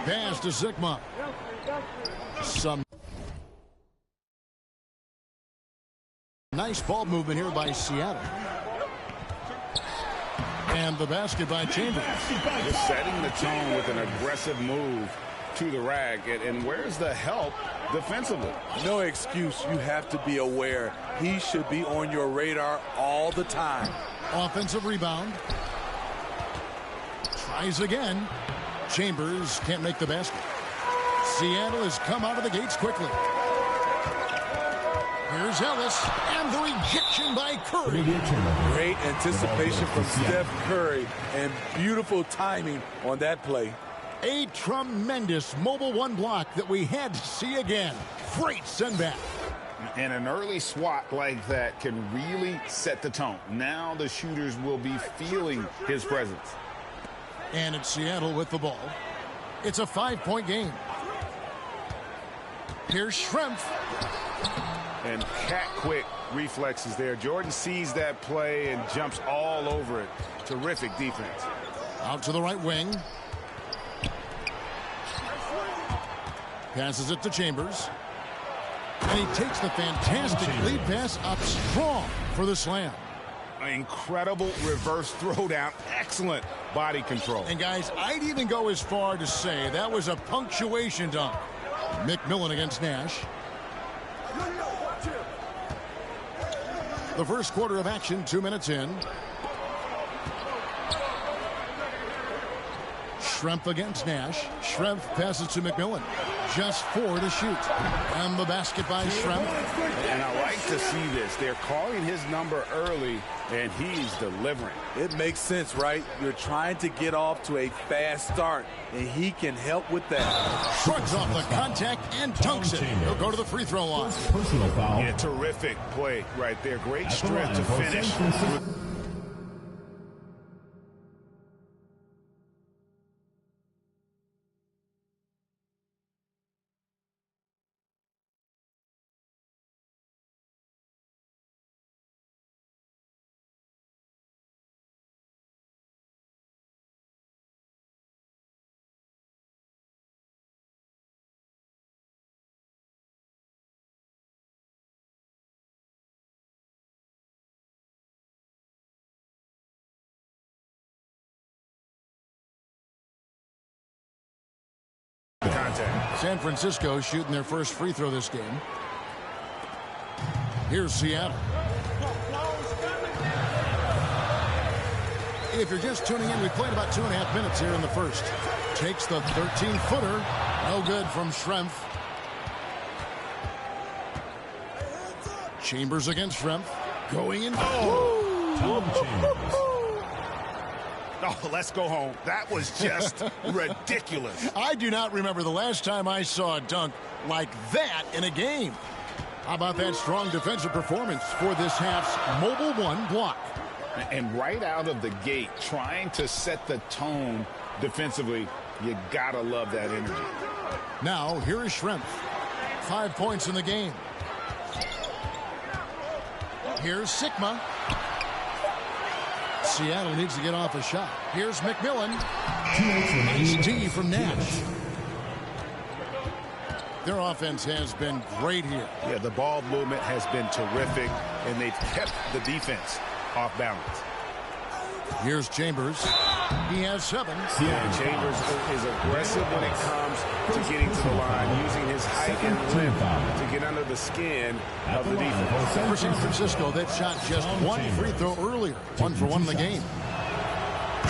pass to Sigma. Some nice ball movement here by Seattle. And the basket by Chambers. Just setting the tone with an aggressive move to the rack. And where's the help defensively? No excuse. You have to be aware. He should be on your radar all the time. Offensive rebound. Tries again. Chambers can't make the basket. Seattle has come out of the gates quickly. Here's Ellis, and the rejection by Curry. Great anticipation from Steph Curry, and beautiful timing on that play. A tremendous mobile one block that we had to see again. Great send back. And an early swat like that can really set the tone. Now the shooters will be feeling his presence. And it's Seattle with the ball. It's a 5-point game. Here's Schrempf. And cat-quick reflexes there. Jordan sees that play and jumps all over it. Terrific defense. Out to the right wing. Passes it to Chambers. And he takes the fantastic lead pass up strong for the slam. Incredible reverse throwdown. Excellent body control. And guys, I'd even go as far to say that was a punctuation dunk. McMillan against Nash. The first quarter of action, 2 minutes in. Schrempf against Nash. Schrempf passes to McMillan. Just 4 to shoot. And the basket by Schrempf. And I like to see this. They're calling his number early, and he's delivering. It makes sense, right? You're trying to get off to a fast start, and he can help with that. Shrugs off the contact and dunks it. He'll go to the free throw line. Personal foul. Yeah, terrific play right there. Great strength to finish. Contact. San Francisco shooting their first free throw this game. Here's Seattle. If you're just tuning in, we played about 2.5 minutes here in the first. Takes the 13-footer. No good from Schrempf. Chambers against Schrempf. Going in. Tom Chambers. Oh, let's go home. That was just ridiculous. I do not remember the last time I saw a dunk like that in a game. How about that strong defensive performance for this half's mobile one block? And right out of the gate, trying to set the tone defensively, you gotta love that energy. Now, here is Schrempf. 5 points in the game. Here's Sigma. Seattle needs to get off a shot. Here's McMillan. Nice D from Nash. Their offense has been great here. Yeah, the ball movement has been terrific, and they've kept the defense off balance. Here's Chambers. He has 7. Yeah, Chambers is aggressive when it comes to getting to the line, using his height and length to get under the skin of the defense. For San Francisco, they've shot just 1 free throw earlier. 1 for 1 in the game.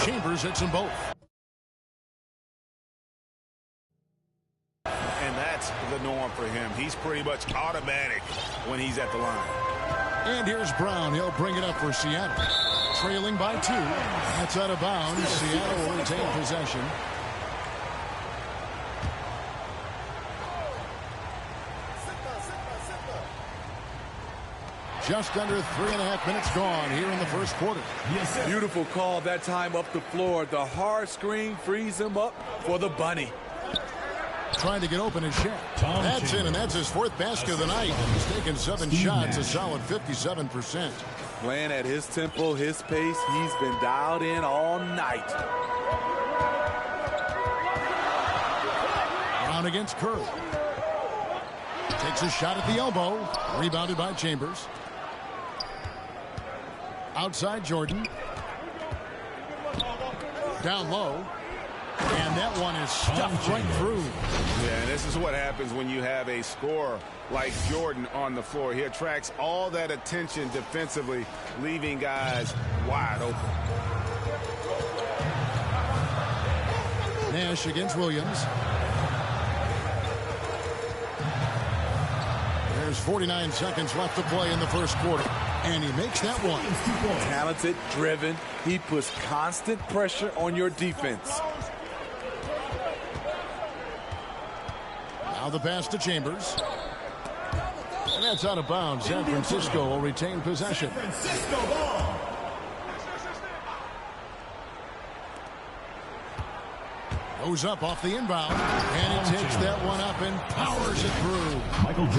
Chambers hits them both. And that's the norm for him. He's pretty much automatic when he's at the line. And here's Brown. He'll bring it up for Seattle. Trailing by 2. That's out of bounds. Seattle will retain possession. Just under 3.5 minutes gone here in the first quarter. Yes, beautiful call that time up the floor. The hard screen frees him up for the bunny. Trying to get open and shot. That's in, and that's his 4th basket of the night. He's taken 7 shots, a solid 57%. Playing at his tempo, his pace. He's been dialed in all night. Brown against Curry. Takes a shot at the elbow. Rebounded by Chambers. Outside Jordan. Down low. And that one is stuffed right through. Yeah, and this is what happens when you have a scorer like Jordan on the floor. He attracts all that attention defensively, leaving guys wide open. Nash against Williams. There's 49 seconds left to play in the first quarter. And he makes that one. Talented, driven. He puts constant pressure on your defense. Now the pass to Chambers. And that's out of bounds. San Francisco will retain possession. Goes up off the inbound. And he takes that one up and powers it through.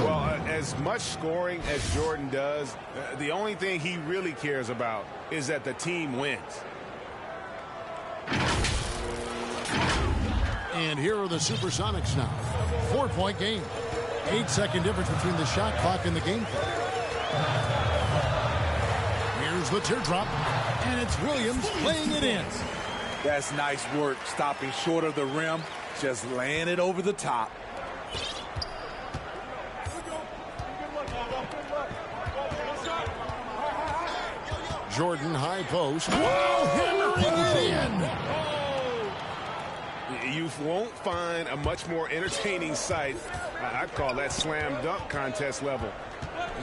Well, as much scoring as Jordan does, the only thing he really cares about is that the team wins. And here are the Supersonics now. 4-point game. 8-second difference between the shot clock and the game clock. Here's the teardrop. And it's Williams laying it in. That's nice work, stopping short of the rim, just laying it over the top. Jordan high post. Whoa, hammering it in. You won't find a much more entertaining sight. I'd call that slam dunk contest level.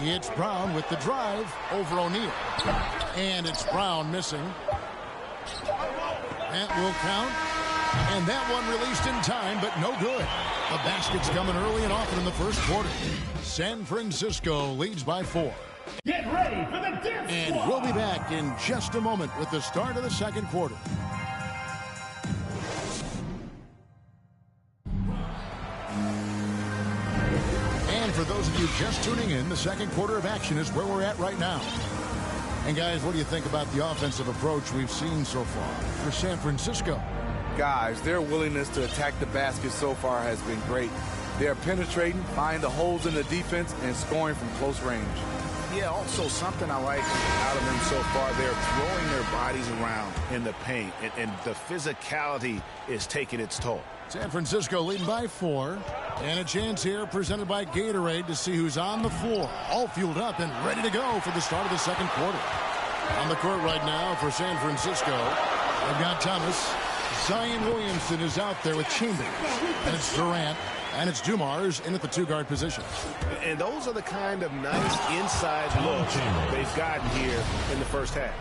It's Brown with the drive over O'Neal. And it's Brown missing. That will count. And that one released in time, but no good. The basket's coming early and often in the first quarter. San Francisco leads by 4. Get ready for the dance And we'll be back in just a moment with the start of the second quarter. And for those of you just tuning in, the second quarter of action is where we're at right now. And guys, what do you think about the offensive approach we've seen so far for San Francisco? Guys, their willingness to attack the basket so far has been great. They're penetrating, finding the holes in the defense, and scoring from close range. Yeah, also something I like out of them so far, they're throwing their bodies around in the paint, and the physicality is taking its toll. San Francisco leading by 4. And a chance here presented by Gatorade to see who's on the floor. All fueled up and ready to go for the start of the second quarter. On the court right now for San Francisco, they've got Thomas. Zion Williamson is out there with Chambers. And it's Durant. And it's Dumars in at the 2-guard position. And those are the kind of nice inside looks they've gotten here in the first half.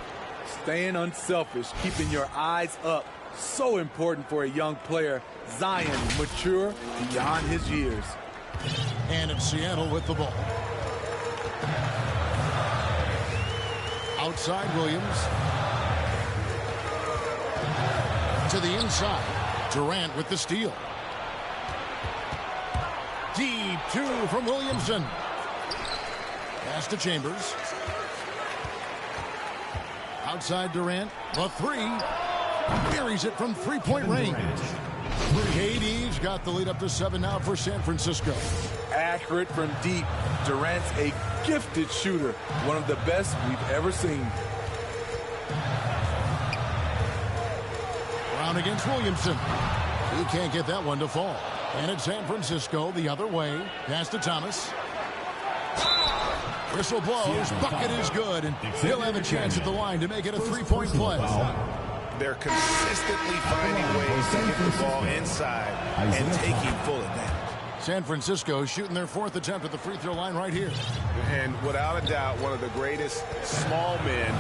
Staying unselfish, keeping your eyes up. So important for a young player. Zion, mature beyond his years. And it's Seattle with the ball. Outside Williams. To the inside. Durant with the steal. Deep 2 from Williamson. Pass to Chambers. Outside Durant. The 3. Buries it from 3-point range. KD's got the lead up to 7 now for San Francisco. Accurate from deep. Durant's a gifted shooter. One of the best we've ever seen. Brown against Williamson. He can't get that one to fall. And it's San Francisco the other way. Pass to Thomas. Whistle blows. Bucket is good. And he'll have a chance at the line to make it a 3-point play. They're consistently finding ways to get the ball inside and taking full advantage. San Francisco shooting their 4th attempt at the free throw line right here. And without a doubt, one of the greatest small men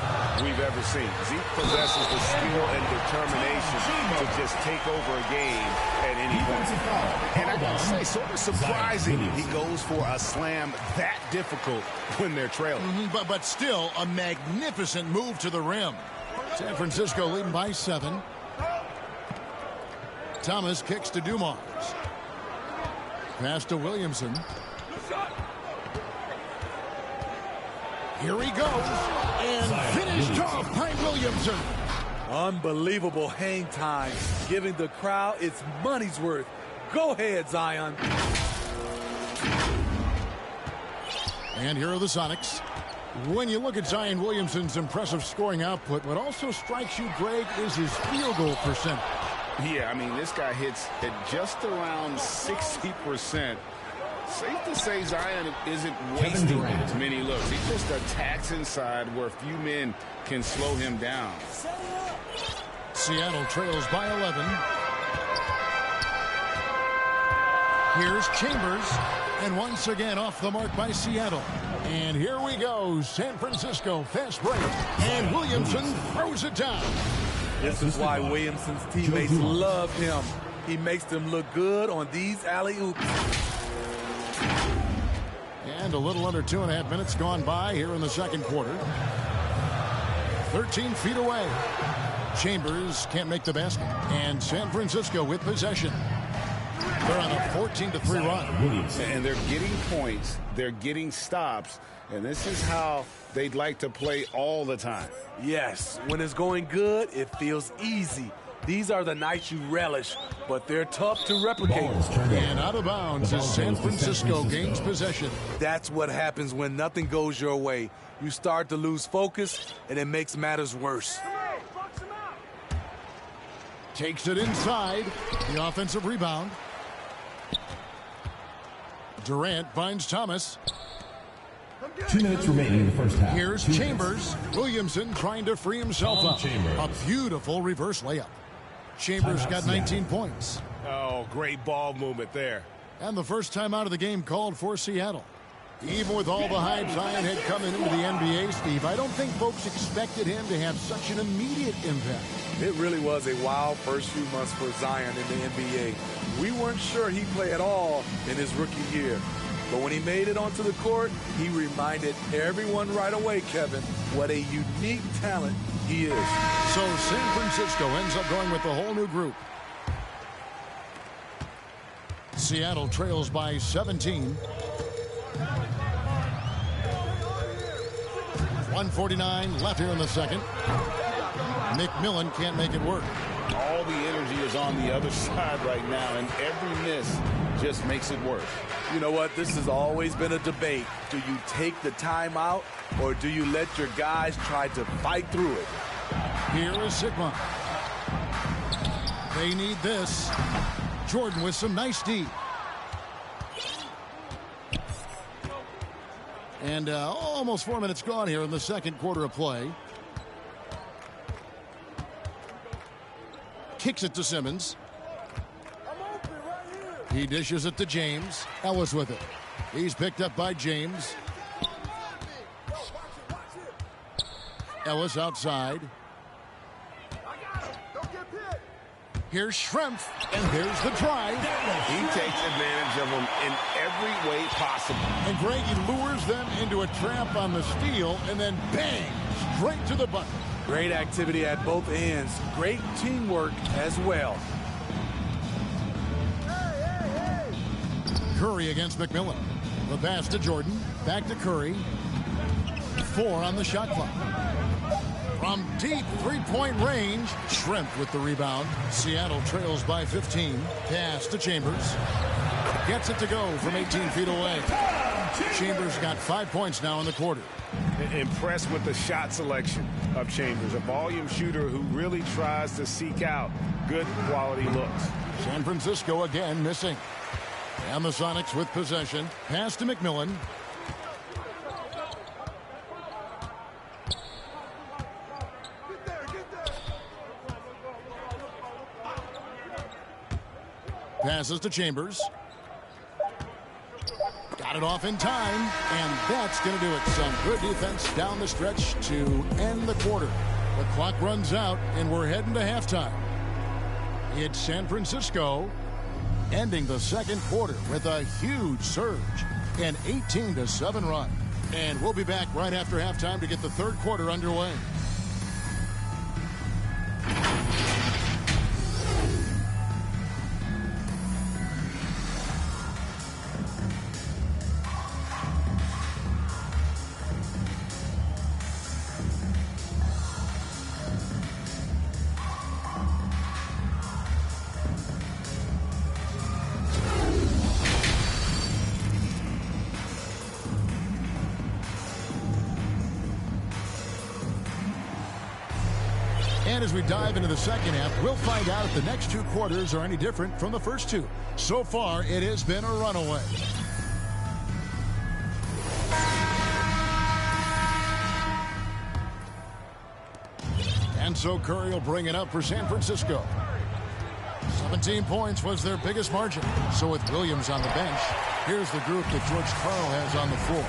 we've ever seen. Zeke possesses the skill and determination to just take over a game at any point. And I gotta say, sort of surprising he goes for a slam that difficult when they're trailing. But still a magnificent move to the rim. San Francisco leading by 7. Thomas kicks to Dumars. Pass to Williamson. Here he goes. And finished off by Williamson. Unbelievable hang time, giving the crowd its money's worth. Go ahead, Zion. And here are the Sonics. When you look at Zion Williamson's impressive scoring output, what also strikes you, Greg, is his field goal percentage. Yeah, I mean, this guy hits at just around 60%. Safe to say Zion isn't wasting as many looks. He just attacks inside where few men can slow him down. Seattle trails by 11. Here's Chambers. And once again off the mark by Seattle. And here we go. San Francisco fast break. And Williamson throws it down. This is why Williamson's teammates love him. He makes them look good on these alley-oops. And a little under 2.5 minutes gone by here in the second quarter. 13 feet away. Chambers can't make the basket. And San Francisco with possession. They're on a 14-3 run. And they're getting points. They're getting stops. And this is how they'd like to play all the time. Yes, when it's going good, it feels easy. These are the nights you relish, but they're tough to replicate. And out of bounds as San Francisco gains possession. That's what happens when nothing goes your way. You start to lose focus, and it makes matters worse. Takes it inside. The offensive rebound. Durant finds Thomas. 2 minutes remaining in the first half. Here's Chambers. Williamson trying to free himself up. A beautiful reverse layup. Chambers got 19 points. Oh, great ball movement there. And the first time out of the game called for Seattle. Even with all the hype Zion had coming into the NBA, Steve, I don't think folks expected him to have such an immediate impact. It really was a wild first few months for Zion in the NBA. We weren't sure he'd play at all in his rookie year. But when he made it onto the court, he reminded everyone right away, Kevin, what a unique talent he is. So San Francisco ends up going with the whole new group. Seattle trails by 17. 1:49 left here in the second. McMillan can't make it work. All the energy is on the other side right now, and every miss just makes it worse. You know what? This has always been a debate. Do you take the timeout, or do you let your guys try to fight through it? Here is Sigma. They need this. Jordan with some nice D. And almost 4 minutes gone here in the second quarter of play. Kicks it to Simmons. He dishes it to James. Ellis with it. He's picked up by James. Ellis outside. Here's Schrempf, and here's the drive. He takes advantage of them in every way possible. And Greg, he lures them into a trap on the steal, and then bang, straight to the bucket. Great activity at both ends. Great teamwork as well. Curry against McMillan. The pass to Jordan. Back to Curry. 4 on the shot clock. From deep three-point range, Schrempf with the rebound. Seattle trails by 15. Pass to Chambers. Gets it to go from 18 feet away. Chambers got 5 points now in the quarter. Impressed with the shot selection of Chambers, a volume shooter who really tries to seek out good quality looks. San Francisco again missing. And the Sonics with possession. Pass to McMillan. Passes to Chambers. Got it off in time, and that's going to do it. Some good defense down the stretch to end the quarter. The clock runs out, and we're heading to halftime. It's San Francisco ending the second quarter with a huge surge, an 18-7 run. And we'll be back right after halftime to get the third quarter underway. And as we dive into the second half, we'll find out if the next two quarters are any different from the first two. So far, it has been a runaway. And so Curry will bring it up for San Francisco. 17 points was their biggest margin. So with Williams on the bench, here's the group that George Karl has on the floor.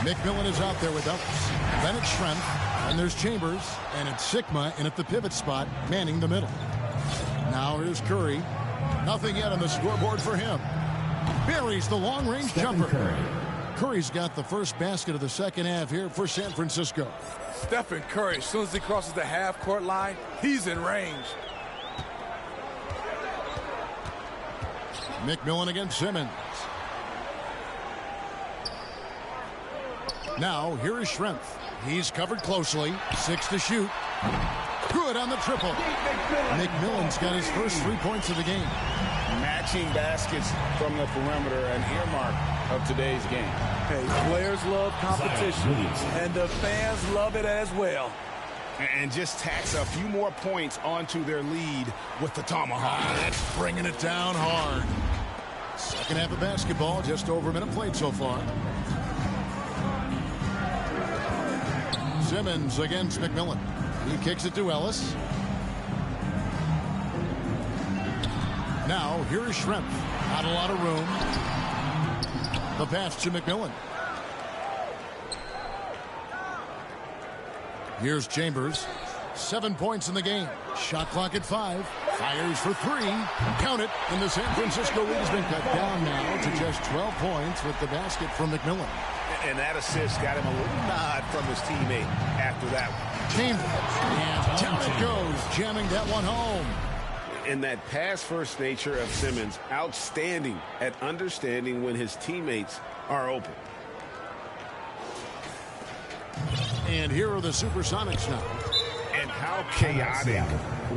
McMillan is out there with Ellis. Then it's Schrempf, and there's Chambers, and it's Sigma in at the pivot spot, manning the middle. Now here's Curry. Nothing yet on the scoreboard for him. Buries the long-range jumper. Curry's got the first basket of the second half here for San Francisco. Stephen Curry, as soon as he crosses the half-court line, he's in range. McMillan against Simmons. Now, here is Schrempf. He's covered closely. 6 to shoot. Good on the triple. McMillan's got his first 3 points of the game. Matching baskets from the perimeter, an earmark of today's game. Hey, players love competition, and the fans love it as well. And just tacks a few more points onto their lead with the tomahawk. That's bringing it down hard. Second half of basketball, just over a minute played so far. Simmons against McMillan. He kicks it to Ellis. Now, here is Schrempf. Not a lot of room. The pass to McMillan. Here's Chambers. 7 points in the game. Shot clock at 5. Fires for 3. Count it. And the San Francisco lead has been cut down now to just 12 points with the basket from McMillan. And that assist got him a little nod from his teammate after that one. Chambers. And down it goes, jamming that one home. And that pass-first nature of Simmons, outstanding at understanding when his teammates are open. And here are the Supersonics now. And how chaotic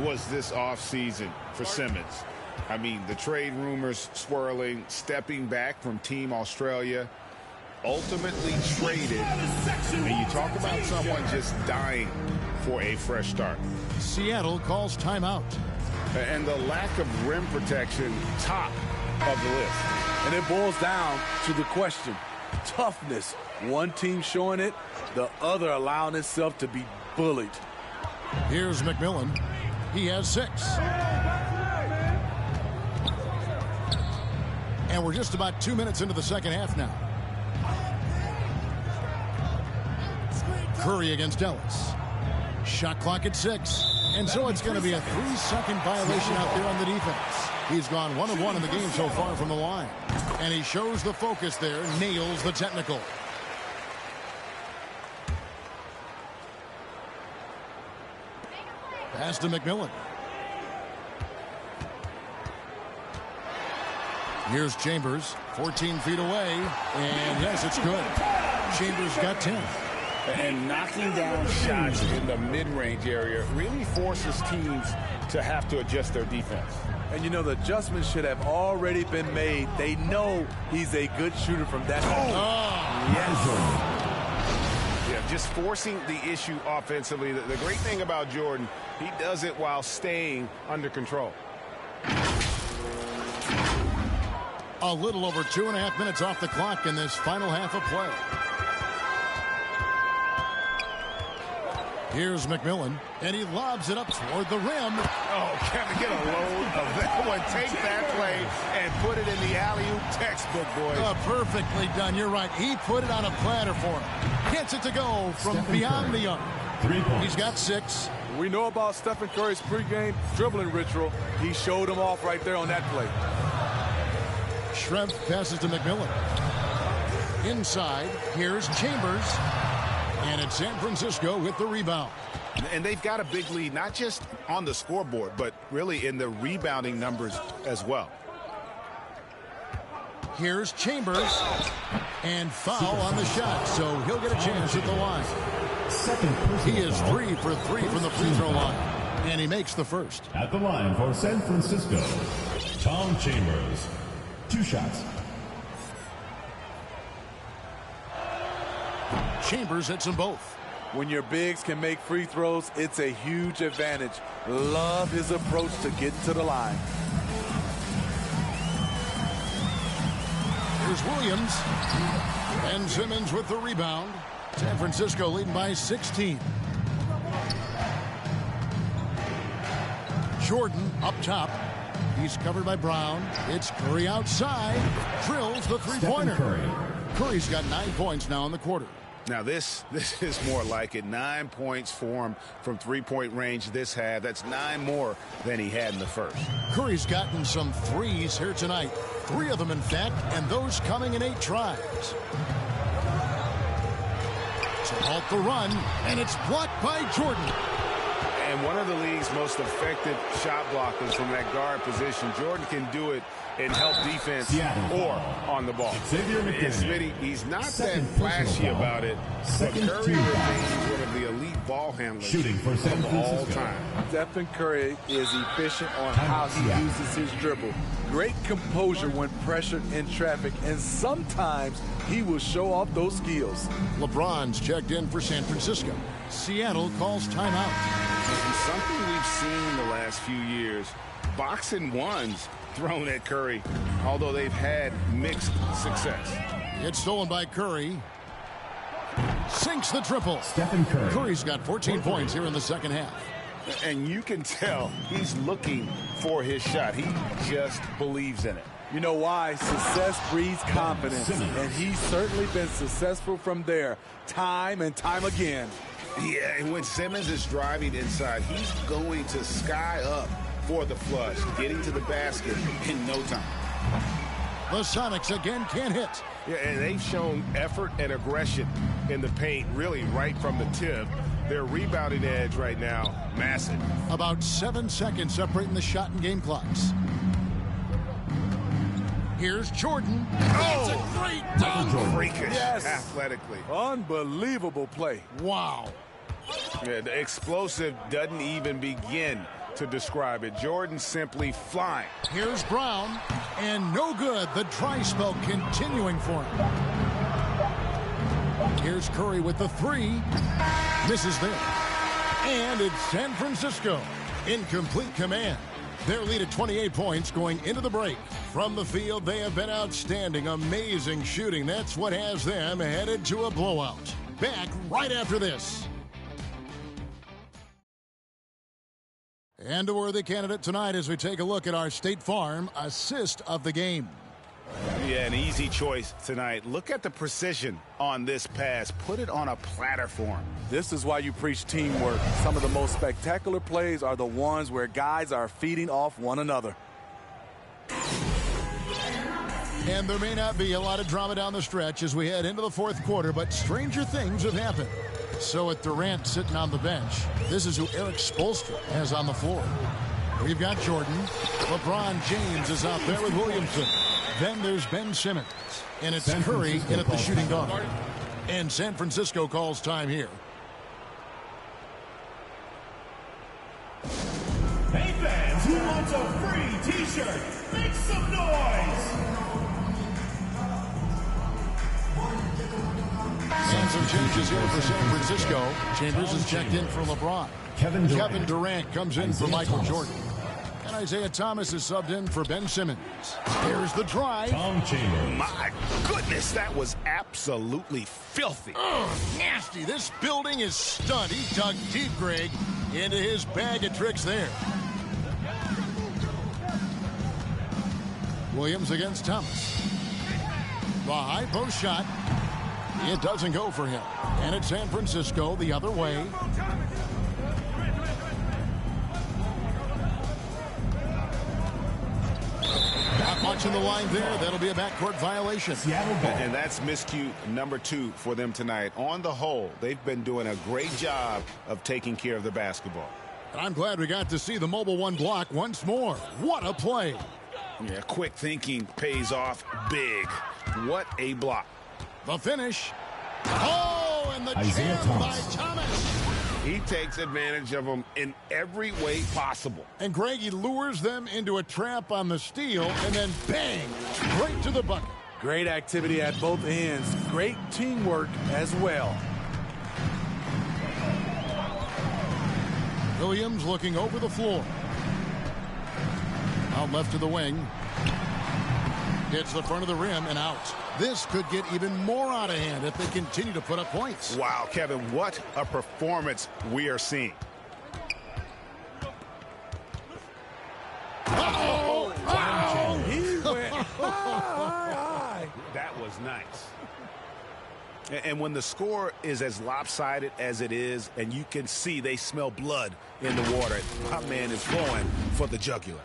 was this offseason for Simmons? I mean, the trade rumors swirling, stepping back from Team Australia, ultimately traded. And you talk about someone just dying for a fresh start. Seattle calls timeout. And the lack of rim protection, top of the list. And it boils down to the question, toughness. One team showing it, the other allowing itself to be bullied. Here's McMillan. He has 6. And we're just about 2 minutes into the second half now. Curry against Ellis. Shot clock at 6. And so it's going to be a 3-second violation out there on the defense. He's gone 1 of 1 in the game so far from the line. And he shows the focus there, nails the technical. Pass to McMillan. Here's Chambers, 14 feet away. And yes, it's good. Chambers got 10. And knocking down shots in the mid-range area really forces teams to have to adjust their defense. And you know, the adjustments should have already been made. They know he's a good shooter from that. Yes. Yeah, just forcing the issue offensively. The great thing about Jordan, he does it while staying under control. A little over 2.5 minutes off the clock in this final half of play. Here's McMillan, and he lobs it up toward the rim. Oh, Kevin, get a load of that one. Take that play and put it in the alley-oop textbook, boys. Perfectly done. You're right. He put it on a platter for him. Gets it to go from beyond the arc. 3 points. He's got 6. We know about Stephen Curry's pregame dribbling ritual. He showed him off right there on that play. Schrempf passes to McMillan. Inside, here's Chambers. And it's San Francisco with the rebound. And they've got a big lead, not just on the scoreboard, but really in the rebounding numbers as well. Here's Chambers. And foul on the shot, so he'll get a chance at the line. He is 3 for 3 from the free throw line. And he makes the first. At the line for San Francisco, Tom Chambers. 2 shots. Chambers hits them both. When your bigs can make free throws, it's a huge advantage. Love his approach to getting to the line. Here's Williams. Ben Simmons with the rebound. San Francisco leading by 16. Jordan up top. He's covered by Brown. It's Curry outside. Drills the three-pointer. Curry's got 9 points now in the quarter. Now this is more like it. 9 points for him from three-point range this half. That's 9 more than he had in the first. Curry's gotten some threes here tonight. 3 of them, in fact, and those coming in 8 tries. So halt the run, and it's blocked by Jordan. And one of the league's most effective shot blockers from that guard position. Jordan can do it and help defense or on the ball. And Smitty, he's not that flashy about it, but Curry remains one of the elite ball handlers of all time. Stephen Curry is efficient on how he uses his dribble. Great composure when pressured in traffic, and sometimes he will show off those skills. LeBron's checked in for San Francisco. Seattle calls timeout. And something we've seen the last few years, box and ones thrown at Curry, although they've had mixed success. It's stolen by Curry. Sinks the triple. Stephen Curry. Curry's got 14 points here in the second half. And you can tell he's looking for his shot. He just believes in it. You know why? Success breeds confidence, and he's certainly been successful from there, time and time again. Yeah, and when Simmons is driving inside, he's going to sky up for the flush, getting to the basket in no time. The Sonics again can't hit. Yeah, and they've shown effort and aggression in the paint, really right from the tip. Their rebounding edge right now, massive. About 7 seconds separating the shot and game clocks. Here's Jordan. That's a great dunk. Freakish, yes, athletically. Unbelievable play. Wow. Yeah, the explosive doesn't even begin to describe it. Jordan simply flying. Here's Brown, and no good. The dry spell continuing for him. Here's Curry with the 3. Misses there. And it's San Francisco in complete command. Their lead at 28 points going into the break. From the field, they have been outstanding. Amazing shooting. That's what has them headed to a blowout. Back right after this. And a worthy candidate tonight as we take a look at our State Farm assist of the game. Yeah, an easy choice tonight. Look at the precision on this pass. Put it on a platter for him. This is why you preach teamwork. Some of the most spectacular plays are the ones where guys are feeding off one another. And there may not be a lot of drama down the stretch as we head into the fourth quarter, but stranger things have happened. So with Durant sitting on the bench, this is who Eric Spoelstra has on the floor. We've got Jordan. LeBron James is out there with Williamson. Then there's Ben Simmons. And it's Curry in at the shooting guard. And San Francisco calls time here. Hey fans, who wants a free t-shirt? Make some noise! And some changes here for San Francisco. Chambers is checked in for LeBron. Kevin Durant comes in for Michael Jordan. And Isaiah Thomas is subbed in for Ben Simmons. Here's the drive. Tom Chambers. My goodness, that was absolutely filthy. Nasty. This building is stunned. He dug deep, Greg, into his bag of tricks there. Williams against Thomas. The high post shot. It doesn't go for him. And it's San Francisco the other way. Not much in the line there. That'll be a backcourt violation. And that's miscue number 2 for them tonight. On the whole, they've been doing a great job of taking care of the basketball. And I'm glad we got to see the mobile one block once more. What a play. Yeah, quick thinking pays off big. What a block. The finish. Oh, and the jam by Thomas. He takes advantage of them in every way possible. And Greg, he lures them into a trap on the steal, and then bang, straight to the bucket. Great activity at both ends. Great teamwork as well. Williams looking over the floor. Out left to the wing. Hits the front of the rim and out. This could get even more out of hand if they continue to put up points. Wow, Kevin, what a performance we are seeing. Oh, wow. He went high. That was nice. And when the score is as lopsided as it is, and you can see they smell blood in the water, my man is going for the jugular.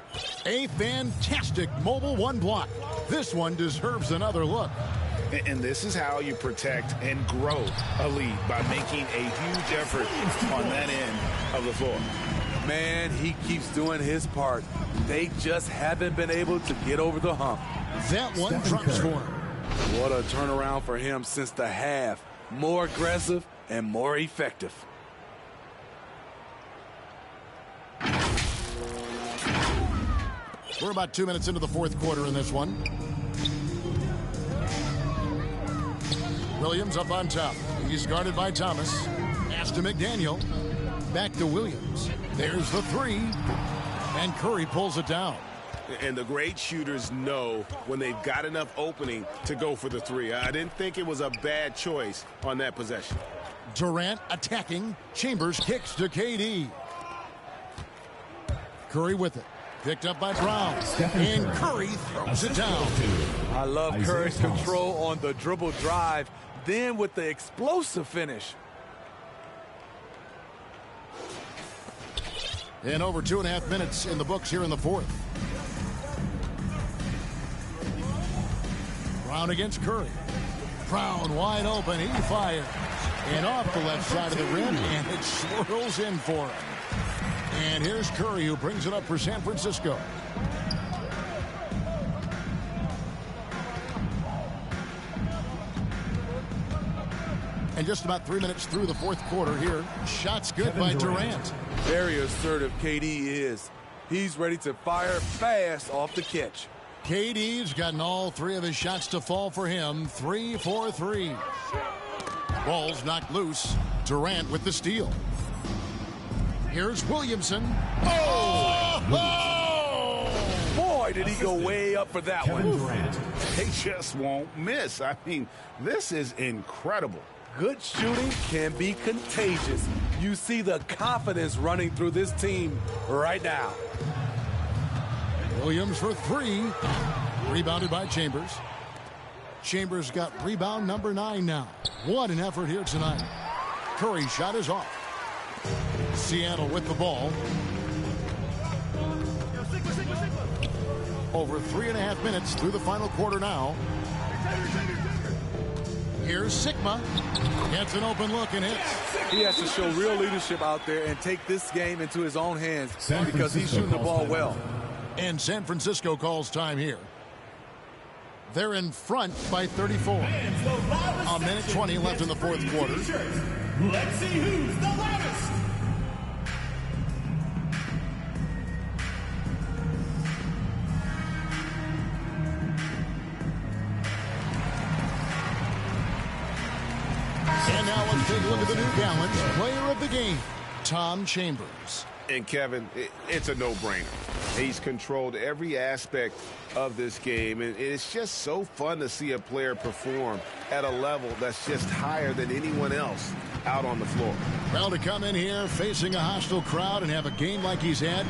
A fantastic mobile one block. This one deserves another look. And this is how you protect and grow a lead, by making a huge effort on that end of the floor. Man, he keeps doing his part. They just haven't been able to get over the hump. That one drops for him. What a turnaround for him since the half. More aggressive and more effective. We're about 2 minutes into the fourth quarter in this one. Williams up on top. He's guarded by Thomas. Pass to McDaniel. Back to Williams. There's the three. And Curry pulls it down. And the great shooters know when they've got enough opening to go for the three. I didn't think it was a bad choice on that possession. Durant attacking. Chambers kicks to KD. Curry with it. Picked up by Brown. And Curry throws it down. I love Curry's control on the dribble drive, then with the explosive finish. And over 2.5 minutes in the books here in the fourth. Brown against Curry. Brown wide open. He fires. And off the left side of the rim, and it swirls in for him. And here's Curry, who brings it up for San Francisco. And just about 3 minutes through the fourth quarter here. Shots good by Durant. Very assertive KD is. He's ready to fire fast off the catch. KD's gotten all three of his shots to fall for him. 3 for 3. Ball's knocked loose. Durant with the steal. Here's Williamson. Oh! Oh! Boy, did he go way up for that one. They just won't miss. I mean, this is incredible. Good shooting can be contagious. You see the confidence running through this team right now. Williams for three. Rebounded by Chambers. Chambers got rebound number 9 now. What an effort here tonight. Curry's shot is off. Seattle with the ball. Over 3.5 minutes through the final quarter now. Here's Sigma. Gets an open look and hits. He has to show real leadership out there and take this game into his own hands because he's shooting the ball well. And San Francisco calls time here. They're in front by 34. A minute 20 left in the fourth quarter. Let's see who's the loudest. And now let's take a look at the New Balance player of the game, Tom Chambers. And Kevin, it's a no-brainer. He's controlled every aspect of this game, and it's just so fun to see a player perform at a level that's just higher than anyone else out on the floor. Well, to come in here facing a hostile crowd and have a game like he's had,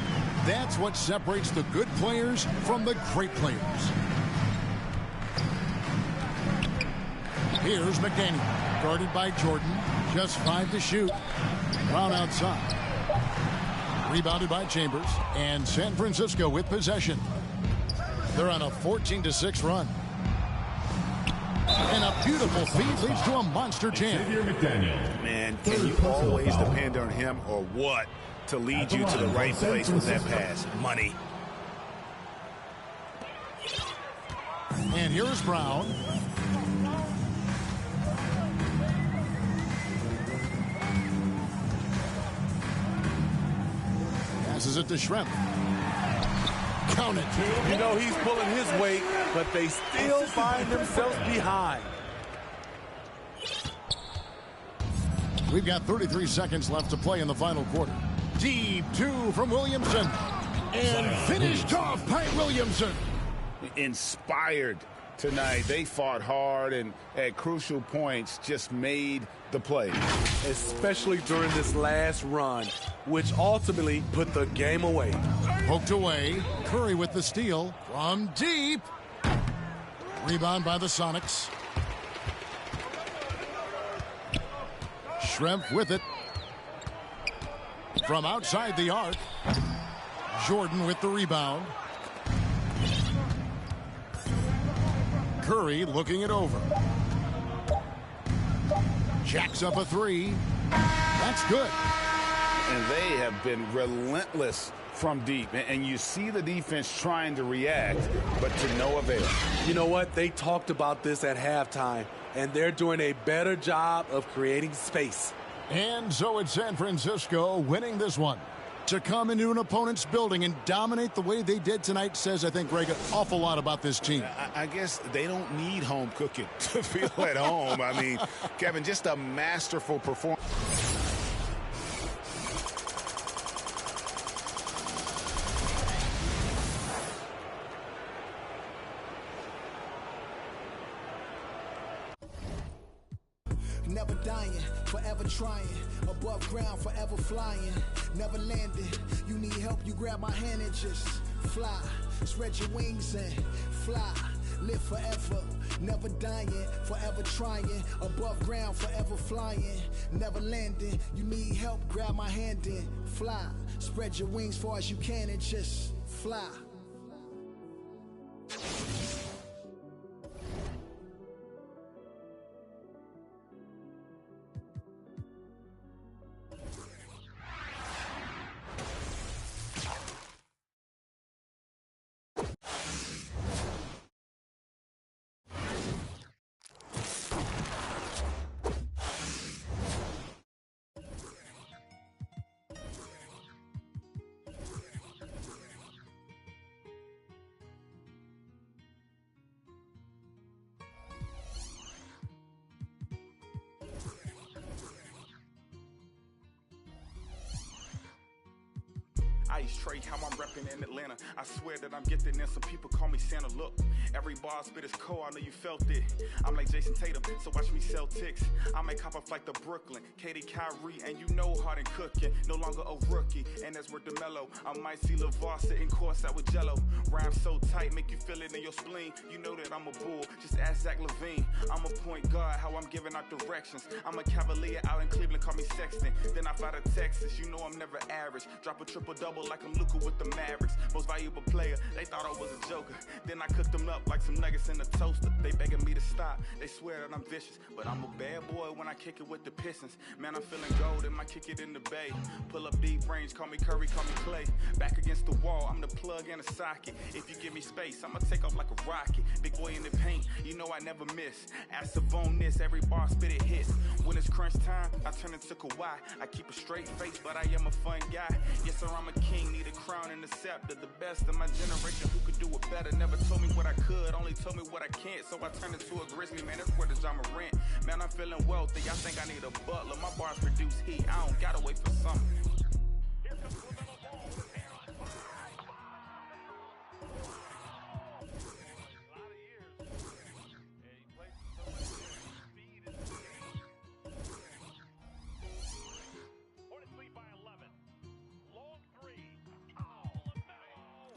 that's what separates the good players from the great players. Here's McDaniel, guarded by Jordan. Just 5 to shoot. Brown outside. Rebounded by Chambers. And San Francisco with possession. They're on a 14-6 run. And a beautiful feed leads to a monster jam. Man, can you always depend on him or what to lead you to the right place with that pass? Money. And here's Brown. Passes it to Shrimp. Count it. You know he's pulling his weight, but they still find themselves behind. We've got 33 seconds left to play in the final quarter. Deep two from Williamson. And finished off by Williamson. Inspired tonight. They fought hard and at crucial points just made the play. Especially during this last run, which ultimately put the game away. Poked away. Curry with the steal from deep. Rebound by the Sonics. Schrempf with it. From outside the arc. Jordan with the rebound. Curry looking it over. Jacks up a three. That's good. And they have been relentless from deep. And you see the defense trying to react, but to no avail. You know what? They talked about this at halftime, and they're doing a better job of creating space. And so it's San Francisco winning this one. To come into an opponent's building and dominate the way they did tonight says, I think, Greg, an awful lot about this team. I guess they don't need home cooking to feel at home. I mean, Kevin, just a masterful performance. Never dying, forever trying. Above ground, forever flying. Never landing. You need help, you grab my hand and just fly. Spread your wings and fly. Live forever, never dying, forever trying. Above ground, forever flying. Never landing. You need help, grab my hand and fly. Spread your wings far as you can and just fly. Ice Trey, how I'm repping in Atlanta. I swear that I'm gifted and some people call me Santa. Look, every bar spit is cold, I know you felt it. I'm like Jason Tatum, so watch me sell ticks. I make hop a flight to Brooklyn, Katie Kyrie, and you know Harden cooking. No longer a rookie, and that's where DeMelo. I might see LeVar sitting courtside with Jello. Rhyme so tight, make you feel it in your spleen. You know that I'm a bull, just ask Zach LaVine. I'm a point guard, how I'm giving out directions. I'm a Cavalier out in Cleveland, call me Sexton. Then I fly to Texas, you know I'm never average. Drop a triple-double like I'm Luka with the Mavericks. Most valuable player, they thought I was a joker. Then I cooked them up like some nuggets in a toaster. They begging me to stop, they swear that I'm vicious. But I'm a bad boy when I kick it with the Pistons. Man, I'm feeling gold and I kick it in the bay. Pull up deep range, call me Curry, call me Clay. Back against the wall, I'm the plug and a socket. If you give me space, I'ma take off like a rocket. Big boy in the paint, you know I never miss. Ask on this, every bar spit it hits. When it's crunch time, I turn into Kawhi. I keep a straight face, but I am a fun guy. Yes, sir, I'm a king, need a crown and a scepter. The best of my generation, who could do it better? Never told me what I could, only told me what I can't. So I turned into a grizzly, man, that's where the John Morant. Man, I'm feeling wealthy, I think I need a butler. My bars produce heat, I don't gotta wait for summer.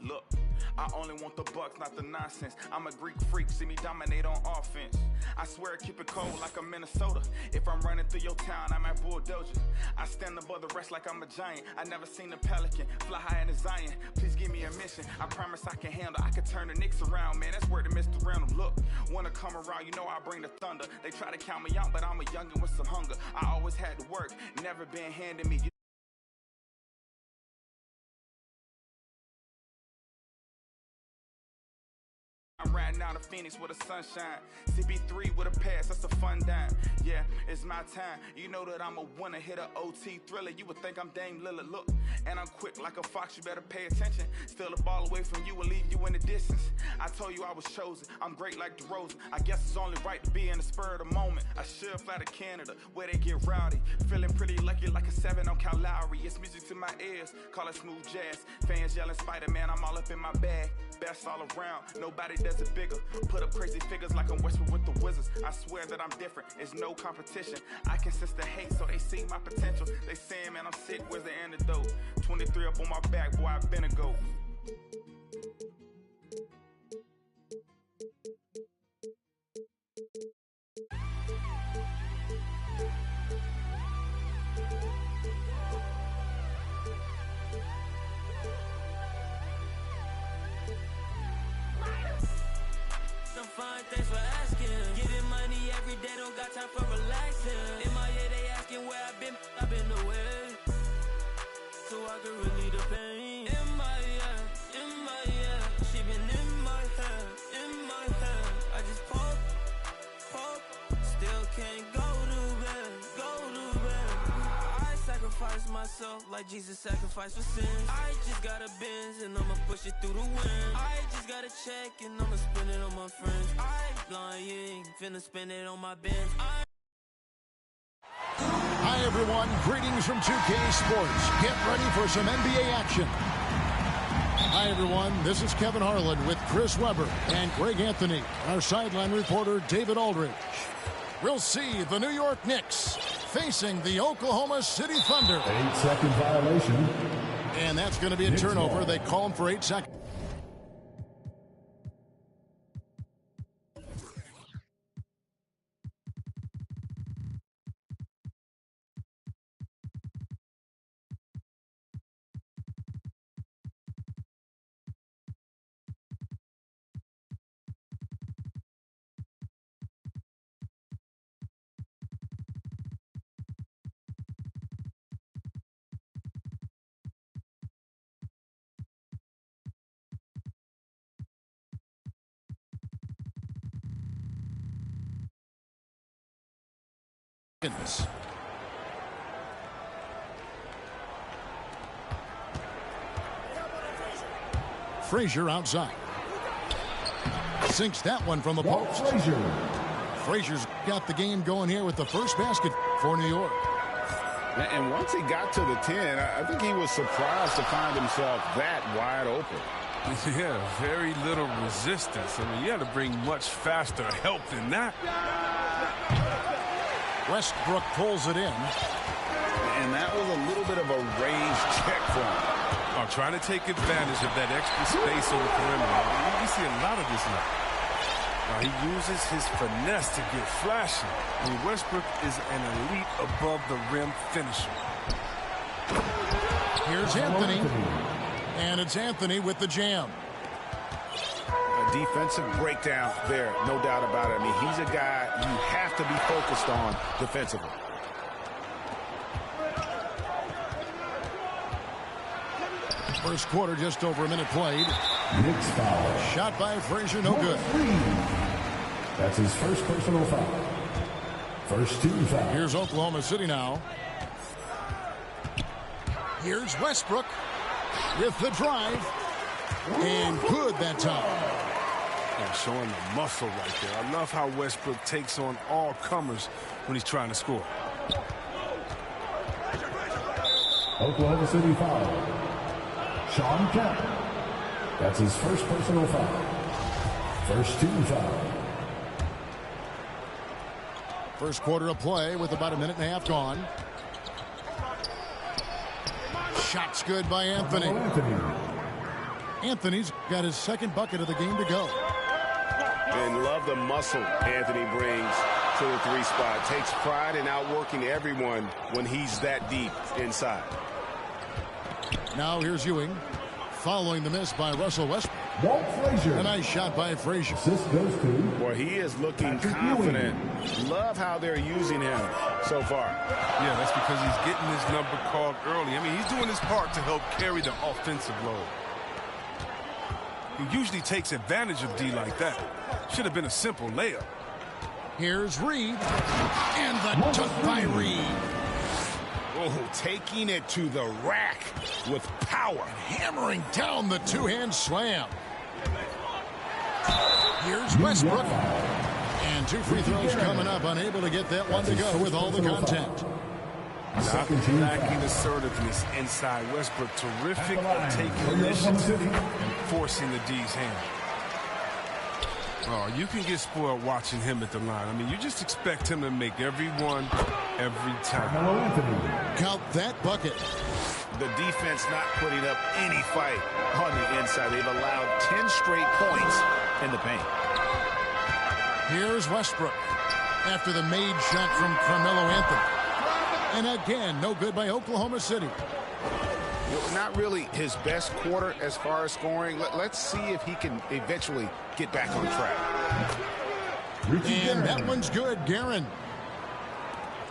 Look, I only want the bucks, not the nonsense. I'm a Greek freak, see me dominate on offense. I swear I keep it cold like I'm Minnesota. If I'm running through your town, I might bulldoze you. I stand above the rest like I'm a giant. I never seen a pelican fly high in the Zion. Please give me a mission, I promise I can handle. I can turn the Knicks around, man, that's where the Mr. Random. Look, wanna come around, you know I bring the thunder. They try to count me out, but I'm a youngin' with some hunger. I always had to work, never been handed me. I'm riding down to Phoenix with the sunshine. CP3 with a pass, that's a fun dime. Yeah, it's my time. You know that I'm a winner, hit a OT thriller. You would think I'm Dame Lillard. Look, and I'm quick like a fox, you better pay attention. Steal the ball away from you and leave you in the distance. I told you I was chosen, I'm great like DeRozan. I guess it's only right to be in the spur of the moment. I should fly to Canada, where they get rowdy. Feeling pretty lucky like a 7 on Cal Lowry. It's music to my ears, call it smooth jazz. Fans yelling Spider-Man, I'm all up in my bag. Best all around, nobody does it bigger. Put up crazy figures like I'm Westbrook with the Wizards. I swear that I'm different, it's no competition. I can sense the hate, so they see my potential. They saying, man, I'm sick, where's the antidote? 23 up on my back, boy, I've been a goat. Fine, thanks for asking. Getting money every day, don't got time for relaxing. In my head, they asking where I've been away. So I can relieve the pain. In my head, she been in my head. I just pop, still can't go to bed. I sacrifice myself like Jesus sacrificed for sins. I just got a Benz and I'ma push it through the wind. I just got a check and I'ma spend it on my friends. I ain't lying, finna spend it on my Benz. Hi, everyone. Greetings from 2K Sports. Get ready for some NBA action. Hi, everyone. This is Kevin Harlan with Chris Webber and Greg Anthony, our sideline reporter, David Aldridge. We'll see the New York Knicks facing the Oklahoma City Thunder. 8-second violation. And that's going to be a turnover. They call him for 8 seconds. Frazier outside. Sinks that one from the post. Frazier's got the game going here with the first basket for New York. And once he got to the 10, I think he was surprised to find himself that wide open. Yeah, very little resistance. I mean, you had to bring much faster help than that. Westbrook pulls it in. And that was a little bit of a range check for him. Trying to take advantage of that extra space on the perimeter. You see a lot of this now. He uses his finesse to get flashy. I mean, Westbrook is an elite above the rim finisher. Here's Anthony. And it's Anthony with the jam. A defensive breakdown there, no doubt about it. I mean, he's a guy you have to be focused on defensively. First quarter, just over a minute played. Knicks foul. Shot by Frazier, no good. That's his first personal foul. First team foul. Here's Oklahoma City now. Here's Westbrook with the drive. And good that time. Yeah, showing the muscle right there. I love how Westbrook takes on all comers when he's trying to score. Oklahoma City foul. Sean Kemp. That's his first personal foul. First team foul. First quarter of play with about a minute and a half gone. Shot's good by Anthony. Anthony's got his second bucket of the game to go. And love the muscle Anthony brings to the three spot. Takes pride in outworking everyone when he's that deep inside. Now here's Ewing, following the miss by Russell Westbrook. Walt Frazier. A nice shot by Frazier. Assist goes to. Boy, he is looking confident. Love how they're using him so far. Yeah, that's because he's getting his number called early. I mean, he's doing his part to help carry the offensive load. He usually takes advantage of D like that. Should have been a simple layup. Here's Reed. And the dunk by Reed. Oh, taking it to the rack with power. Hammering down the two-hand slam. Here's Westbrook. And 2 free throws coming up. Unable to get that one to go with all the contact. Lacking assertiveness inside. Westbrook terrific at taking initiative and forcing the D's hand. Oh, you can get spoiled watching him at the line. I mean, you just expect him to make every one, every time. Count that bucket. The defense not putting up any fight on the inside. They've allowed 10 straight points in the paint. Here's Westbrook after the made shot from Carmelo Anthony. And again, no good by Oklahoma City. Not really his best quarter as far as scoring. Let's see if he can eventually get back on track. And that one's good, Guerin.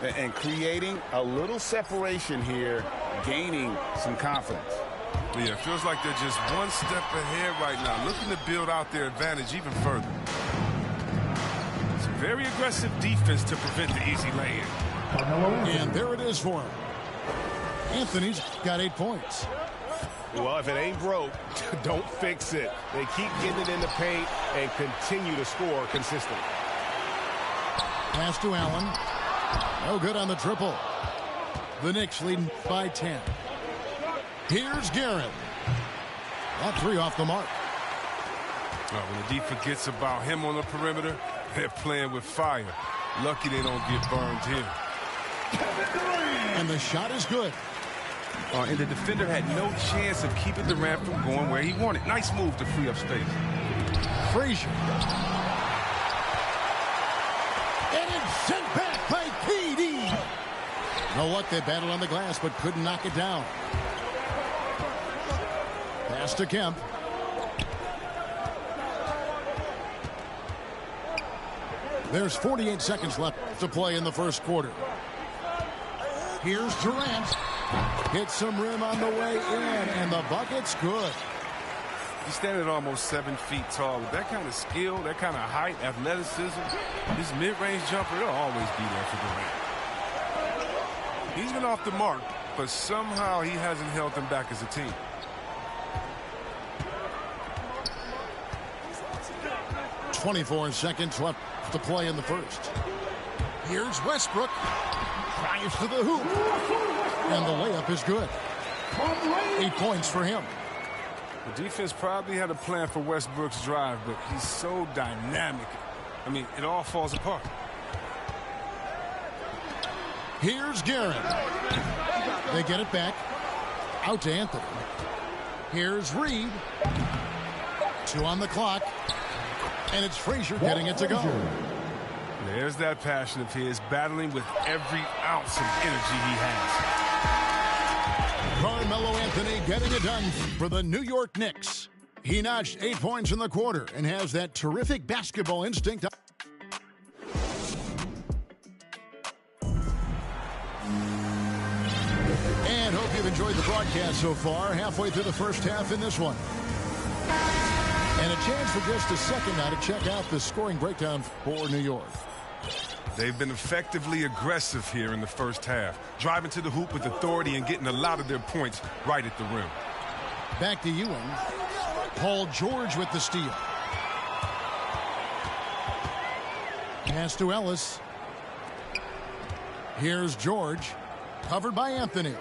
And creating a little separation here, gaining some confidence. Yeah, it feels like they're just one step ahead right now, looking to build out their advantage even further. It's a very aggressive defense to prevent the easy lay-in. And there it is for him. Anthony's got 8 points. Well, if it ain't broke, don't fix it. They keep getting it in the paint and continue to score consistently. Pass to Allen. No good on the triple. The Knicks leading by 10. Here's Guerin. That 3 off the mark. Well, when the D forgets about him on the perimeter, they're playing with fire. Lucky they don't get burned here. And the shot is good. And the defender had no chance of keeping Durant from going where he wanted. Nice move to free up space. Frazier. And it's sent back by PD. No luck, they battled on the glass, but couldn't knock it down. Pass to Kemp. There's 48 seconds left to play in the first quarter. Here's Durant. Hits some rim on the way in, and the bucket's good. He's standing at almost 7 feet tall. With that kind of skill, that kind of height, athleticism, his mid-range jumper, it'll always be there for Durant. He's been off the mark, but somehow he hasn't held them back as a team. .24 seconds left to play in the first. Here's Westbrook. Drives to the hoop. And the layup is good. 8 points for him. The defense probably had a plan for Westbrook's drive, but he's so dynamic. I mean, it all falls apart. Here's Guerin. They get it back. Out to Anthony. Here's Reed. 2 on the clock. And it's Frazier getting it to go. There's that passion of his, battling with every ounce of energy he has. Carmelo Anthony getting it done for the New York Knicks. He notched 8 points in the quarter and has that terrific basketball instinct. And hope you've enjoyed the broadcast so far. Halfway through the first half in this one. And a chance for just a second now to check out the scoring breakdown for New York. They've been effectively aggressive here in the first half, driving to the hoop with authority and getting a lot of their points right at the rim. Back to Ewing. Paul George with the steal. Pass to Ellis. Here's George. Covered by Anthony.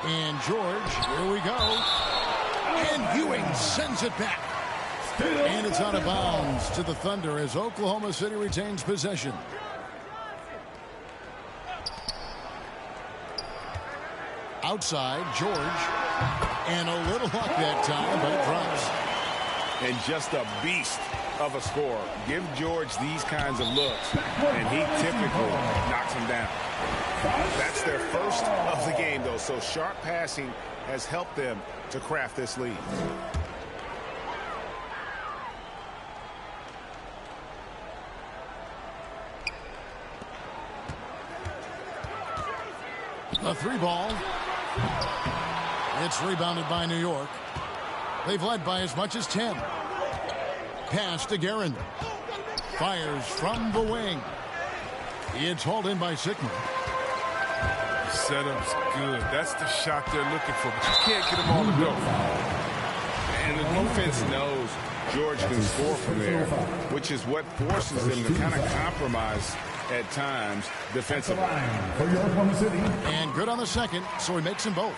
And George, here we go. And Ewing sends it back. And it's out of bounds to the Thunder as Oklahoma City retains possession. Outside, George. And a little luck that time, but it drops. And just a beast of a scorer. Give George these kinds of looks, and he typically knocks them down. That's their first of the game, though, so sharp passing has helped them to craft this lead. A 3 ball. It's rebounded by New York. They've led by as much as 10. Pass to Guerin. Fires from the wing. It's hauled in by Sigma. Setup's good. That's the shot they're looking for, but you can't get them all to go. And the defense knows George can score from there, which is what forces them to kind of compromise at times defensively. And good on the second, so he makes them both.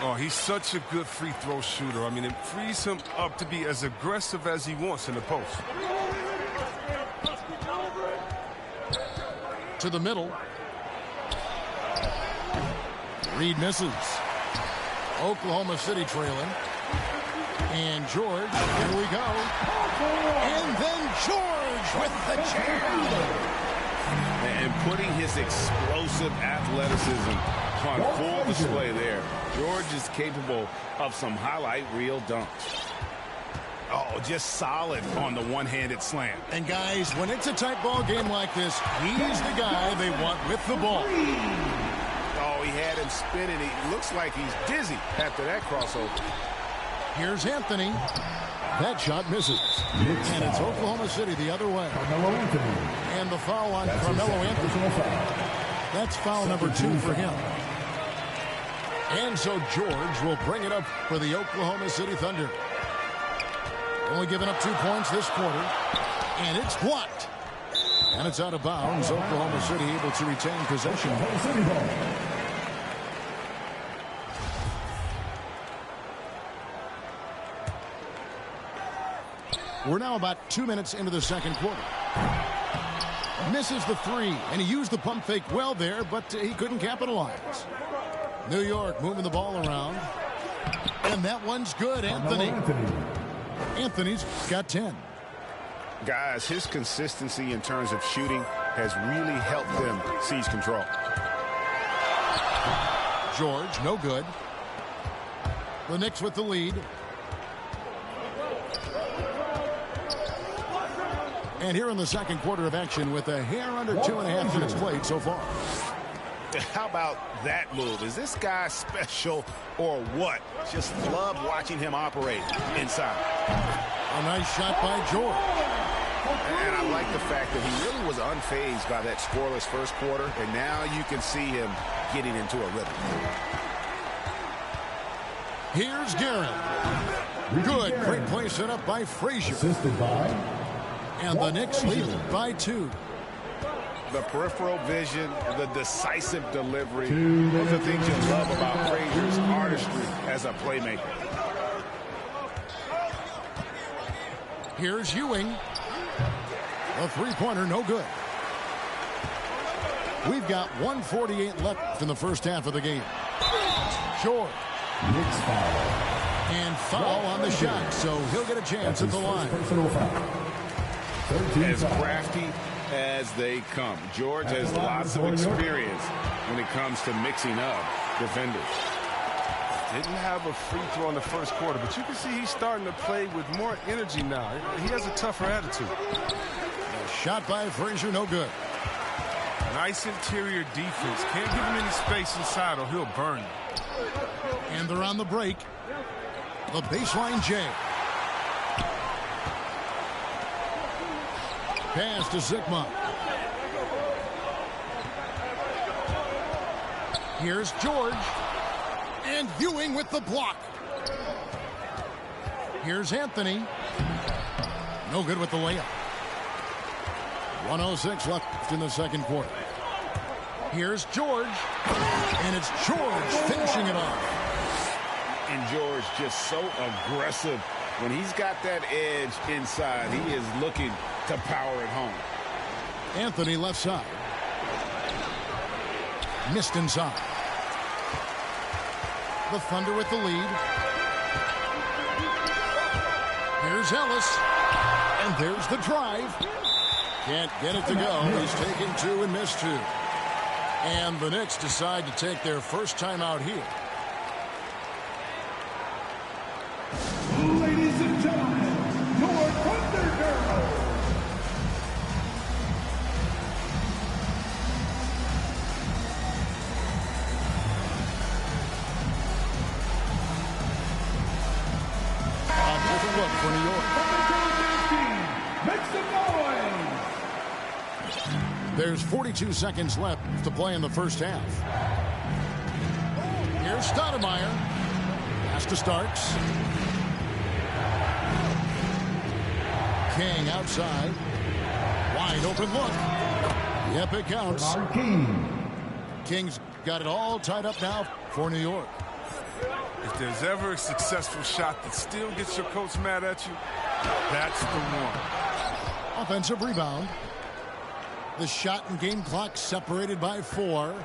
Oh, he's such a good free throw shooter. I mean, it frees him up to be as aggressive as he wants in the post. To the middle. Reed misses. Oklahoma City trailing. And George, here we go. And then George with the jam. And putting his explosive athleticism on full display there. George is capable of some highlight reel dunks. Oh, just solid on the one-handed slam. And guys, when it's a tight ball game like this, he's the guy they want with the ball. Oh, he had him spinning. He looks like he's dizzy after that crossover. Here's Anthony. That shot misses. And it's Oklahoma City the other way. And the foul on Carmelo Anthony. That's foul number 2 for him. And so George will bring it up for the Oklahoma City Thunder. Only giving up 2 points this quarter. And it's blocked. And it's out of bounds. Oklahoma City able to retain possession. We're now about 2 minutes into the second quarter. Misses the 3, and he used the pump fake well there, but he couldn't capitalize. New York moving the ball around. And that one's good, Anthony. Anthony's got 10. Guys, his consistency in terms of shooting has really helped them seize control. George, no good. The Knicks with the lead. And here in the second quarter of action with a hair under 2.5 minutes played so far. How about that move? Is this guy special or what? Just love watching him operate inside. A nice shot by George. And I like the fact that he really was unfazed by that scoreless first quarter, and now you can see him getting into a rhythm. Here's Guerin. Good. Great play set up by Frazier. Assisted by... And the Knicks lead by 2. The peripheral vision, the decisive delivery, those are things you love about Frazier's artistry as a playmaker. Here's Ewing. A three-pointer, no good. We've got 1:48 left in the first half of the game. George. Knicks foul. And foul on the shot, so he'll get a chance at the line. As crafty as they come. George has lots of experience when it comes to mixing up defenders. Didn't have a free throw in the first quarter, but you can see he's starting to play with more energy now. He has a tougher attitude. Shot by Frazier, no good. Nice interior defense. Can't give him any space inside or he'll burn you. And they're on the break. The baseline J. Pass to Sigma. Here's George. And Ewing with the block. Here's Anthony. No good with the layup. 1:06 left in the second quarter. Here's George. And it's George finishing it off. And George just so aggressive. When he's got that edge inside, he is looking to power it home. Anthony left side. Missed inside. The Thunder with the lead. Here's Ellis. And there's the drive. Can't get it to go. He's taken 2 and missed 2. And the Knicks decide to take their first time out here. Ladies and gentlemen, your Thunder Girls. with a look for New York. Make some noise! There's 42 seconds left to play in the first half. Here's Stoudemire. Pass to Starks. King outside. Wide open look. Yep, it counts. King's got it all tied up now for New York. If there's ever a successful shot that still gets your coach mad at you, that's the one. Offensive rebound. The shot and game clock separated by 4.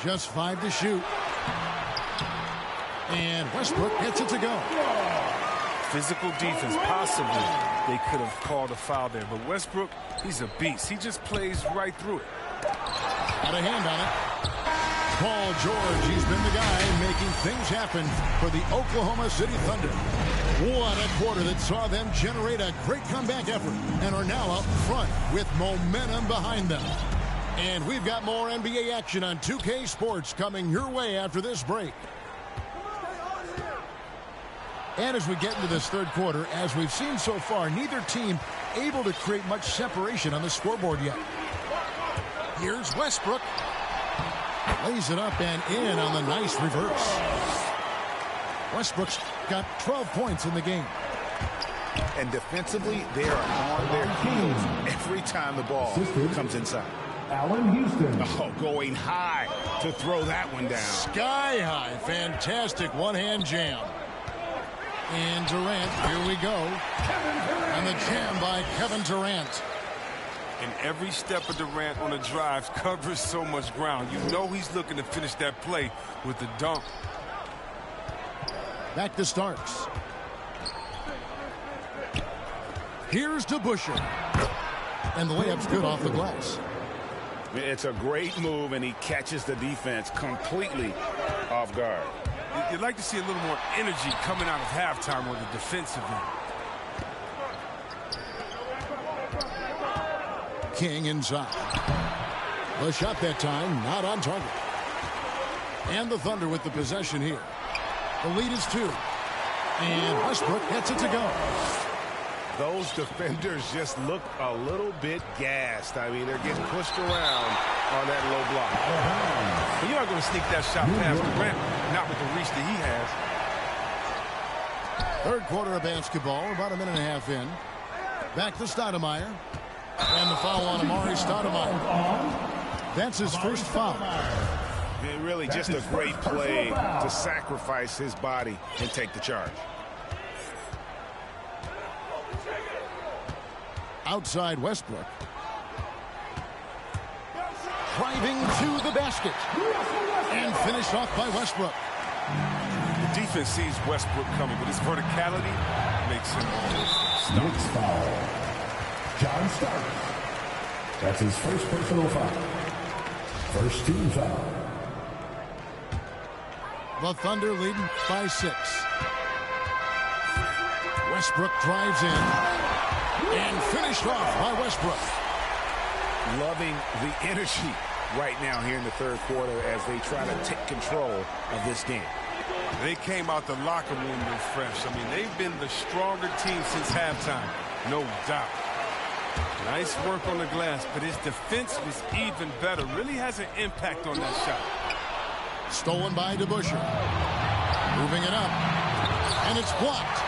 Just 5 to shoot. And Westbrook gets it to go. Physical defense, possibly they could have called a foul there, but Westbrook, he's a beast. He just plays right through it. Got a hand on it. Paul George, he's been the guy making things happen for the Oklahoma City Thunder. What a quarter that saw them generate a great comeback effort and are now up front with momentum behind them. And we've got more NBA action on 2K Sports coming your way after this break. And as we get into this third quarter, as we've seen so far, neither team able to create much separation on the scoreboard yet. Here's Westbrook. Lays it up and in on the nice reverse. Westbrook's got 12 points in the game. And defensively, they are on their heels every time the ball comes inside. Allen Houston. Oh, going high to throw that one down. Sky high. Fantastic one-hand jam. And Durant, here we go. And the jam by Kevin Durant. And every step of Durant on the drive covers so much ground. You know he's looking to finish that play with the dunk. Back to Starks. Here's DeBusschere. And the layup's good off the glass. It's a great move, and he catches the defense completely off guard. You'd like to see a little more energy coming out of halftime on the defensive end. King inside. The shot that time, not on target. And the Thunder with the possession here. The lead is 2. And Westbrook gets it to go. Those defenders just look a little bit gassed. I mean, they're getting pushed around on that low block. But you're not going to sneak that shot past Durant, not with the reach that he has. Third quarter of basketball, about a minute and a half in. Back to Stoudemire. And the foul on Amari Stoudemire. That's his first foul. Really just a great play to sacrifice his body and take the charge. Outside Westbrook. Driving to the basket. And finished off by Westbrook. The defense sees Westbrook coming, but his verticality makes him stop. Next foul. John Starks. That's his first personal foul. First team foul. The Thunder leading by 6. Westbrook drives in. And finished off by Westbrook. Loving the energy right now here in the third quarter as they try to take control of this game. They came out the locker room refreshed. I mean, they've been the stronger team since halftime, no doubt. Nice work on the glass, but his defense was even better. Really has an impact on that shot. Stolen by DeBusschere. Moving it up. And it's blocked.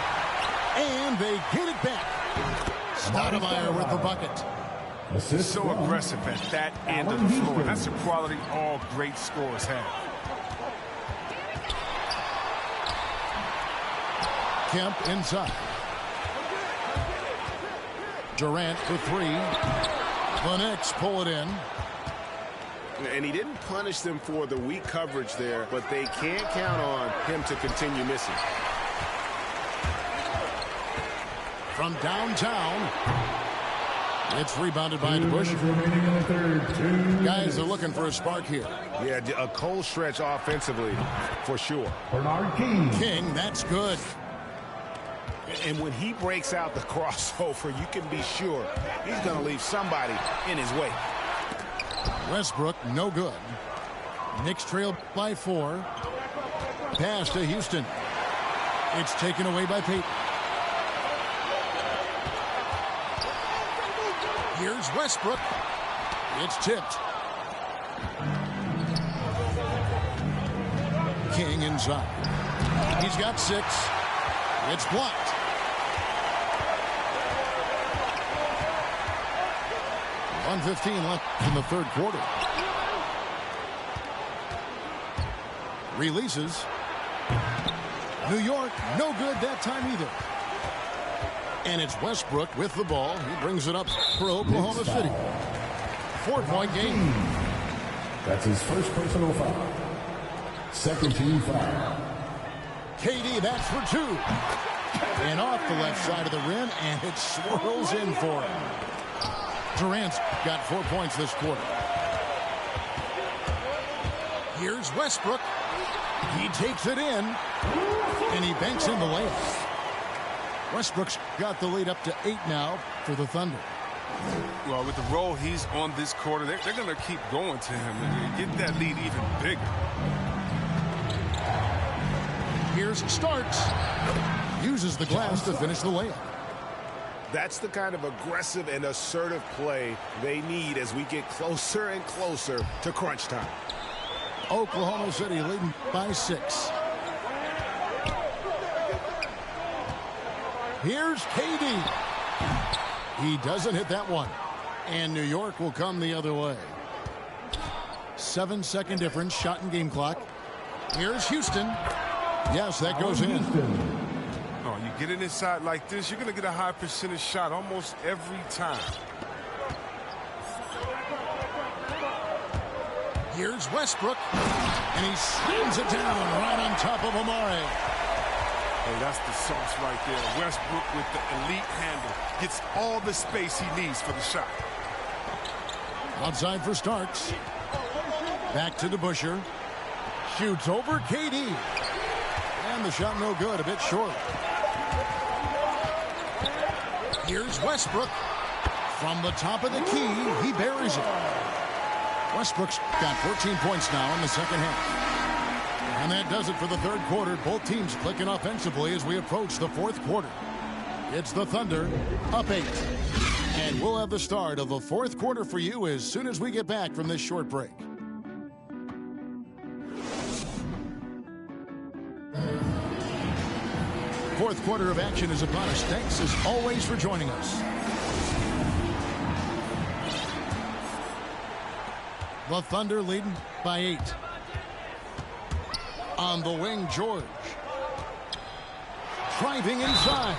And they get it back. Stoudemire with the bucket. So aggressive at that end of the floor. That's a quality all great scorers have. Kemp inside. Durant for 3. The Knicks pull it in. And he didn't punish them for the weak coverage there, but they can't count on him to continue missing. From downtown, it's rebounded by DeBusschere. Guys are looking for a spark here. Yeah, a cold stretch offensively for sure. Bernard King, that's good. And when he breaks out the crossover, you can be sure he's going to leave somebody in his way. Westbrook, no good. Knicks trail by 4. Pass to Houston. It's taken away by Peyton. Here's Westbrook. It's tipped. King inside. He's got 6. It's blocked. .115 left in the third quarter. Releases. New York, no good that time either. And it's Westbrook with the ball. He brings it up for Oklahoma City. 4-point game. That's his first personal foul. Second team foul. KD, that's for 2. And off the left side of the rim, and it swirls in for him. Durant's got 4 points this quarter. Here's Westbrook. He takes it in, and he banks in the layup. Westbrook's got the lead up to 8 now for the Thunder. Well, with the role he's on this quarter, they're going to keep going to him and get that lead even bigger. Here's Starks. Uses the glass to finish the layup. That's the kind of aggressive and assertive play they need as we get closer and closer to crunch time. Oklahoma City leading by 6. Here's KD. He doesn't hit that one. And New York will come the other way. 7-second difference, shot and game clock. Here's Houston. Yes, that goes in. Oh, you get it inside like this, you're going to get a high percentage shot almost every time. Here's Westbrook. And he slams it down right on top of Amare. Hey, that's the sauce right there. Westbrook with the elite handle. Gets all the space he needs for the shot. Outside for Starks. Back to DeBusschere. Shoots over KD. And the shot no good, a bit short. Here's Westbrook. From the top of the key, he buries it. Westbrook's got 14 points now in the second half. And that does it for the third quarter. Both teams clicking offensively as we approach the fourth quarter. It's the Thunder up 8. And we'll have the start of the fourth quarter for you as soon as we get back from this short break. Fourth quarter of action is upon us. Thanks as always for joining us. The Thunder leading by 8. On the wing, George. Driving inside.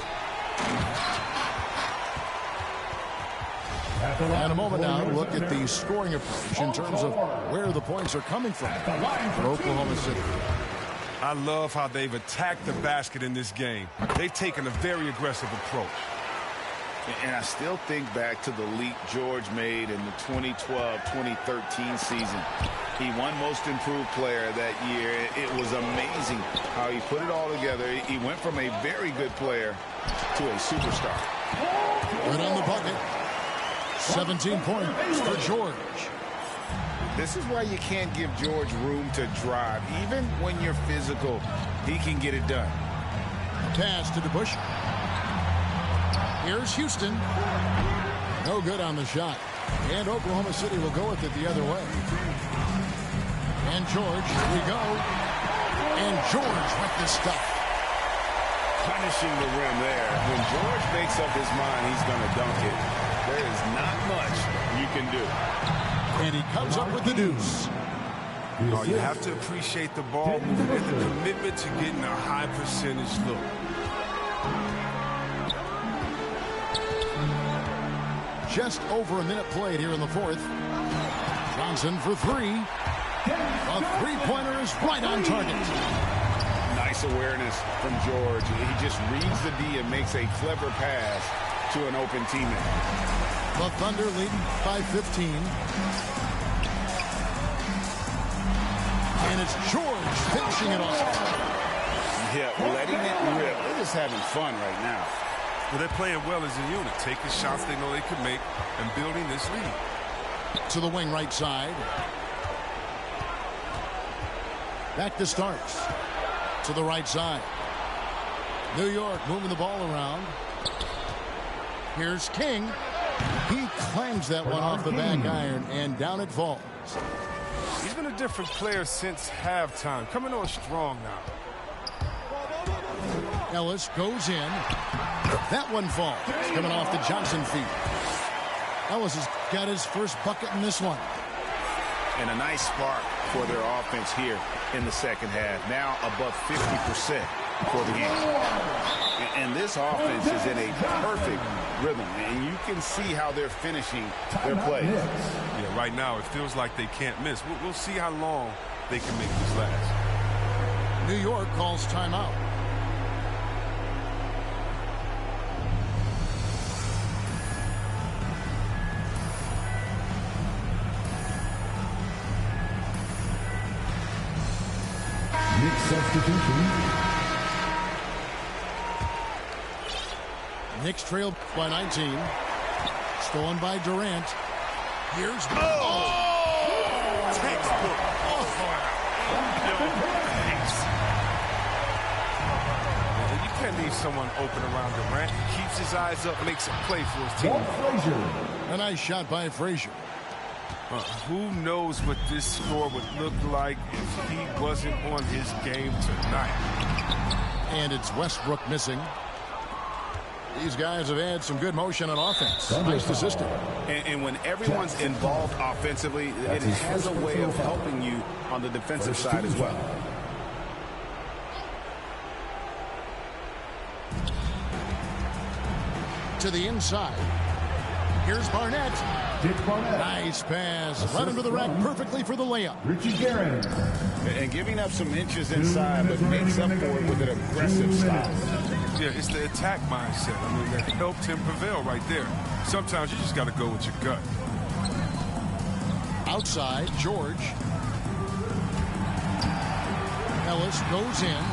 And a moment now to look at the scoring approach in terms of where the points are coming from for Oklahoma City. I love how they've attacked the basket in this game. They've taken a very aggressive approach. And I still think back to the leap George made in the 2012-2013 season. He won Most Improved Player that year. It was amazing how he put it all together. He went from a very good player to a superstar. Good on the bucket. 17 points for George. This is why you can't give George room to drive. Even when you're physical, he can get it done. Pass to DeBusschere. Here's Houston. No good on the shot. And Oklahoma City will go with it the other way. And George, here we go. And George with the stuff. Punishing the rim there. When George makes up his mind he's going to dunk it, there is not much you can do. And he comes up with the deuce. Oh, you have to appreciate the ball movement and the commitment to getting a high percentage look. Just over a minute played here in the fourth. Johnson for 3. A three-pointer is right on target. Nice awareness from George. He just reads the D and makes a clever pass to an open teammate. The Thunder leading by 15. And it's George finishing it off. Yeah, letting it rip. They're just having fun right now. Well, they're playing well as a unit, taking shots they know they can make and building this lead. To the wing right side. Back to Starks. To the right side. New York moving the ball around. Here's King. He claims that one off the back iron, and down it falls. He's been a different player since halftime. Coming on strong now. Ellis goes in. That one falls. Coming off the Johnson feet. Ellis has got his first bucket in this one. And a nice spark for their offense here in the second half. Now above 50% for the game. And this offense is in a perfect rhythm. And you can see how they're finishing their plays. Yeah, right now it feels like they can't miss. We'll see how long they can make this last. New York calls timeout. Substitution. Knicks trail by 19. Stolen by Durant. Here's Textbook. You can't leave someone open around Durant. He keeps his eyes up, makes a play for his team. A nice shot by Frazier. Who knows what this score would look like if he wasn't on his game tonight. And it's Westbrook missing. These guys have had some good motion on offense. Nice assistant. And when everyone's involved offensively, it has a way of helping you on the defensive side as well. To the inside. Here's Barnett. Nice pass. Right under the rack perfectly for the layup. Richie Garrett. And giving up some inches inside, but makes up for it with an aggressive style. Yeah, it's the attack mindset. I mean, that helped him prevail right there. Sometimes you just got to go with your gut. Outside, George. Ellis goes in.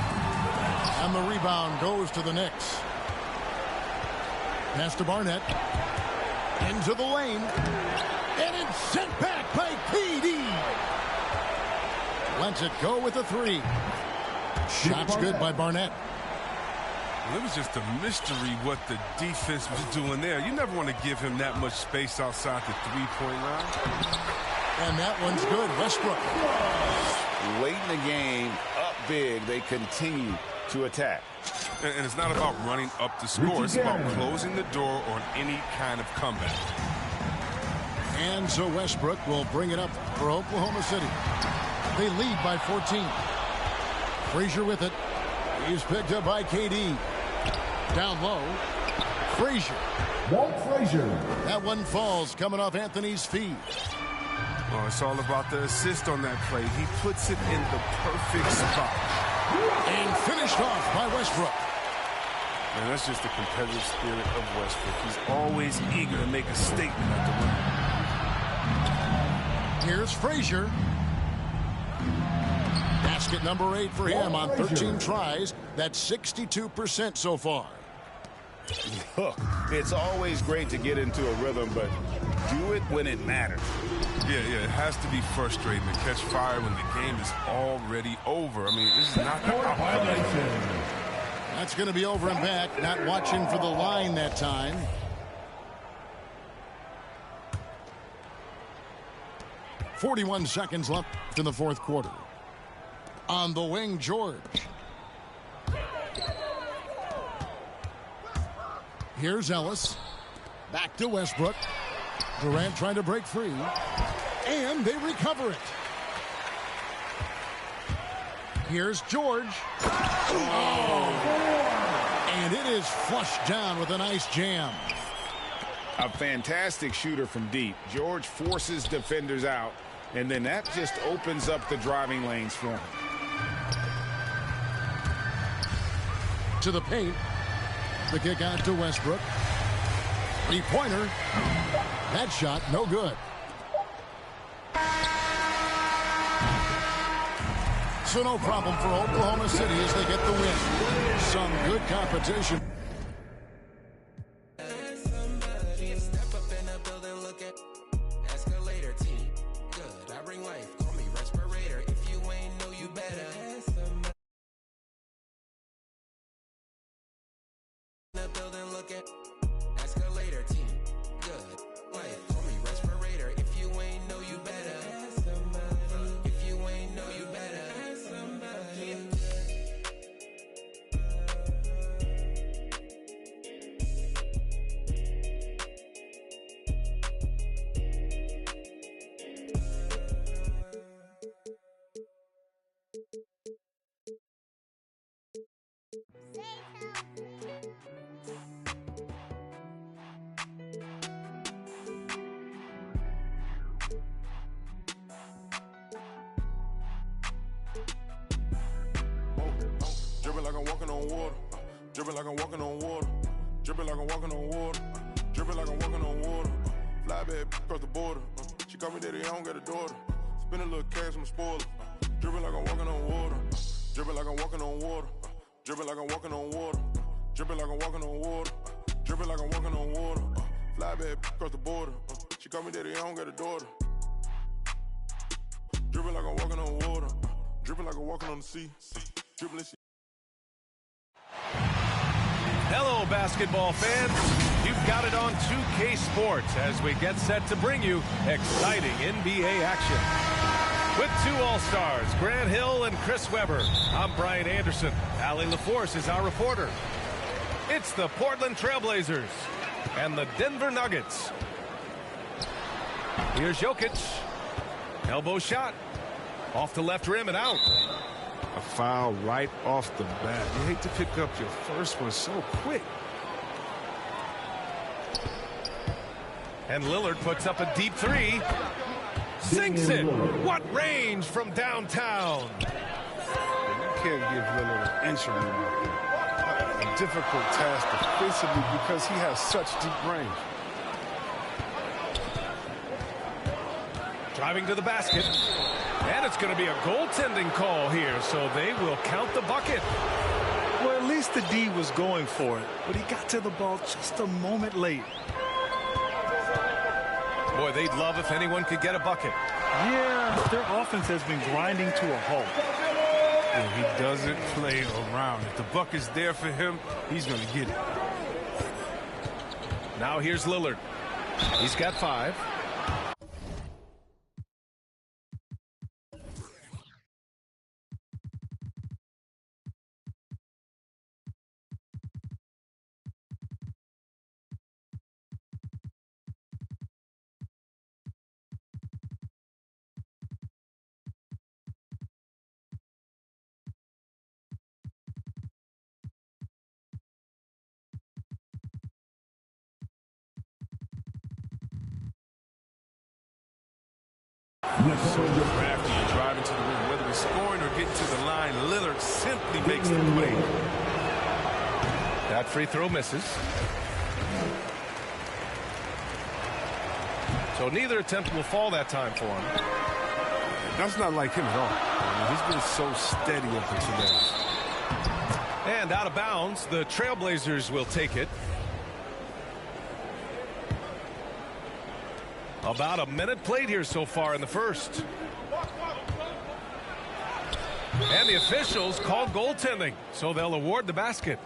And the rebound goes to the Knicks. Pass to Barnett. Into the lane. And it's sent back by KD. Lets it go with a three. Shot's good by Barnett. Well, it was just a mystery what the defense was doing there. You never want to give him that much space outside the three-point line. And that one's good. Westbrook. Late in the game, up big, they continue to attack. And it's not about running up the score. It's about closing the door on any kind of comeback. And so Westbrook will bring it up for Oklahoma City. They lead by 14. Frazier with it. He's picked up by KD. Down low. Frazier. Walt Frazier. That one falls coming off Anthony's feet. Well, it's all about the assist on that play. He puts it in the perfect spot. And finished off by Westbrook. Man, that's just the competitive spirit of Westbrook. He's always eager to make a statement at the rim. Here's Frazier. Basket number 8 for him on 13 tries. That's 62% so far. Look, it's always great to get into a rhythm, but do it when it matters. Yeah, it has to be frustrating to catch fire when the game is already over. I mean, this is not the violation. That's going to be over and back. Not watching for the line that time. .41 seconds left in the fourth quarter. On the wing, George. Here's Ellis. Back to Westbrook. Durant trying to break free. And they recover it. Here's George. Oh. And it is flushed down with a nice jam. A fantastic shooter from deep. George forces defenders out, and then that just opens up the driving lanes for him. To the paint. The kick out to Westbrook. Three-pointer. That shot, no good. So no problem for Oklahoma City as they get the win. Some good competition. building looking. Escalator team, good life. Call me respirator. If you ain't know, you better. If you ain't know, you better. Dripping like I'm walking on water. Dripping like I'm walking on water. Dripping like I'm walking on water. Dripping like I'm walking on water. Fly back across the border. She call me daddy, I don't got a daughter. Spend a little cash on the spoiler. Dripping like I'm walking on water. Dripping like I'm walking on water. Dripping like I'm walking on water. Dripping like I'm walking on water. Dripping like I'm walking on water. Fly back across the border. She call me daddy, I don't got a daughter. Dripping like I'm walking on water. Dripping like I'm walking on the sea. Dripping this. Hello, basketball fans. You've got it on 2K Sports as we get set to bring you exciting NBA action. With two All-Stars, Grant Hill and Chris Webber, I'm Brian Anderson. Allie LaForce is our reporter. It's the Portland Trailblazers and the Denver Nuggets. Here's Jokic. Elbow shot. Off the left rim and out. A foul right off the bat. You hate to pick up your first one so quick. And Lillard puts up a deep three. Sinks it. What range from downtown. You can't give Lillard an inch room out there. A difficult task defensively because he has such deep range. Driving to the basket. And it's going to be a goaltending call here, so they will count the bucket. Well, at least the D was going for it, but he got to the ball just a moment late. Boy, they'd love if anyone could get a bucket. Yeah, their offense has been grinding to a halt. And he doesn't play around. If the bucket's there for him, he's going to get it. Now here's Lillard. He's got 5. So crafty and driving to the rim, whether he's scoring or getting to the line, Lillard simply makes the play. That free throw misses. So neither attempt will fall that time for him. That's not like him at all. I mean, he's been so steady up until this. And out of bounds, the Trailblazers will take it. About a minute played here so far in the first. And the officials called goaltending, so they'll award the basket.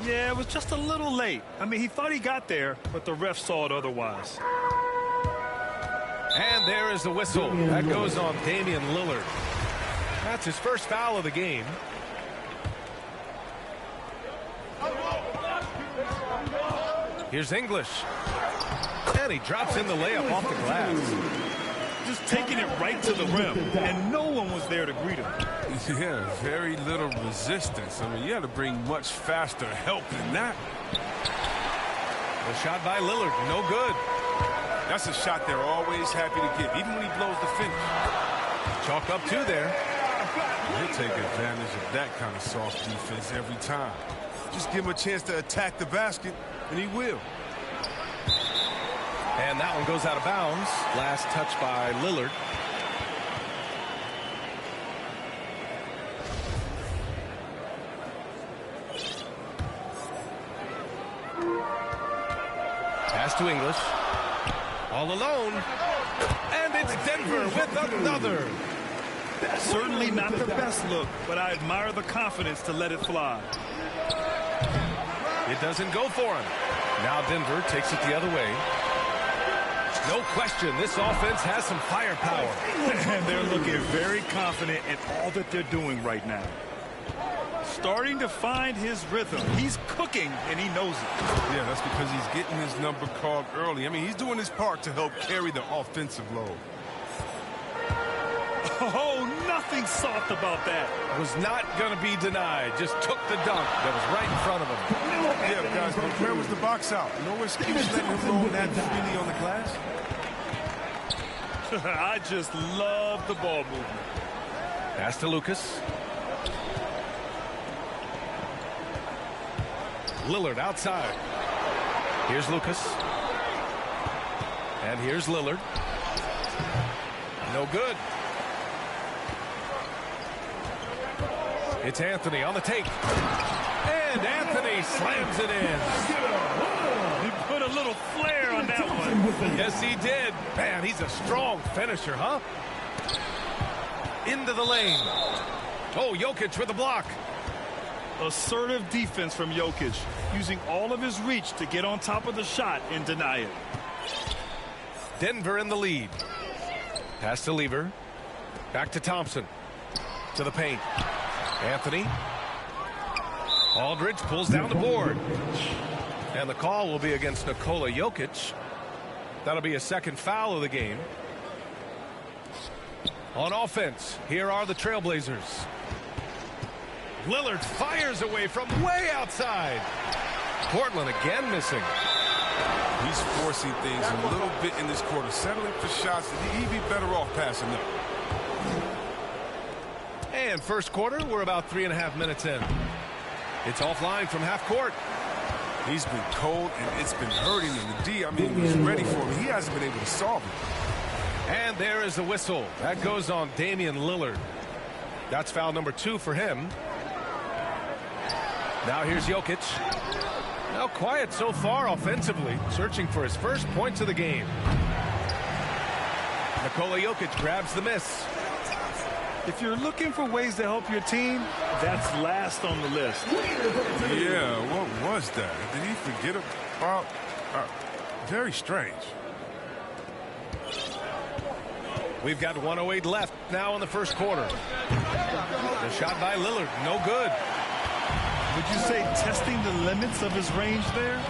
Yeah, it was just a little late. I mean, he thought he got there, but the ref saw it otherwise. And there is the whistle. That goes on Damian Lillard. That's his first foul of the game. Here's English. And he drops in the layup off the glass. Just taking it right to the rim, and no one was there to greet him. Yeah, very little resistance. I mean, you had to bring much faster help than that. The shot by Lillard, no good. That's a shot they're always happy to get, even when he blows the finish. Chalk up 2 there. He'll take advantage of that kind of soft defense every time. Just give him a chance to attack the basket, and he will. And that one goes out of bounds. Last touch by Lillard. Pass to English. All alone. And it's Denver with another. That's certainly not the best look, but I admire the confidence to let it fly. It doesn't go for him. Now Denver takes it the other way. No question, this offense has some firepower. And they're looking very confident in all that they're doing right now. Starting to find his rhythm. He's cooking, and he knows it. Yeah, that's because he's getting his number called early. I mean, he's doing his part to help carry the offensive load. Oh, nothing soft about that. Was not going to be denied. Just took the dunk that was right in front of him. Yeah, guys, but where was the box out? No excuse letting him roll that freely on the glass. I just love the ball movement. Pass to Lucas. Lillard outside. Here's Lucas. And here's Lillard. No good. It's Anthony on the take. And Anthony slams it in. He put a little flair on that one. Yes, he did. Man, he's a strong finisher, huh? Into the lane. Oh, Jokic with the block. Assertive defense from Jokic, using all of his reach to get on top of the shot and deny it. Denver in the lead. Pass to Lever. Back to Thompson. To the paint. Anthony. Aldridge pulls down the board. And the call will be against Nikola Jokic. That'll be a second foul of the game. On offense, here are the Trailblazers. Lillard fires away from way outside. Portland again missing. He's forcing things a little bit in this quarter, settling for shots that he'd be better off passing them. And first quarter, we're about 3.5 minutes in. It's offline from half court. He's been cold, and it's been hurting him. The D, I mean, he was ready for him. He hasn't been able to solve it. And there is the whistle. That goes on Damian Lillard. That's foul number 2 for him. Now here's Jokic. Now quiet so far offensively, searching for his first points of the game. Nikola Jokic grabs the miss. If you're looking for ways to help your team, that's last on the list. Yeah, what was that? Did he forget about? Very strange. We've got 1:08 left now in the first quarter. The shot by Lillard, no good. Would you say testing the limits of his range there?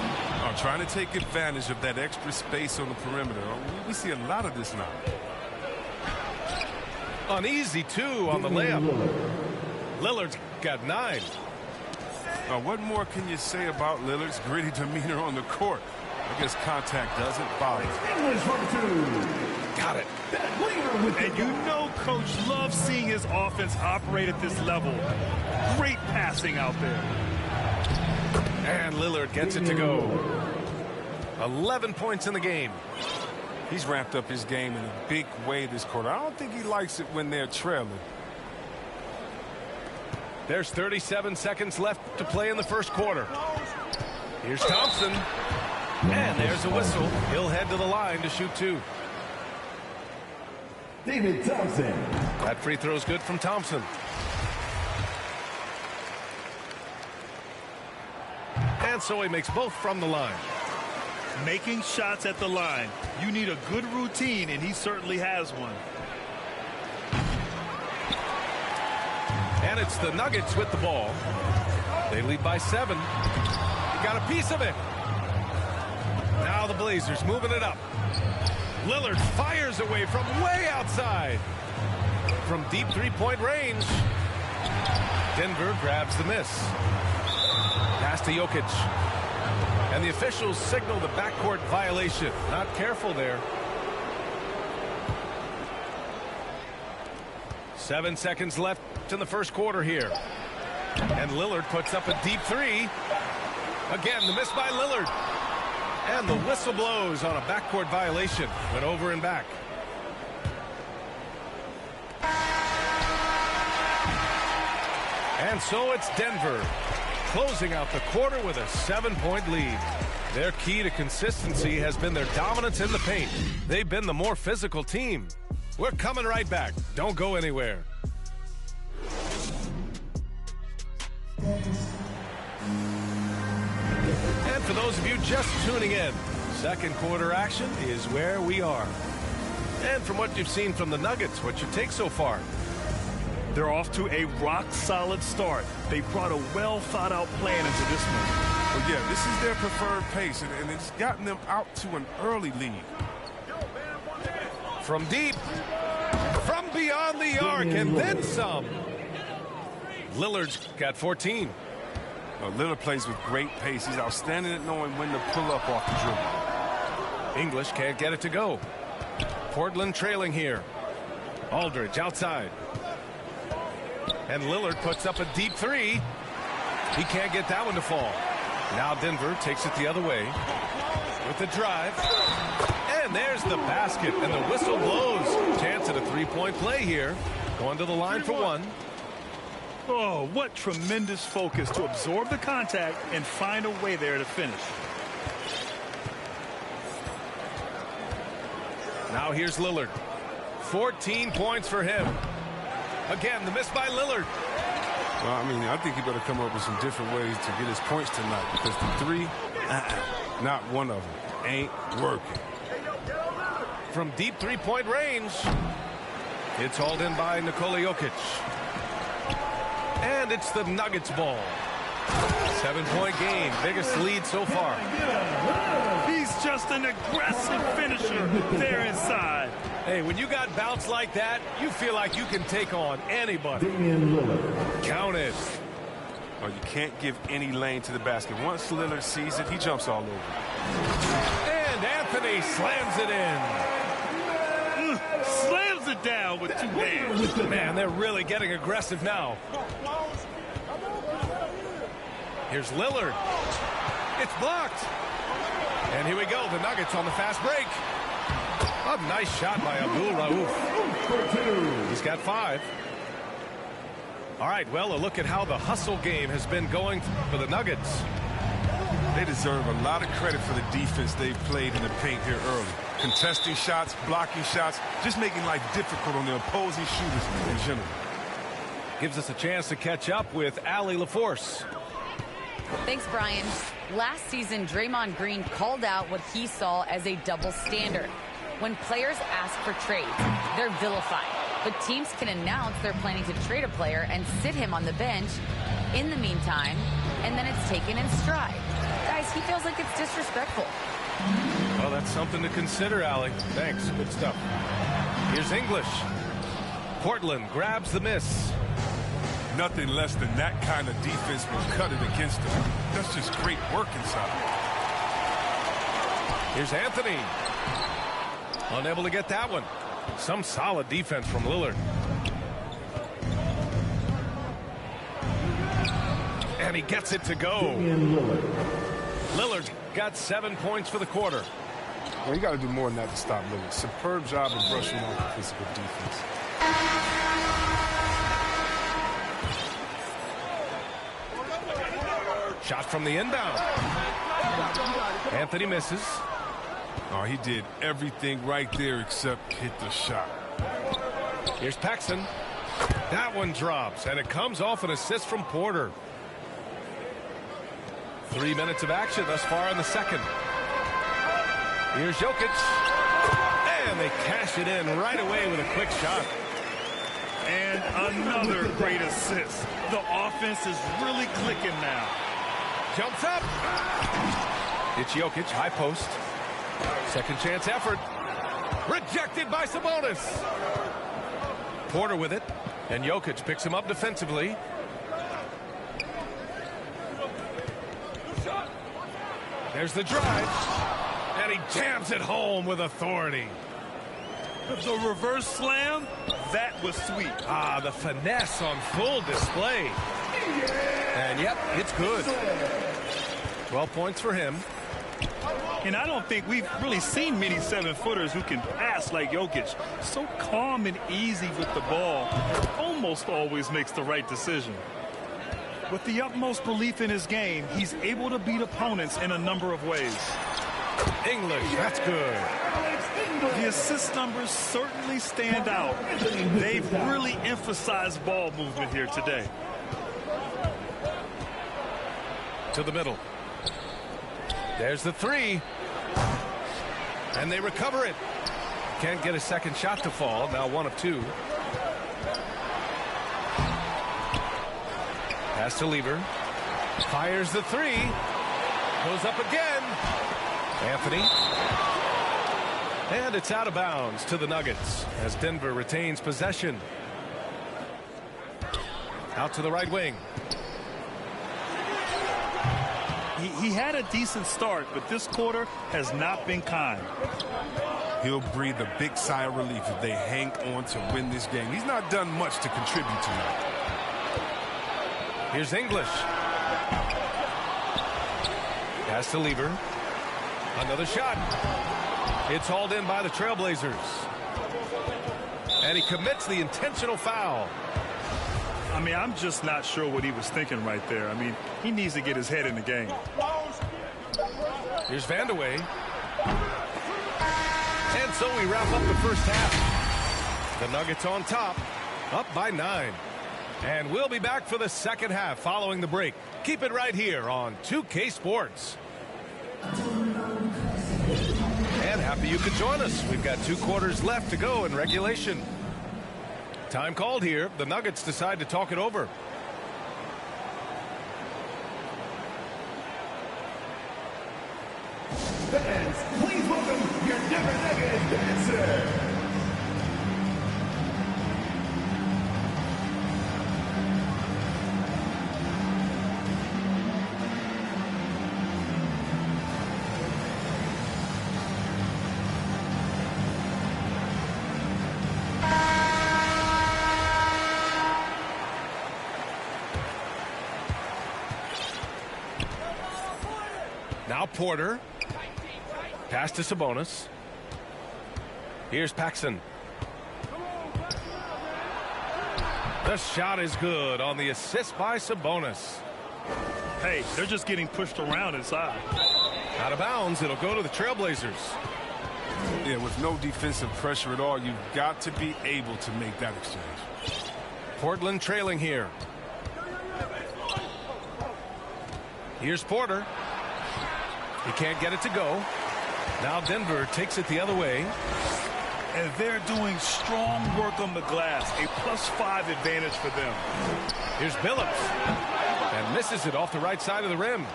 Trying to take advantage of that extra space on the perimeter. We see a lot of this now. Uneasy, too, on the layup. Lillard's got 9. What more can you say about Lillard's gritty demeanor on the court? I guess contact doesn't bother. Got it. And you know Coach loves seeing his offense operate at this level. Great passing out there. And Lillard gets it to go. 11 points in the game. He's ramped up his game in a big way this quarter. I don't think he likes it when they're trailing. There's 37 seconds left to play in the first quarter. Here's Thompson. And there's a whistle. He'll head to the line to shoot 2. David Thompson. That free throw's good from Thompson. And so he makes both from the line. Making shots at the line. You need a good routine, and he certainly has one. And it's the Nuggets with the ball. They lead by 7. Got a piece of it. Now the Blazers moving it up. Lillard fires away from way outside. From deep three-point range. Denver grabs the miss. Pass to Jokic. And the officials signal the backcourt violation. Not careful there. 7 seconds left in the first quarter here. And Lillard puts up a deep 3. Again, the miss by Lillard. And the whistle blows on a backcourt violation. Went over and back. And so it's Denver closing out the quarter with a 7-point lead. Their key to consistency has been their dominance in the paint. They've been the more physical team. We're coming right back. Don't go anywhere. And for those of you just tuning in, second quarter action is where we are. And from what you've seen from the Nuggets, what's your take so far? They're off to a rock-solid start. They brought a well-thought-out plan into this one. Well, yeah, this is their preferred pace, and it's gotten them out to an early lead. From deep, from beyond the arc, and then some. Lillard's got 14. Lillard plays with great pace. He's outstanding at knowing when to pull up off the dribble. English can't get it to go. Portland trailing here. Aldridge outside. And Lillard puts up a deep three. He can't get that one to fall. Now Denver takes it the other way with the drive. And there's the basket, and the whistle blows. Chance at a three-point play here. Going to the line for one. Oh, what tremendous focus to absorb the contact and find a way there to finish. Now here's Lillard. 14 points for him. Again, the miss by Lillard. Well, I mean, I think he better come up with some different ways to get his points tonight, because the three, not one of them, ain't working. From deep three-point range, it's hauled in by Nikola Jokic. And it's the Nuggets ball. 7-point game, biggest lead so far. He's just an aggressive finisher there inside. Hey, when you got bounce like that, you feel like you can take on anybody. Count it. Oh, you can't give any lane to the basket. Once Lillard sees it, he jumps all over. And Anthony slams it in. Slams it down with two hands. Man, they're really getting aggressive now. Here's Lillard. It's blocked. And here we go, the Nuggets on the fast break. A nice shot by Abdul Rauf. He's got 5. All right, well, a look at how the hustle game has been going for the Nuggets. They deserve a lot of credit for the defense they've played in the paint here early. Contesting shots, blocking shots, just making life difficult on the opposing shooters in general. Gives us a chance to catch up with Allie LaForce. Thanks, Brian. Last season, Draymond Green called out what he saw as a double standard. When players ask for trades, they're vilified. But teams can announce they're planning to trade a player and sit him on the bench in the meantime, and then it's taken in stride. Guys, he feels like it's disrespectful. Well, that's something to consider, Allie. Thanks. Good stuff. Here's English. Portland grabs the miss. Nothing less than that kind of defense will cut it against them. That's just great work inside. Here's Anthony. Unable to get that one. Some solid defense from Lillard. And he gets it to go. Lillard's got 7 points for the quarter. Well, you got to do more than that to stop Lillard. Superb job of brushing off the physical defense. Shot from the inbound. Anthony misses. Oh, he did everything right there except hit the shot. Here's Paxson. That one drops, and it comes off an assist from Porter. 3 minutes of action thus far in the second. Here's Jokic. And they cash it in right away with a quick shot. And another great assist. The offense is really clicking now. Jumps up. It's Jokic, high post. Second chance effort. Rejected by Sabonis. Porter with it. And Jokic picks him up defensively. There's the drive. And he jams it home with authority. The reverse slam, that was sweet. Ah, the finesse on full display. And yep, it's good. 12 points for him. And I don't think we've really seen many 7-footers who can pass like Jokic. So calm and easy with the ball. Almost always makes the right decision. With the utmost belief in his game, he's able to beat opponents in a number of ways. English, that's good. The assist numbers certainly stand out. They've really emphasized ball movement here today. To the middle. There's the three. And they recover it. Can't get a second shot to fall. Now 1 of 2. Pass to Lever. Fires the three. Goes up again. Anthony. And it's out of bounds to the Nuggets as Denver retains possession. Out to the right wing. He had a decent start, but this quarter has not been kind. He'll breathe a big sigh of relief if they hang on to win this game. He's not done much to contribute to it. Here's English. Pass to Lever. Another shot. It's hauled in by the Trailblazers. And he commits the intentional foul. I mean, I'm just not sure what he was thinking right there. I mean, he needs to get his head in the game. Here's Vandeweghe. And so we wrap up the first half. The Nuggets on top, up by 9. And we'll be back for the second half following the break. Keep it right here on 2K Sports. And happy you could join us. We've got 2 quarters left to go in regulation. Time called here. The Nuggets decide to talk it over. Fans, please welcome your Denver Nuggets dancer. Now Porter. Pass to Sabonis. Here's Paxson. The shot is good on the assist by Sabonis. Hey, they're just getting pushed around inside. Out of bounds. It'll go to the Trailblazers. Yeah, with no defensive pressure at all, you've got to be able to make that exchange. Portland trailing here. Here's Porter. He can't get it to go. Now Denver takes it the other way. And they're doing strong work on the glass. A +5 advantage for them. Here's Billups. And misses it off the right side of the rim.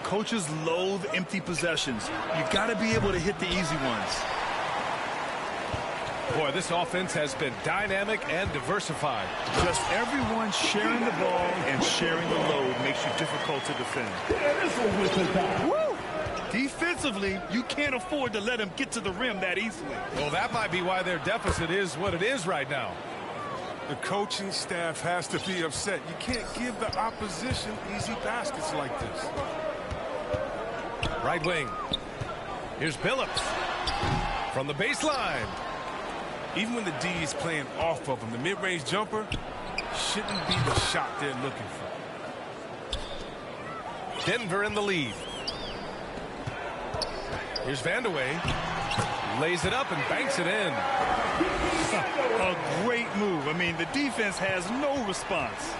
Coaches loathe empty possessions. You got to be able to hit the easy ones. Boy, this offense has been dynamic and diversified. Just everyone sharing the ball and sharing the load makes you difficult to defend. Woo! Defensively, you can't afford to let them get to the rim that easily. Well, that might be why their deficit is what it is right now. The coaching staff has to be upset. You can't give the opposition easy baskets like this. Right wing. Here's Billups. From the baseline. Even when the D is playing off of him, the mid-range jumper shouldn't be the shot they're looking for. Denver in the lead. Here's Vandeweghe. Lays it up and banks it in. A great move. I mean, the defense has no response.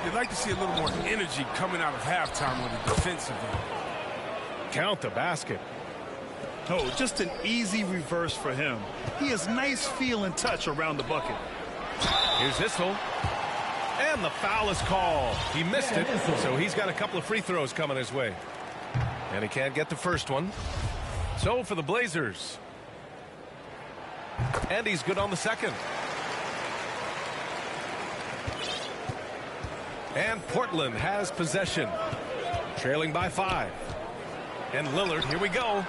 You'd like to see a little more energy coming out of halftime on the defensive end. Count the basket. Oh, just an easy reverse for him. He has nice feel and touch around the bucket. Here's Issel. And the foul is called. He missed it, so he's got a couple of free throws coming his way. And he can't get the first one. So for the Blazers. And he's good on the second. And Portland has possession. Trailing by 5. And Lillard, here we go.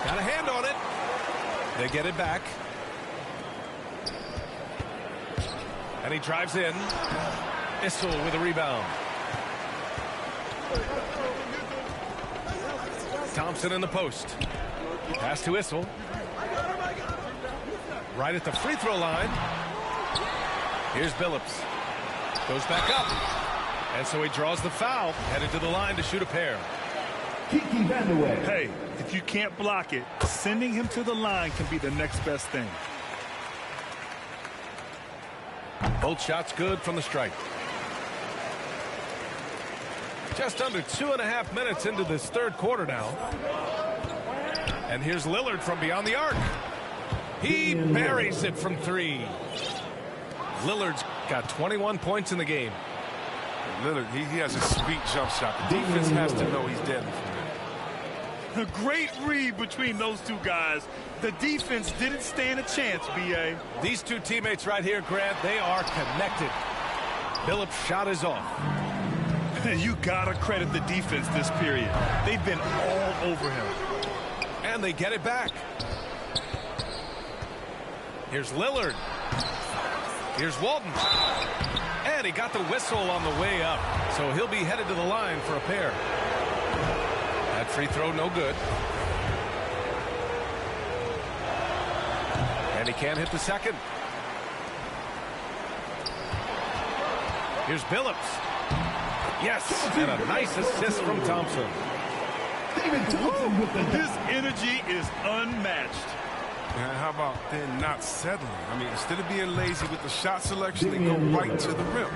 Got a hand on it. They get it back. And he drives in. Issel with a rebound. Thompson in the post. Pass to Issel. Right at the free throw line. Here's Billups. Goes back up. And so he draws the foul. Headed to the line to shoot a pair. Hey, if you can't block it, sending him to the line can be the next best thing. Both shots good from the stripe. Just under 2.5 minutes into this third quarter now. And here's Lillard from beyond the arc. He buries it from 3. Lillard's got 21 points in the game. Lillard, he has a sweet jump shot. The defense has to know he's deadly from there. A great read between those two guys. The defense didn't stand a chance, B.A. These two teammates right here, Grant, they are connected. Phillips' shot is off. You gotta credit the defense this period. They've been all over him. And they get it back. Here's Lillard. Here's Walton. And he got the whistle on the way up. So he'll be headed to the line for a pair. That free throw no good. And he can't hit the second. Here's Billups. Yes, and a nice assist from Thompson. His energy is unmatched. And how about then not settling? I mean, instead of being lazy with the shot selection, they go right to the rim.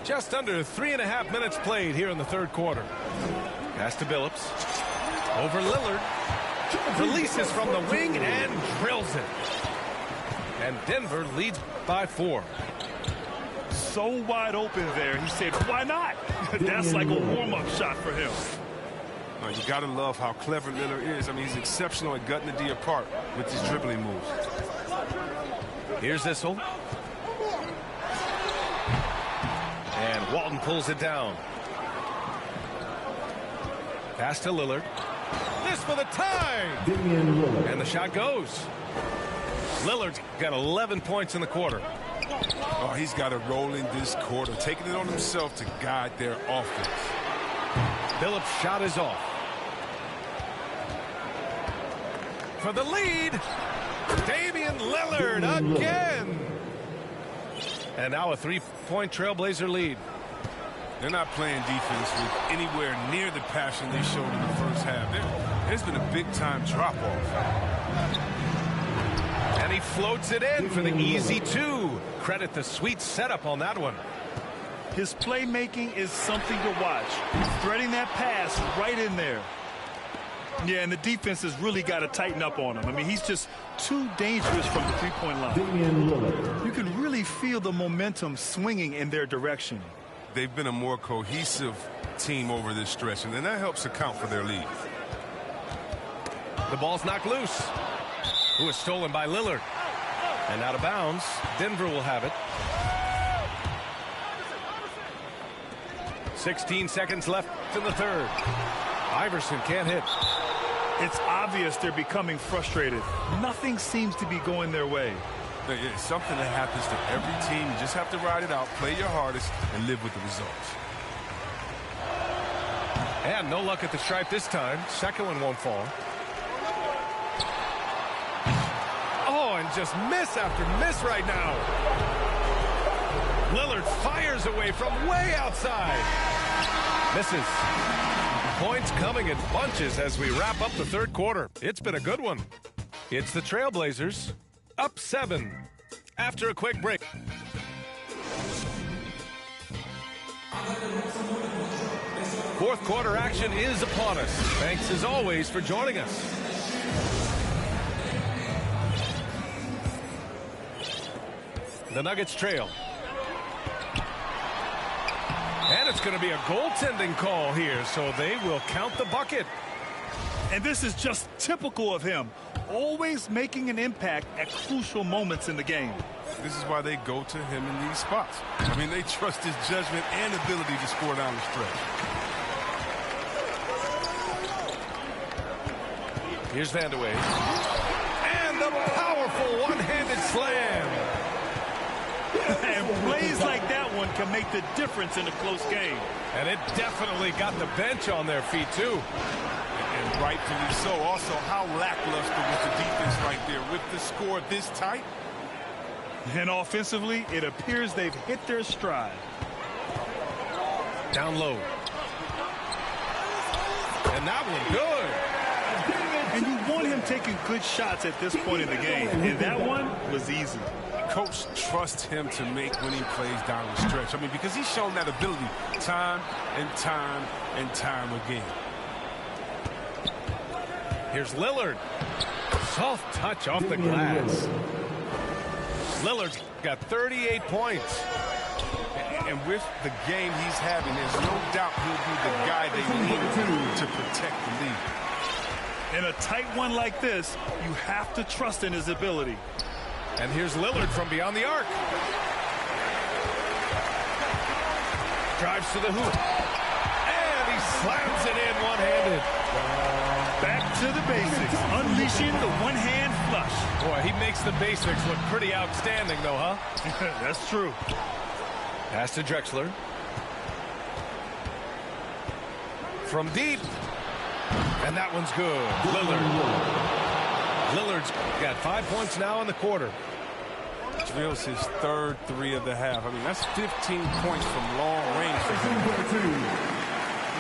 Just under 3.5 minutes played here in the third quarter. Pass to Billups. Over Lillard. Releases from the wing and drills it. And Denver leads by 4. So wide open there. He said, why not? That's like a warm-up shot for him. You got to love how clever Lillard is. I mean, he's exceptional at gutting the D apart with his dribbling moves. Here's Issel. And Walton pulls it down. Pass to Lillard. This for the tie. And the shot goes. Lillard's got 11 points in the quarter. Oh, he's got to roll in this quarter, taking it on himself to guide their offense. Billups' shot is off. For the lead, Damian Lillard again. And now a 3-point Trailblazer lead. They're not playing defense with anywhere near the passion they showed in the first half. There's been a big-time drop-off. And he floats it in for the easy 2. Credit the sweet setup on that one. His playmaking is something to watch. Threading that pass right in there. Yeah, and the defense has really got to tighten up on him. I mean, he's just too dangerous from the three-point line. You can really feel the momentum swinging in their direction. They've been a more cohesive team over this stretch, and then that helps account for their lead. The ball's knocked loose. Who was stolen by Lillard. And out of bounds. Denver will have it. 16 seconds left in the third. Iverson can't hit. It's obvious they're becoming frustrated. Nothing seems to be going their way. It's something that happens to every team. You just have to ride it out, play your hardest, and live with the results. And no luck at the stripe this time. Second one won't fall. Oh, and just miss after miss right now. Lillard fires away from way outside. Misses. Points coming in bunches as we wrap up the third quarter. It's been a good one. It's the Trailblazers up 7 after a quick break. Fourth quarter action is upon us. Thanks as always for joining us. The Nuggets trail. And it's going to be a goaltending call here, so they will count the bucket. And this is just typical of him, always making an impact at crucial moments in the game. This is why they go to him in these spots. I mean, they trust his judgment and ability to score down the stretch. Here's Vandeweghe. And the powerful one-handed slam. And plays like that one can make the difference in a close game. And it definitely got the bench on their feet, too. And rightfully so. Also, how lackluster was the defense right there with the score this tight? And offensively, it appears they've hit their stride. Down low. And that one good. And you want him taking good shots at this point in the game. And that one was easy. coach trusts him to make winning plays down the stretch. I mean, because he's shown that ability time and time and time again. Here's Lillard. Soft touch off the glass. Lillard's got 38 points. And with the game he's having, there's no doubt he'll be the guy they need to protect the lead. In a tight one like this, you have to trust in his ability. And here's Lillard from beyond the arc. Drives to the hoop. And he slams it in one-handed. Back to the basics, unleashing the one-hand flush. Boy, he makes the basics look pretty outstanding, though, huh? That's true. Pass to Drexler. From deep. And that one's good. Lillard's got 5 points now in the quarter. Drills his third three of the half. I mean, that's 15 points from long range for him.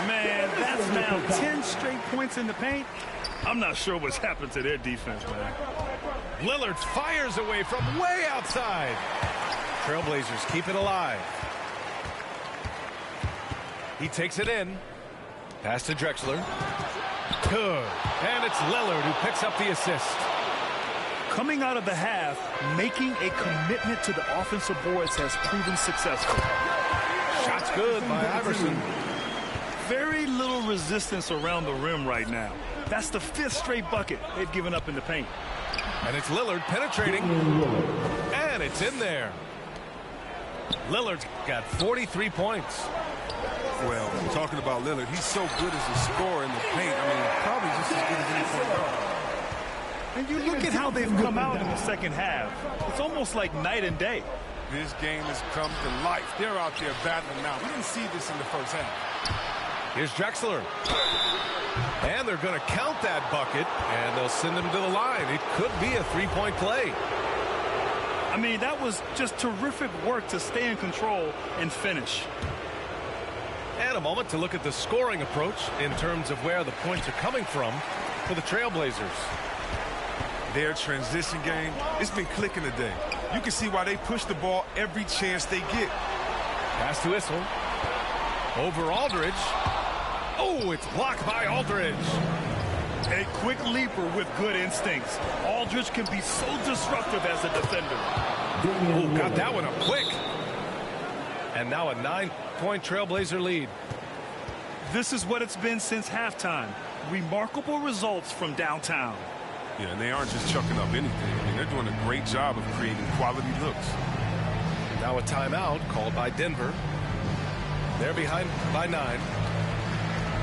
Man, that's now 10 straight points in the paint. I'm not sure what's happened to their defense, man. Lillard fires away from way outside. Trailblazers keep it alive. He takes it in. Pass to Drexler. Good. And it's Lillard who picks up the assist. Coming out of the half, making a commitment to the offensive boards has proven successful. Shot's good by Iverson. Very little resistance around the rim right now. That's the 5th straight bucket they've given up in the paint. And it's Lillard penetrating. And it's in there. Lillard's got 43 points. Well, talking about Lillard, he's so good as a scorer in the paint. I mean, probably just as good as any point guard. And you look at how they've come out in the second half. It's almost like night and day. This game has come to life. They're out there battling now. We didn't see this in the first half. Here's Drexler. And they're going to count that bucket, and they'll send him to the line. It could be a three-point play. I mean, that was just terrific work to stay in control and finish. And a moment to look at the scoring approach in terms of where the points are coming from for the Trailblazers. Their transition game, it's been clicking today. You can see why they push the ball every chance they get. Pass to Issel. Over Aldridge. Oh, it's blocked by Aldridge. A quick leaper with good instincts. Aldridge can be so disruptive as a defender. Oh, got that one up quick. And now a 9-point Trailblazer lead. This is what it's been since halftime. Remarkable results from downtown. Yeah, and they aren't just chucking up anything. I mean, they're doing a great job of creating quality looks. Now a timeout called by Denver. They're behind by 9.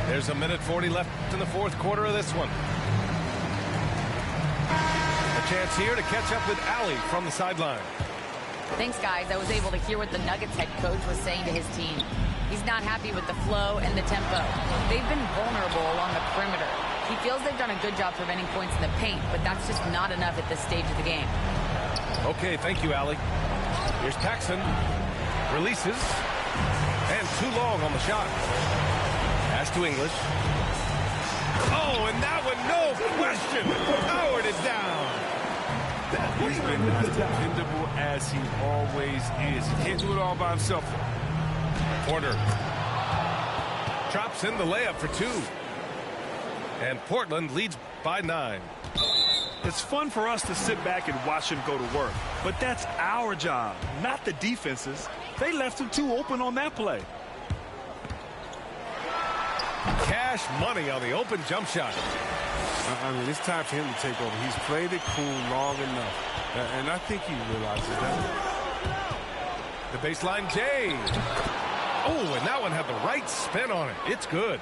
There's a minute 40 left in the fourth quarter of this one. A chance here to catch up with Allie from the sideline. Thanks, guys. I was able to hear what the Nuggets head coach was saying to his team. He's not happy with the flow and the tempo. They've been vulnerable along the perimeter. He feels they've done a good job preventing points in the paint, but that's just not enough at this stage of the game. Okay, thank you, Allie. Here's Paxson. Releases. And too long on the shot. Pass to English. Oh, and that one, no question. Howard is down. He's been as dependable as he always is. He can't do it all by himself. Porter drops in the layup for 2. And Portland leads by 9. It's fun for us to sit back and watch him go to work. But that's our job, not the defense's. They left him too open on that play. Cash money on the open jump shot. I mean, it's time for him to take over. He's played it cool long enough. And I think he realizes that. The baseline, Jay. Oh, and that one had the right spin on it. It's good.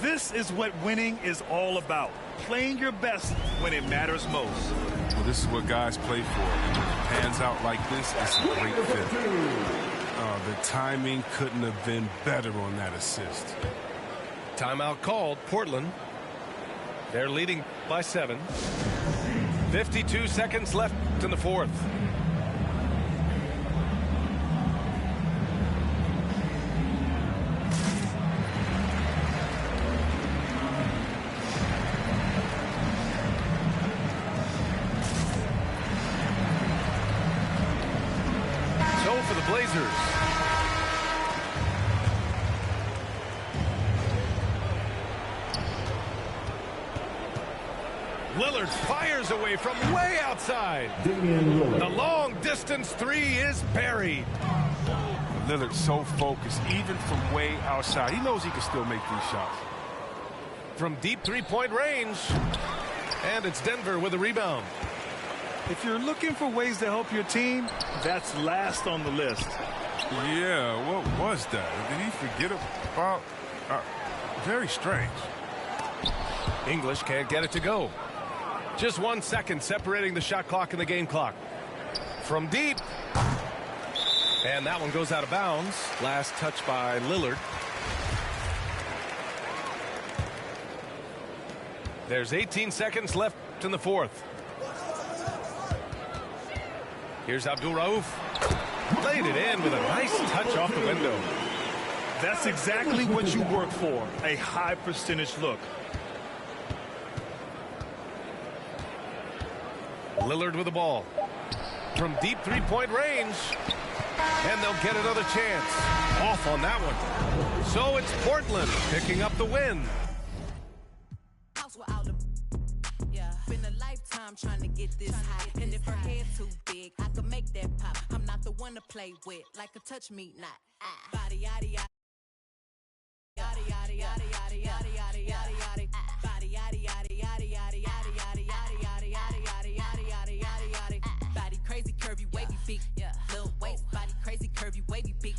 This is what winning is all about. Playing your best when it matters most. Well, this is what guys play for. And when it pans out like this, it's a great fit. The timing couldn't have been better on that assist. Timeout called. Portland. They're leading by 7. 52 seconds left in the fourth. Lillard fires away from way outside. The long distance three is buried. Lillard's so focused, even from way outside. He knows he can still make these shots. From deep three-point range. And it's Denver with a rebound. If you're looking for ways to help your team, that's last on the list. Yeah, what was that? Did he forget about? Very strange. English can't get it to go. Just 1 second separating the shot clock and the game clock. From deep. And that one goes out of bounds. Last touch by Lillard. There's 18 seconds left in the fourth. Here's Abdul Rauf. Laid it in with a nice touch off the window. That's exactly what you work for, a high percentage look. Lillard with the ball. From deep three-point range. And they'll get another chance. Off on that one. So it's Portland picking up the win. Yeah, been a lifetime trying to get this high. And if her head too big, I could make that pop. I'm not the one to play with, like a touch me not. Body yada yada. Yada yada yada yada yada yada yada yada. Body yada yada yada yada yada yada yada yada yada yada yada yada yada. Body crazy curvy wavy beat. Little waist body crazy curvy wavy beat.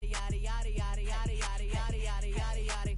Yada yada yada yada yada yada yada yada yada.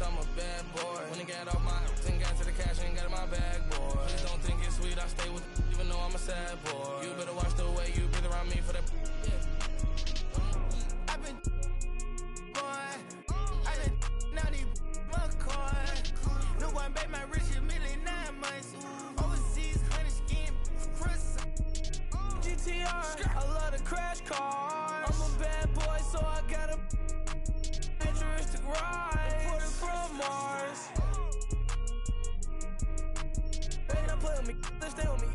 I'm a bad boy. When I got off my thing, got to the cash and got in my bag, boy. Please don't think it's sweet, I stay with even though I'm a sad boy. You better watch the way you breathe around me for that. I've been now these McCoy. No one bet my rich a million 9 months. Overseas, 100 skin, Chris. GTR, I love the crash cars. I'm a bad boy, so I got a futuristic ride. Imported from Mars. They don't play with me, they stay with me.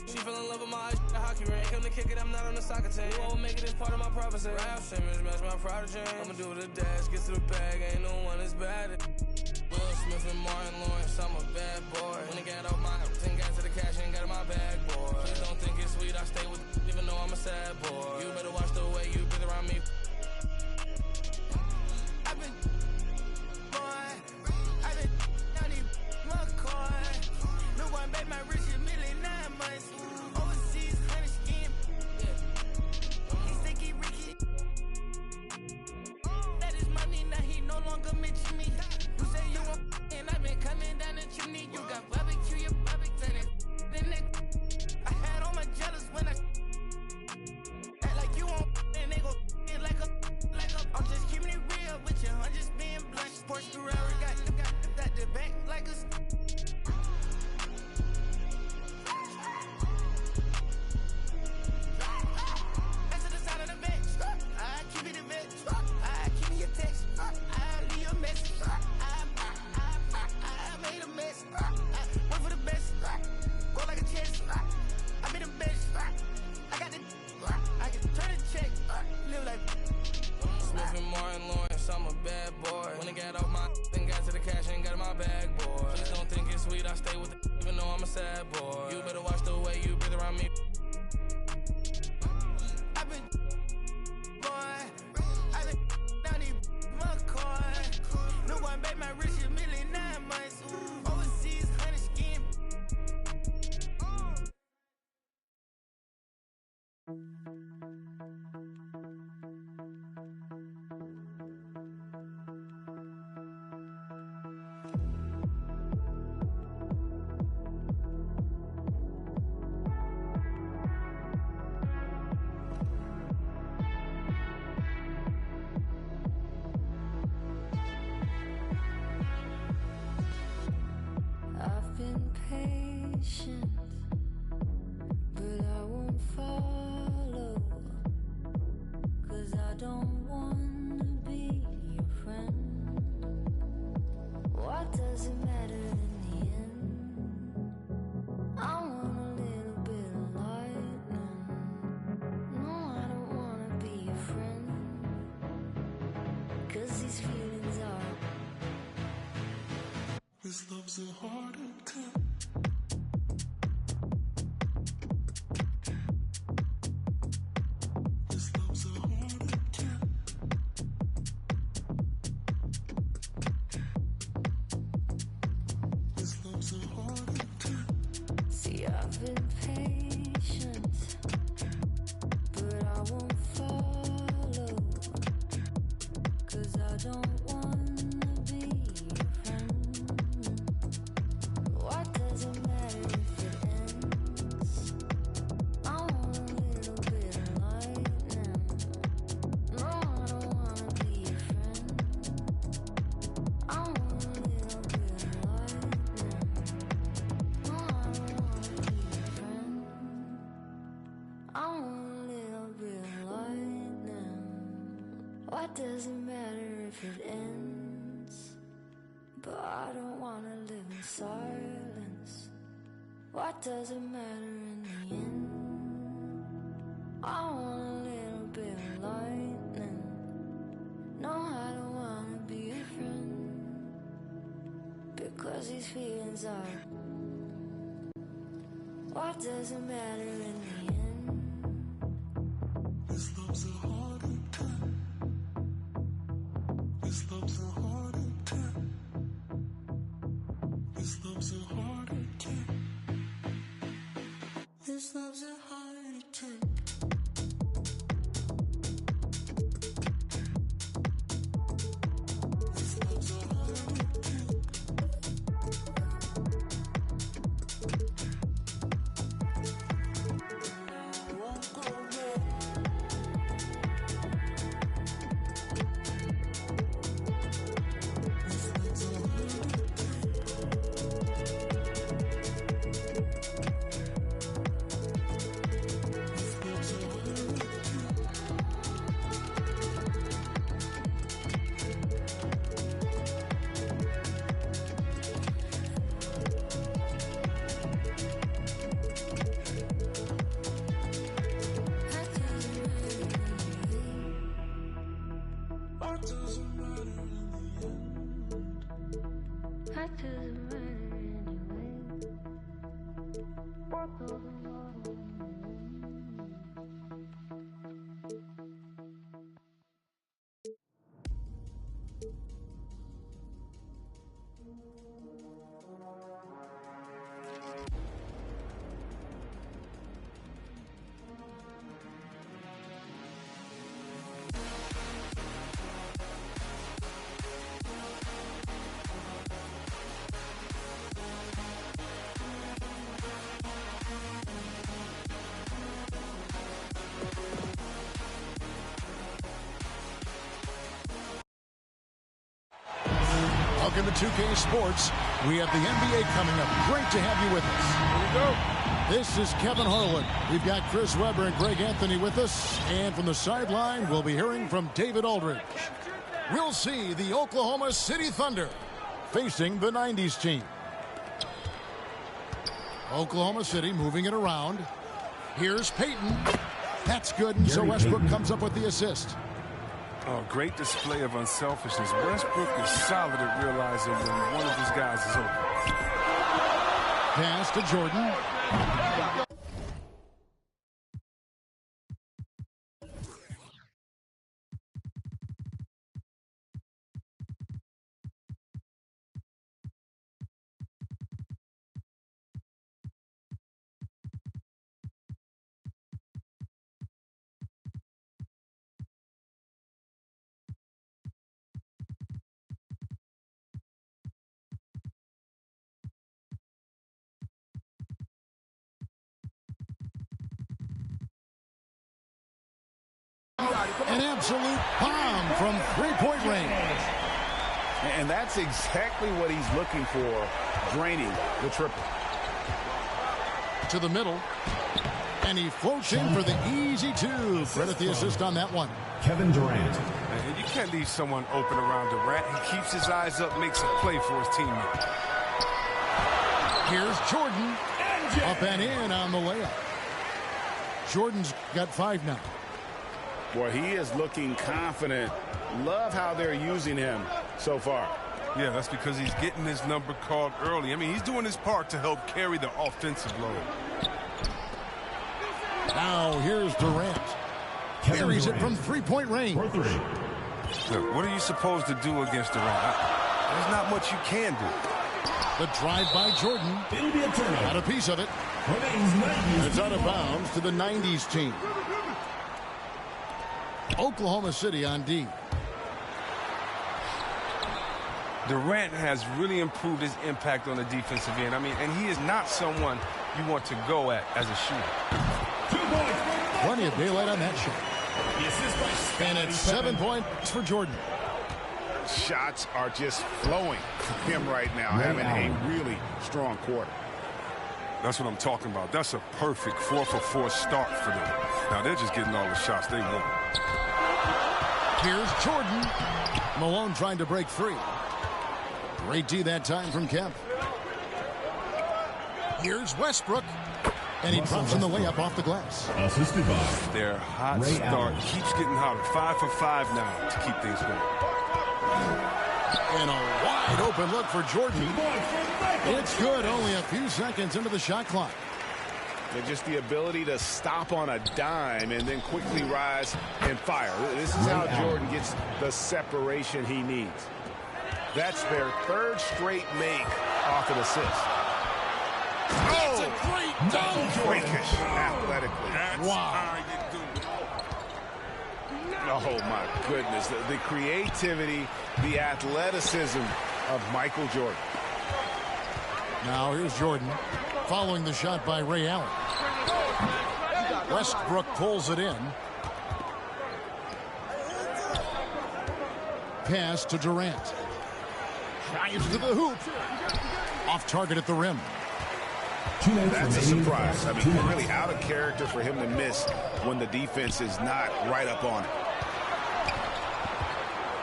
She fell in love with my hockey ring. Come to kick it, I'm not on the soccer team. You won't make it as part of my prophecy. Ralph Simmons, match my prodigy. I'ma do the dash, get to the bag, ain't no one as bad as Will Smith and Martin Lawrence, I'm a bad boy. When I got off my thing, got to the cash and got in my bag, boy. Please don't think it's sweet, I stay with even though I'm a sad boy. You better watch the way you breathe around me. I've been down these McCoy. No one bet my rich a million 9 months. Overseas, 100 skin. He sticky Ricky. That is money, now he no longer mention me. You say you want and I've been coming down the chimney. You got barbecue, your barbecue. Then I had all my jealous when I act like you want and they go like a. I'm just keeping it real with you. I'm just being blunt. Porsche Ferrari got the back like a. That's to the side of the bench. I keep it a bitch. I keep me a text. I leave a message. I made a mess. Wait for the best. Go like a chest. I be the best. I got the. I can turn a check. Live like. Smith and Martin Lawrence, I'm a bad boy. When I got off my thing, got to the cash and got in my bag, boy. Please does it matter in the end? I want a little bit of lightning. No, I don't wanna be a friend, 'cause these feelings are. This love's a hard attack. This love's a hard attack. This love's a hard attack. See, I've been patient, but I won't follow, 'cause I don't wanna be your friend. What does it matter if it ends? I want a little bit of lightning. No, I don't wanna be your friend. I want a little bit of lightning. No, I don't wanna be your friend. I want a little bit of lightning. What does it matter if it ends? But I don't wanna live in silence. What does it matter in the end? I want a little bit of lightning. No, I don't wanna be a friend, because these feelings are. What does it matter in the end? This love's a hard attack. This love's a hard attack. This love's a hard attack. This love's a hard attack. This love's a hard attack. I won't go back. This love's a hard What does it matter in the end? What does it matter anyway? What does it matter in the end? Welcome to 2K Sports. We have the NBA coming up. Great to have you with us. Here we go. This is Kevin Harlan. We've got Chris Webber and Greg Anthony with us. And from the sideline, we'll be hearing from David Aldridge. We'll see the Oklahoma City Thunder facing the 90s team. Oklahoma City moving it around. Here's Peyton. That's good, and so Westbrook comes up with the assist. Oh, great display of unselfishness. Westbrook is solid at realizing when one of his guys is open. Pass to Jordan. An absolute bomb from three-point range. And that's exactly what he's looking for, draining the triple. To the middle. And And he floats in for the easy two. Credit the assist on that one. Kevin Durant. And you can't leave someone open around Durant. He keeps his eyes up, makes a play for his teammate. Here's Jordan. Up and in on the layup. Jordan's got 5 now. Boy, he is looking confident. Love how they're using him so far. Yeah, that's because he's getting his number called early. I mean, he's doing his part to help carry the offensive load. Now here's Durant. Carries it from three-point range. Look, what are you supposed to do against Durant? There's not much you can do. The drive by Jordan. It'll be a turnover. Got a piece of it. It's out of bounds to the 90s team. Oklahoma City on D. Durant has really improved his impact on the defensive end. I mean, and he is not someone you want to go at as a shooter. Plenty of daylight on that shot. And it's 7 points for Jordan. Shots are just flowing from him right now, having a really strong quarter. That's what I'm talking about. That's a perfect 4-for-4 start for them. Now they're just getting all the shots they want. Here's Jordan. Malone trying to break free. Great D that time from Kemp. Here's Westbrook. And he drops in the layup off the glass. Assisted by their hot start keeps getting hotter. 5 for 5 now to keep things going. And a wide open look for Jordan. It's good. Only a few seconds into the shot clock. And just the ability to stop on a dime and then quickly rise and fire. This is how Jordan gets the separation he needs. That's their 3rd straight make off an assist. That's a great dunk. Freakish athletically. Wow. Oh, my goodness. The creativity, the athleticism of Michael Jordan. Now here's Jordan following the shot by Ray Allen. Westbrook pulls it in. Pass to Durant. Drives to the hoop. Off target at the rim. That's a surprise. I mean, really out of character for him to miss when the defense is not right up on it.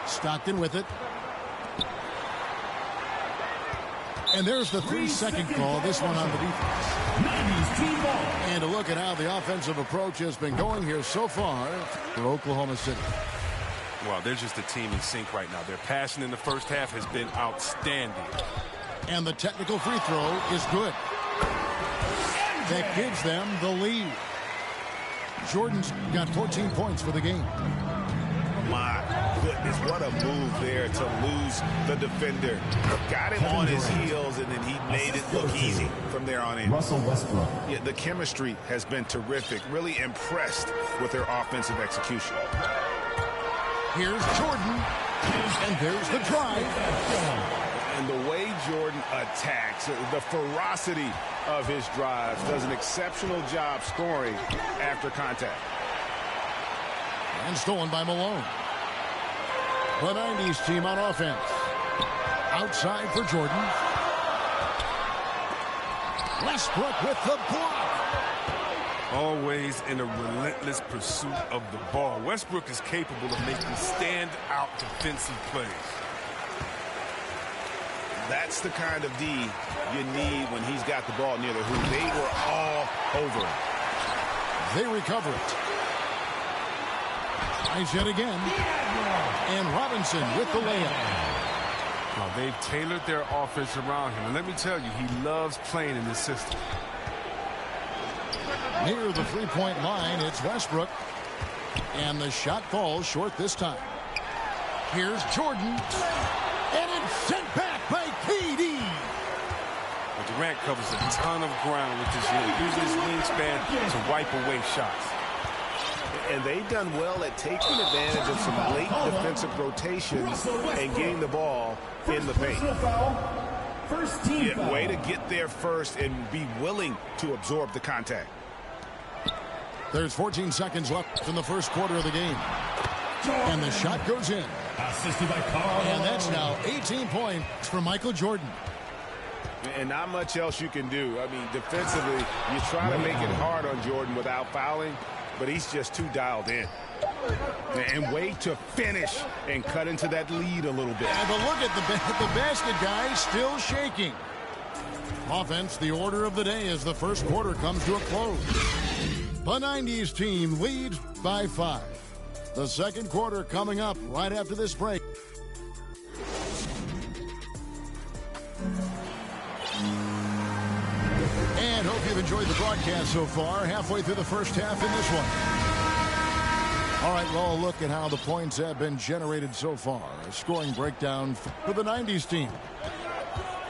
Stockton with it. And there's the 3-second call. This one on the defense. And a look at how the offensive approach has been going here so far for Oklahoma City. Well, they're just a team in sync right now. Their passing in the first half has been outstanding. And the technical free throw is good. That gives them the lead. Jordan's got 14 points for the game. My goodness, what a move there to lose the defender. Got him on his heels, and then he made it look easy from there on in. Russell Westbrook. Yeah, the chemistry has been terrific. Really impressed with their offensive execution. Here's Jordan, and there's the drive. And the way Jordan attacks, the ferocity of his drives, does an exceptional job scoring after contact. And stolen by Malone. The 90s team on offense. Outside for Jordan. Westbrook with the block. Always in a relentless pursuit of the ball. Westbrook is capable of making stand-out defensive plays. That's the kind of D you need when he's got the ball near the hoop. They were all over it. They recover it. Nice yet again. And Robinson with the layup. Well, they've tailored their offense around him. And let me tell you, he loves playing in this system. Near the three-point line, it's Westbrook. And the shot falls short this time. Here's Jordan. And it's sent back by KD. Well, Durant covers a ton of ground with this unit, using his wingspan to wipe away shots. And they've done well at taking advantage of some late defensive rotations and getting the ball in the paint. First team Yeah, way to get there first and be willing to absorb the contact. There's 14 seconds left in the first quarter of the game. And the shot goes in. Assisted by Carl. And that's now 18 points for Michael Jordan. And not much else you can do. I mean, defensively, you try to make it hard on Jordan without fouling, but he's just too dialed in. And wait to finish and cut into that lead a little bit. And look at the basket guy still shaking. Offense, the order of the day as the first quarter comes to a close. The 90s team leads by 5. The second quarter coming up right after this break. And hope you've enjoyed the broadcast so far. Halfway through the first half in this one. All right, well, look at how the points have been generated so far. A scoring breakdown for the 90s team.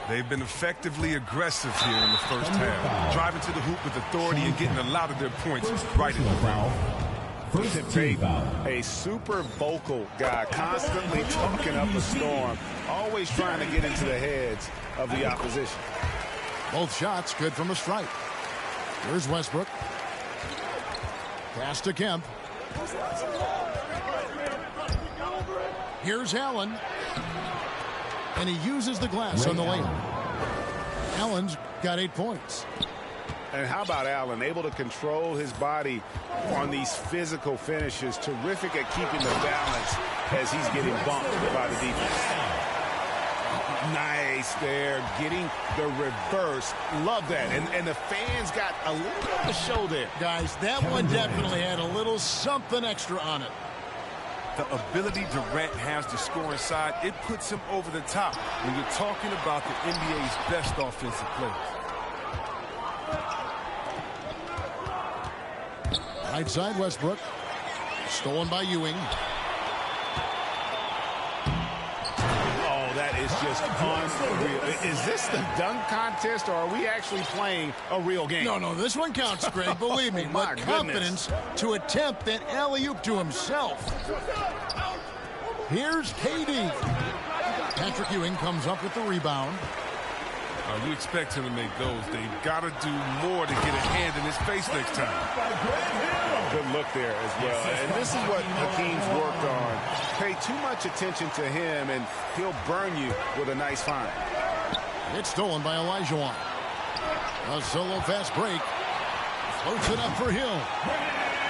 They've been effectively aggressive here in the first half, driving to the hoop with authority and getting a lot of their points right in the ground. A super vocal guy, constantly talking up a storm, always trying to get into the heads of the opposition. Both shots good from the stripe. Here's Westbrook. Pass to Kemp. Here's Allen. And he uses the glass on the layup. Allen's got 8 points. And how about Allen, able to control his body on these physical finishes, terrific at keeping the balance as he's getting bumped by the defense. Nice there, getting the reverse. Love that. And the fans got a little bit of a show there. Guys, that one definitely had a little something extra on it. The ability Durant has to score inside, it puts him over the top when you're talking about the NBA's best offensive players. Right side, Westbrook. Stolen by Ewing. Oh, that is just unreal. Is this the dunk contest, or are we actually playing a real game? No, this one counts, Greg. Believe me. My With confidence to attempt that alley-oop to himself. Here's KD. Patrick Ewing comes up with the rebound. You expect him to make those. They've got to do more to get a hand in his face next time. Good look there as well. And this is what Hakeem's worked on. Pay too much attention to him, and he'll burn you with a nice find. It's stolen by Olajuwon. A solo fast break. Floats it up for Hill.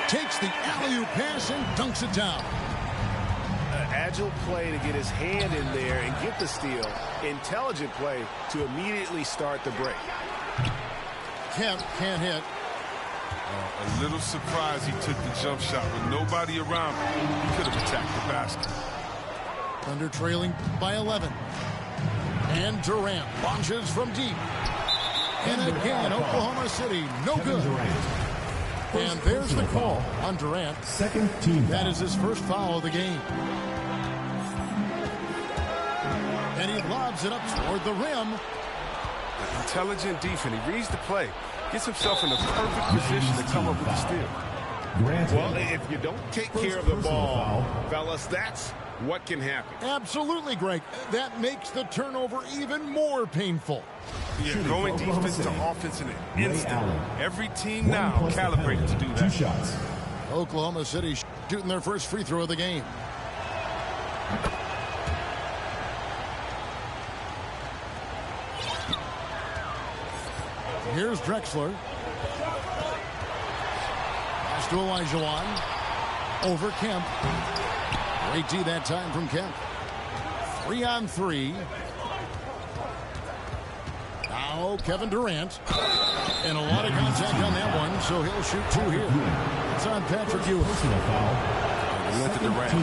Takes the alley-oop pass and dunks it down. Agile play to get his hand in there and get the steal. Intelligent play to immediately start the break. Kemp can't hit. A little surprised he took the jump shot with nobody around him. He could have attacked the basket. Thunder trailing by 11. And Durant launches from deep. And again, Oklahoma City, no good. And there's the call on Durant. Second team. That is his first foul of the game. And he lobs it up toward the rim. Intelligent defense. He reads the play. Gets himself in the perfect position to come up with the steal. Well, if you don't take care of the ball, fellas, that's what can happen. Absolutely, Greg. That makes the turnover even more painful. Yeah, going defense to offense in an instant. Every team now calibrated to do that. 2 shots. Oklahoma City shooting their first free throw of the game. Here's Drexler. Pass to Olajuwon. Over Kemp. Great D that time from Kemp. 3-on-3. Now Kevin Durant. And a lot of contact on that one, so he'll shoot 2 here. It's on Patrick Ewing. He went to Durant.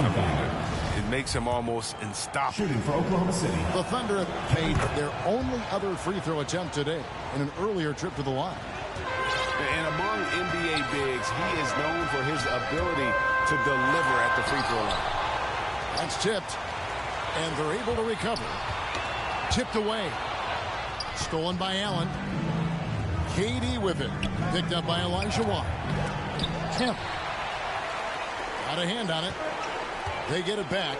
It makes him almost unstoppable. Shooting for Oklahoma City. The Thunder have made their only other free throw attempt today in an earlier trip to the line. And among NBA bigs, he is known for his ability to deliver at the free throw line. That's tipped, and they're able to recover. Tipped away. Stolen by Allen. KD with it. Picked up by Olajuwon. Kemp. Got a hand on it. They get it back.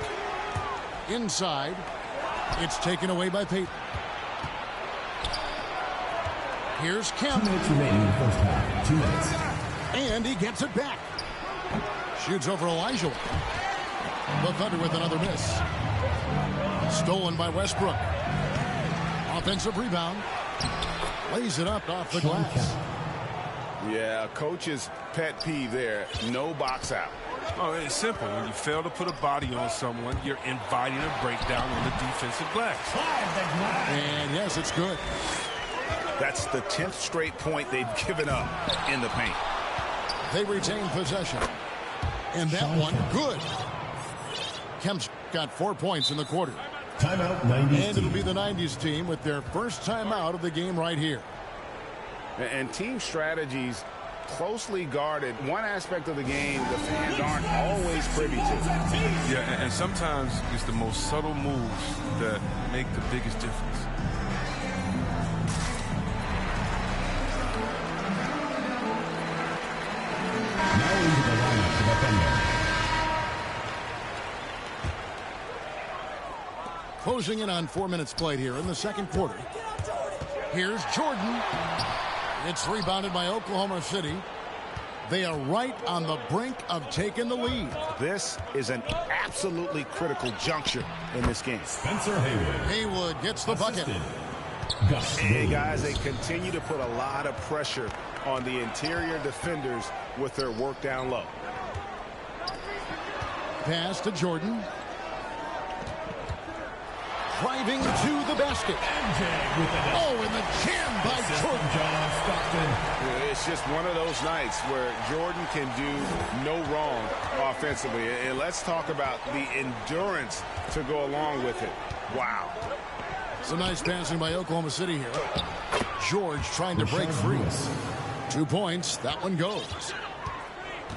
Inside. It's taken away by Payton. Here's Kemp. 2 minutes remaining in the first half. 2 minutes. And he gets it back. Shoots over Olajuwon. The Thunder with another miss. Stolen by Westbrook. Offensive rebound. Lays it up off the glass. Yeah, coach's pet peeve there. No box out. Oh, it's simple. When you fail to put a body on someone, you're inviting a breakdown on the defensive glass. And yes, it's good. That's the 10th straight point they've given up in the paint. They retain possession. And that one, good. Kemp's got 4 points in the quarter. Timeout, 90s and it'll be the 90s team with their first timeout of the game right here. And team strategies closely guarded. One aspect of the game the fans aren't always privy to. Yeah, and sometimes it's the most subtle moves that make the biggest difference. Now into the lineup for defender. Closing in on 4 minutes played here in the second quarter. Here's Jordan. It's rebounded by Oklahoma City. They are right on the brink of taking the lead. This is an absolutely critical juncture in this game. Spencer Haywood. Haywood gets the bucket. Hey, guys, they continue to put a lot of pressure on the interior defenders with their work down low. Pass to Jordan. Driving to the basket. Oh, and the jam by Jordan. It's just one of those nights where Jordan can do no wrong offensively. And let's talk about the endurance to go along with it. Wow. It's a nice passing by Oklahoma City here. George trying to break free. 2 points. That one goes.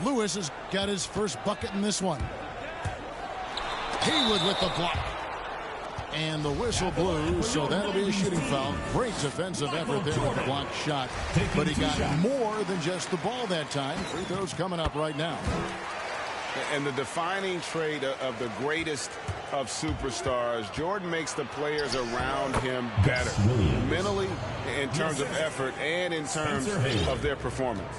Lewis has got his first bucket in this one. Haywood with the block. And the whistle blew, so that'll be a shooting foul. Great defensive effort there with the blocked shot. But he got more than just the ball that time. Free throws coming up right now. And the defining trait of the greatest of superstars, Jordan makes the players around him better. Mentally, in terms of effort, and in terms of their performance.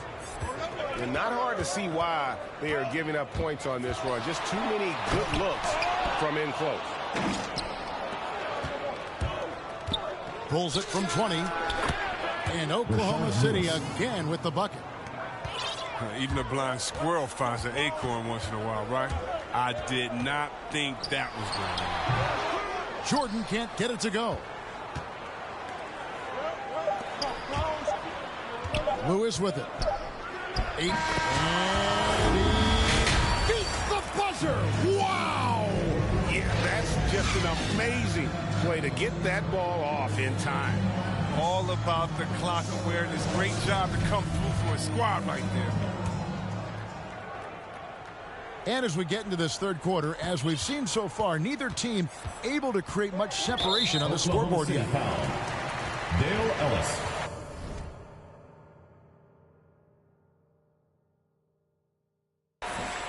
And not hard to see why they are giving up points on this run. Just too many good looks from in close. Pulls it from 20. And Oklahoma City again with the bucket. Even a blind squirrel finds an acorn once in a while, right? I did not think that was going on. Jordan can't get it to go. Lewis with it. 8. And he beats the buzzer. Wow! Yeah, that's just an amazing play to get that ball off in time. All about the clock awareness. Great job to come through for a squad right there. And as we get into this third quarter, as we've seen so far, neither team able to create much separation on the scoreboard yet. Dale Ellis.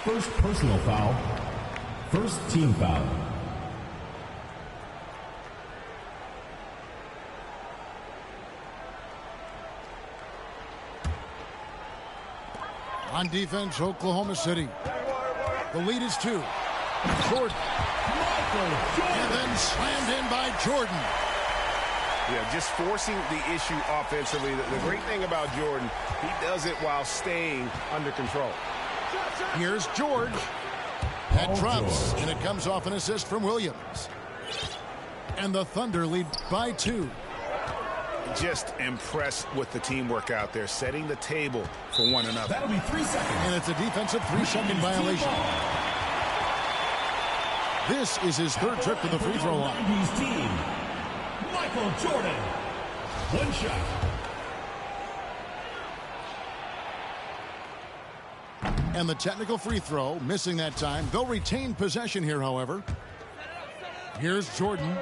First personal foul. First team foul. On defense, Oklahoma City. The lead is 2. Jordan. And then slammed in by Jordan. Yeah, just forcing the issue offensively. The great thing about Jordan, he does it while staying under control. Here's George. That drops, and it comes off an assist from Williams. And the Thunder lead by 2. Just impressed with the teamwork out there, setting the table for one another. That'll be 3 seconds. And it's a defensive 3-second violation. This is his third trip to the free throw line. His team, Michael Jordan. One shot. And the technical free throw, missing that time. They'll retain possession here, however. Here's Jordan.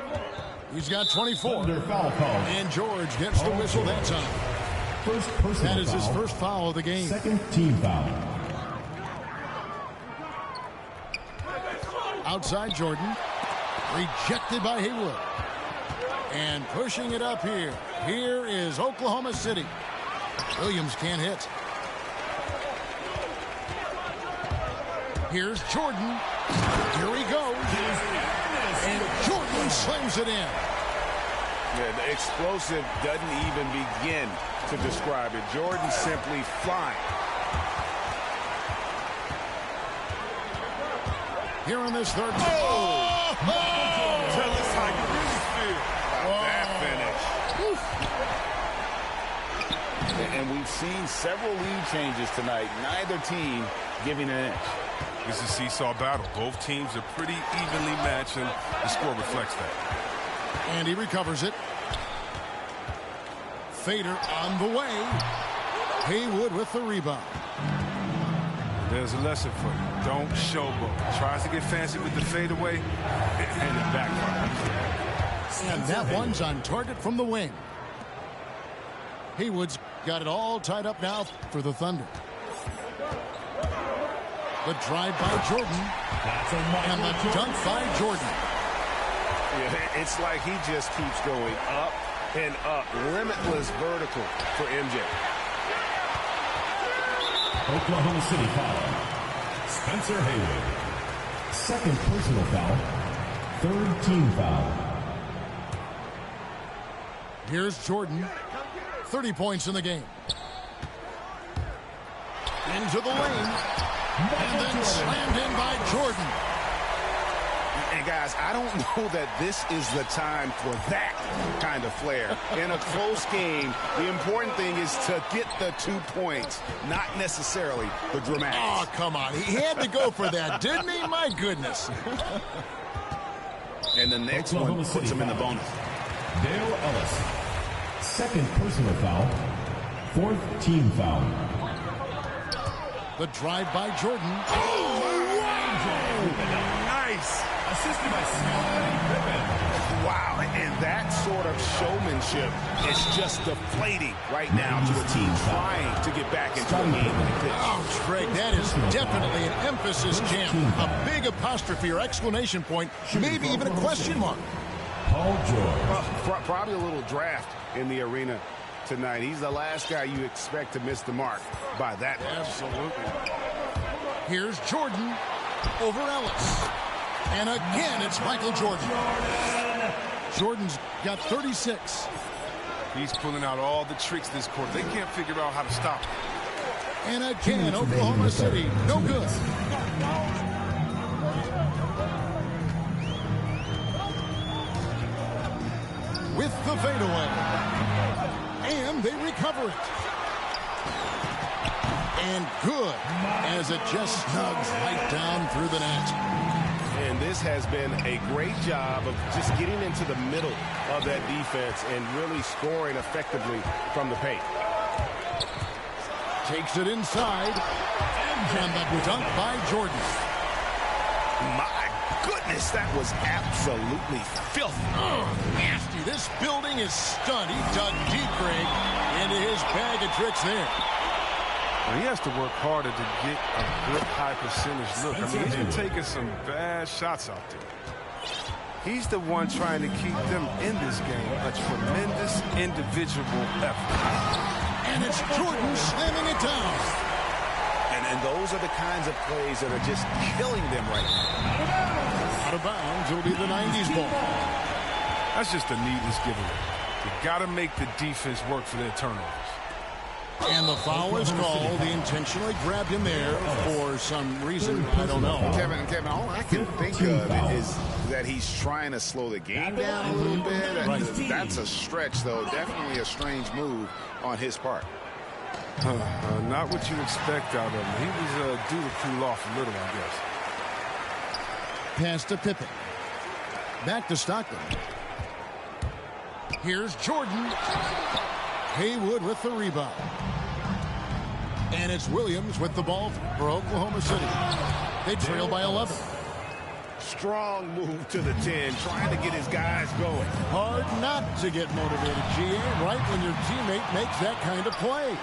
He's got 24. Foul call. And George gets the whistle that time. First personal That is his foul. first foul of the game. Second team foul. Outside Jordan. Rejected by Haywood. And pushing it up here. Here is Oklahoma City. Williams can't hit. Here's Jordan. Here he goes. And Jordan slams it in. Yeah, the explosive doesn't even begin to describe it. Jordan simply flying. Here in this third. Oh! Tell us how you really feel. That finish. And we've seen several lead changes tonight. Neither team giving an inch. This is a seesaw battle. Both teams are pretty evenly matched, and the score reflects that. And he recovers it. Fader on the way. Haywood with the rebound. There's a lesson for you. Don't showboat. Tries to get fancy with the fadeaway, and it backfires. And that one's on target from the wing. Haywood's got it all tied up now for the Thunder. The drive by Jordan. And the dunk by Jordan. Yeah, it's like he just keeps going up and up. Limitless vertical for MJ. Oklahoma City foul. Spencer Haywood. Second personal foul. Third team foul. Here's Jordan. 30 points in the game. Into the lane. And then slammed in by Jordan. And guys, I don't know that this is the time for that kind of flair. In a close game, the important thing is to get the 2 points, not necessarily the dramatics. Oh, come on. He had to go for that, didn't he? My goodness. And the next one puts him in the bonus. Dale Ellis. Second personal foul. Fourth team foul. The drive by Jordan. Nice. Assisted by Scottie Pippen. Wow, and that sort of showmanship is just deflating right now to a team trying to get back into the game. Oh, Craig, that is definitely an emphasis jam. A big apostrophe or exclamation point, maybe even a question mark. Paul George. Probably a little draft in the arena tonight. He's the last guy you expect to miss the mark by that much. Absolutely. Here's Jordan over Ellis. And again, it's Michael Jordan. Jordan's got 36. He's pulling out all the tricks this quarter. They can't figure out how to stop him. And again, Oklahoma City, no good. With the fadeaway. And they recover it. And good, as it just snugs right down through the net. And this has been a great job of just getting into the middle of that defense and really scoring effectively from the paint. Takes it inside. And the dunk by Jordan. My goodness, that was absolutely filthy. Oh, nasty. This building is stunned. He dug deep, Craig, into his bag of tricks there. Well, he has to work harder to get a good high percentage look. I mean, he's been taking some bad shots out there. He's the one trying to keep them in this game. A tremendous individual effort. And it's Jordan slamming it down. And those are the kinds of plays that are just killing them right now. Out of bounds, it'll be the 90s ball. That's just a needless giveaway. You got to make the defense work for their turnovers. And the foul is called. He intentionally grabbed him there for some reason. I don't know. Kevin, all I can think of is that he's trying to slow the game down a little bit. Right. That's a stretch, though. Definitely a strange move on his part. Not what you expect out of him. He was due to cool off a little, I guess. Pass to Pippen. Back to Stockton. Here's Jordan. Haywood with the rebound. And it's Williams with the ball for Oklahoma City. They trail by 11. Strong move to the 10, trying to get his guys going. Hard not to get motivated, GA, right when your teammate makes that kind of play.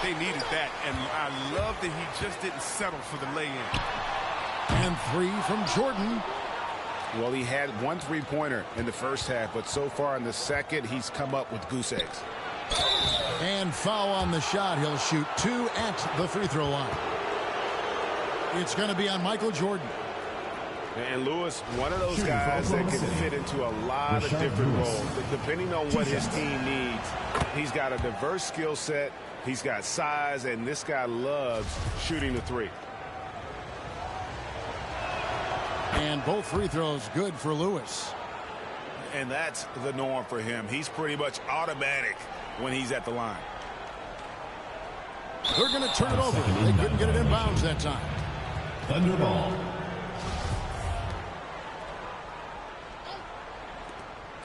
They needed that, and I love that he just didn't settle for the lay-in. And three from Jordan. Well, he had one three-pointer in the first half, but so far in the second, he's come up with goose eggs. And foul on the shot. He'll shoot two at the free throw line. It's going to be on Michael Jordan. And Lewis, one of those guys that can fit into a lot of different roles. Depending on what his team needs, he's got a diverse skill set, he's got size, and this guy loves shooting the three. And both free throws good for Lewis. And that's the norm for him. He's pretty much automatic when he's at the line. They're going to turn it over. They couldn't get it in bounds that time. Thunderball.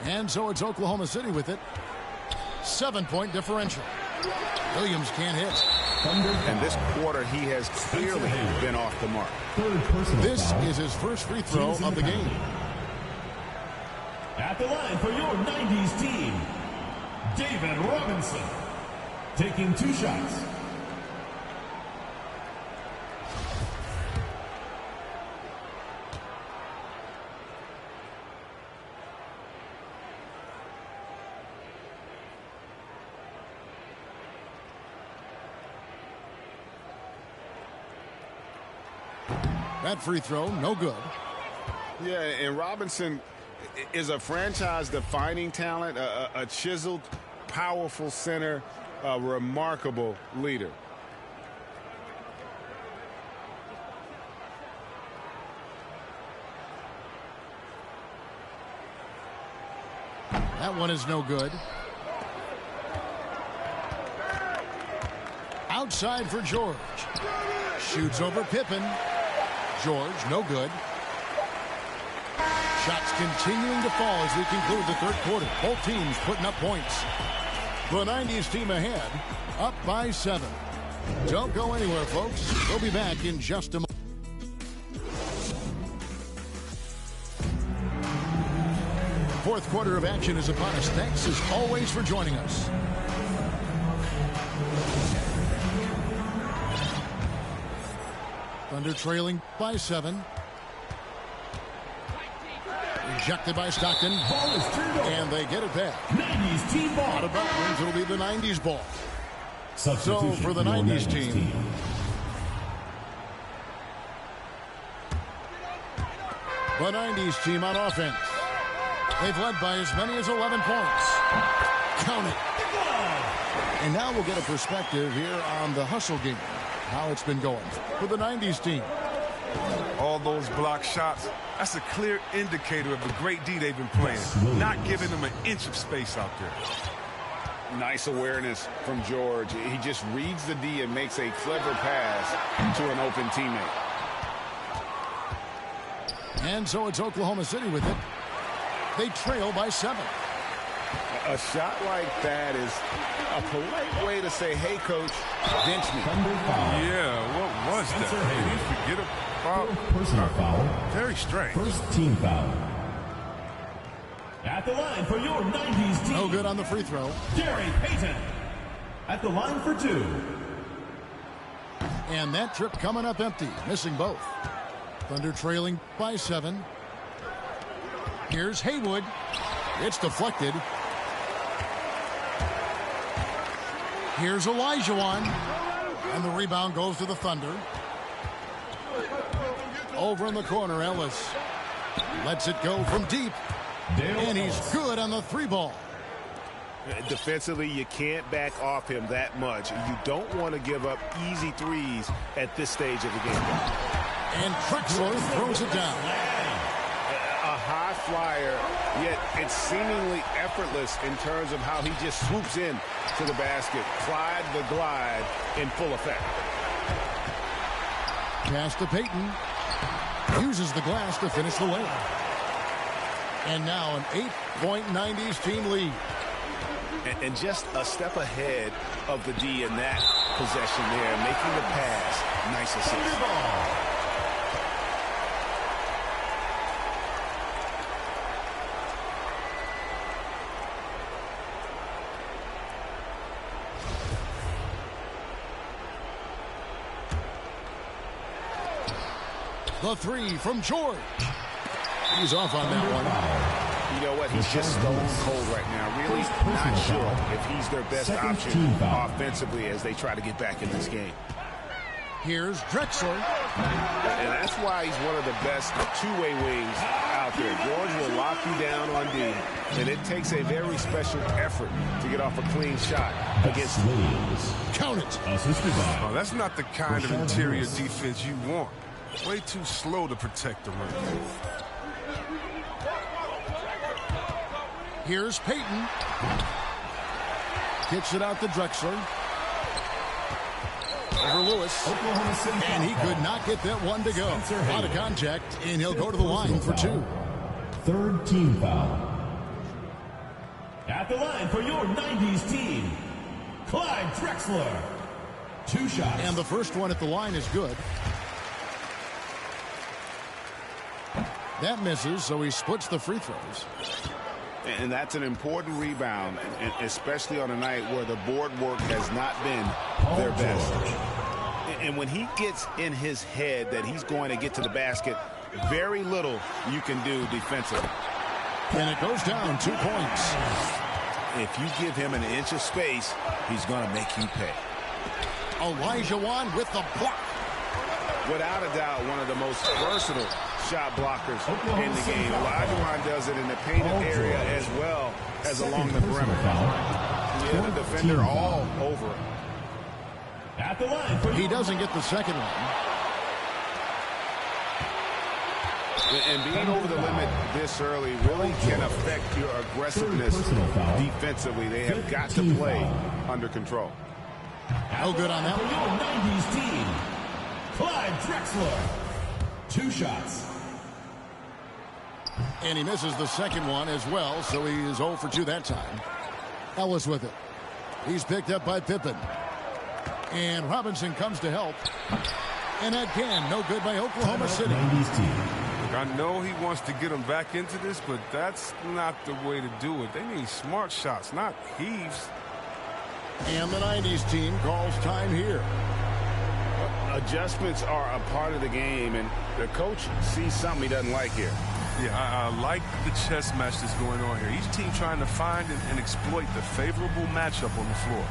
And so it's Oklahoma City with it. 7-point differential. Williams can't hit. And this quarter, he has clearly been off the mark. This is his first free throw of the game. At the line for your 90s team, David Robinson. Taking 2 shots. That free throw, no good. Yeah, and Robinson is a franchise-defining talent, a chiseled, powerful center, a remarkable leader. That one is no good. Outside for George. Shoots over Pippen. George, no good. Shots continuing to fall as we conclude the third quarter. Both teams putting up points. The 90s team ahead, up by 7. Don't go anywhere, folks. We'll be back in just a moment. Fourth quarter of action is upon us. Thanks as always for joining us. Thunder trailing by 7. Rejected by Stockton. Ball is turned over. And they get it back. 90s team ball. Out of bounds, it'll be the 90s ball. So for the your 90s team. The 90s team on offense. They've led by as many as 11 points. Count it. And now we'll get a perspective here on the hustle game. How it's been going for the 90s team. All those block shots, that's a clear indicator of the great D they've been playing. Not giving them an inch of space out there. Nice awareness from George. He just reads the D and makes a clever pass to an open teammate. And so it's Oklahoma City with it. They trail by 7. A shot like that is a polite way to say, hey, coach, bench me. Yeah, what was that? Did he forget about Personal foul. Very strange. First team foul. At the line for your 90s team. No good on the free throw. Gary Payton. At the line for 2. And that trip coming up empty, missing both. Thunder trailing by 7. Here's Haywood. It's deflected. Here's Olajuwon. And the rebound goes to the Thunder. Over in the corner, Ellis. Lets it go from deep. And he's good on the 3 ball. Defensively, you can't back off him that much. You don't want to give up easy threes at this stage of the game. And Drexler throws it down. A high flyer, yet it's seemingly effortless in terms of how he just swoops in to the basket. Clyde the glide in full effect. Pass to Payton. Uses the glass to finish the layup. And now an 8-point 90s team lead. And just a step ahead of the D in that possession there, making the pass. Nice assist. The 3 from George. He's off on that one. You know what? He's just stone cold right now. Really not sure if he's their best option offensively as they try to get back in this game. Here's Drexler. And that's why he's one of the best two-way wings out there. George will lock you down on D, and it takes a very special effort to get off a clean shot against Williams. Count it. Oh, that's not the kind of interior defense you want. Way too slow to protect the rim. Here's Payton. Kicks it out to Drexler. Over Lewis. And he could not get that one to go. Out of contact, and he'll go to the line for two. Third team foul. At the line for your 90s team, Clyde Drexler. 2 shots. And the first one at the line is good. That misses, so he splits the free throws. And that's an important rebound, especially on a night where the board work has not been their best. And when he gets in his head that he's going to get to the basket, very little you can do defensively. And it goes down 2 points. If you give him an inch of space, he's going to make you pay. Elijah Wan with the block. Without a doubt, one of the most versatile shot blockers in the game. Elijah Wan does it in the painted area as well as along the perimeter. Yeah, the defender all over it. At the line. He doesn't get the second one. And being over the limit this early really can affect your aggressiveness defensively. They have got to play under control. No good on that one. Your 90s team, Clyde Drexler. 2 shots. And he misses the second one as well, so he is 0 for 2 that time. Ellis with it. He's picked up by Pippen. And Robinson comes to help. And again, no good by Oklahoma City. I know he wants to get them back into this, but that's not the way to do it. They need smart shots, not heaves. And the 90s team calls time here. Adjustments are a part of the game, and the coach sees something he doesn't like here. Yeah, I like the chess match that's going on here. Each team trying to find and exploit the favorable matchup on the floor.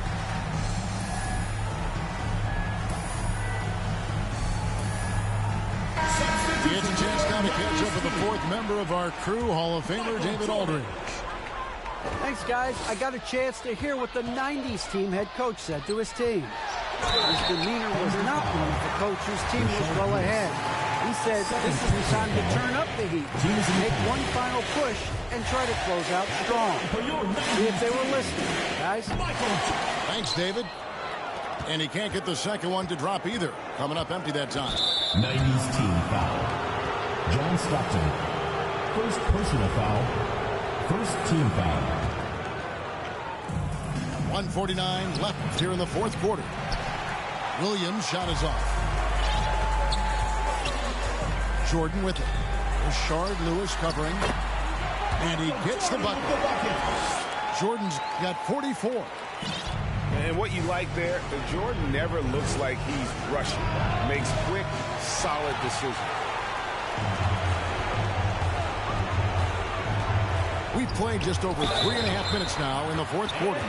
It's a chance now to catch up with the 4th member of our crew, Hall of Famer David Aldridge. Thanks, guys. I got a chance to hear what the 90s team head coach said to his team. His demeanor was not one of the coach whose team was well ahead. He said this is the time to turn up the heat, make one final push, and try to close out strong. See if they were listening, guys. Thanks, David. And he can't get the second one to drop either. Coming up empty that time. 90s team foul. John Stockton. First personal foul. First team foul. 1:49 left here in the 4th quarter. Williams' shot is off. Jordan with it. Rashard Lewis covering. And he gets the bucket. Jordan's got 44. And what you like there, Jordan never looks like he's rushing. Makes quick, solid decisions. We've played just over 3.5 minutes now in the 4th quarter.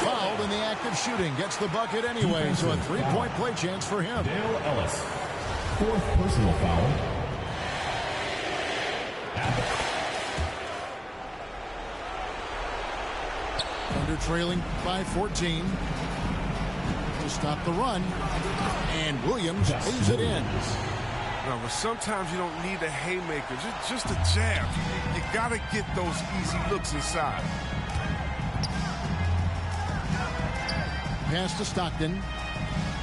Fouled in the act of shooting. Gets the bucket anyway, so a 3-point play chance for him. Dale Ellis. 4th personal foul. Under trailing by 14 to stop the run. And Williams leaves it in. No, but sometimes you don't need a haymaker, just a jab. You got to get those easy looks inside. Pass to Stockton.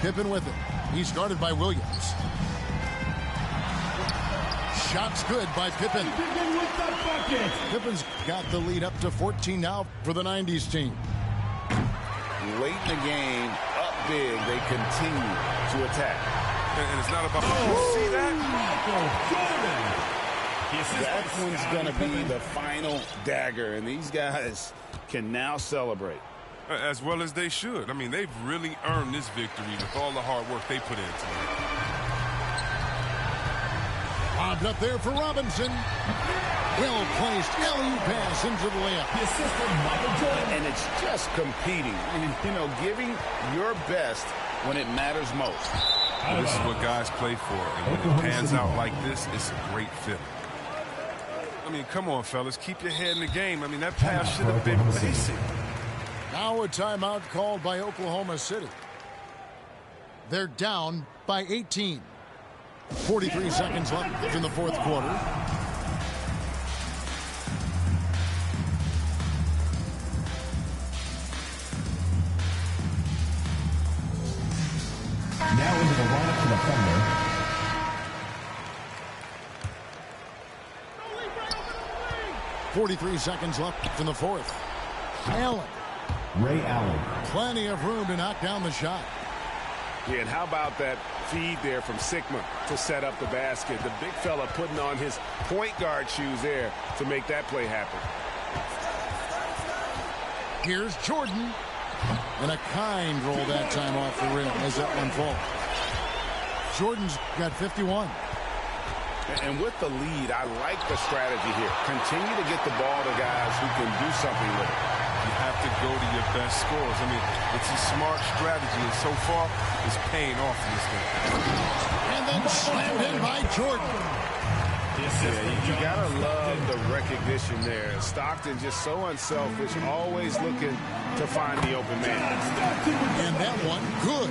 Pippen with it. He's guarded by Williams. Shot's good by Pippen. Pippen with the bucket. Pippen's got the lead up to 14 now for the 90s team. Late in the game, up big, they continue to attack. And it's not about... See that? That one's going to be the final dagger, and these guys can now celebrate. As well as they should. I mean, they've really earned this victory with all the hard work they put in tonight. Lobbed up there for Robinson. Well-placed alley pass into the layup. The assistant, Michael Jordan. And it's just competing. And, you know, giving your best when it matters most. Well, this is what guys play for, and when it pans out like this, it's a great feeling. I mean, come on, fellas. Keep your head in the game. I mean, that pass should have been basic. Now a timeout called by Oklahoma City. They're down by 18. 43 seconds left in the fourth quarter. Now into the lineup for the Thunder. 43 seconds left in the fourth. Allen. Ray Allen. Plenty of room to knock down the shot. Yeah, and how about that feed there from Sigma to set up the basket? The big fella putting on his point guard shoes there to make that play happen. Here's Jordan. And a kind roll that time off the rim as that one falls. Jordan's got 51. And with the lead, I like the strategy here. Continue to get the ball to guys who can do something with it. You have to go to your best scorers. I mean, it's a smart strategy, and so far, it's paying off in this game. And then slammed in by Jordan. Yeah, you gotta love the recognition there. Stockton just so unselfish, always looking to find the open man. And that one, good.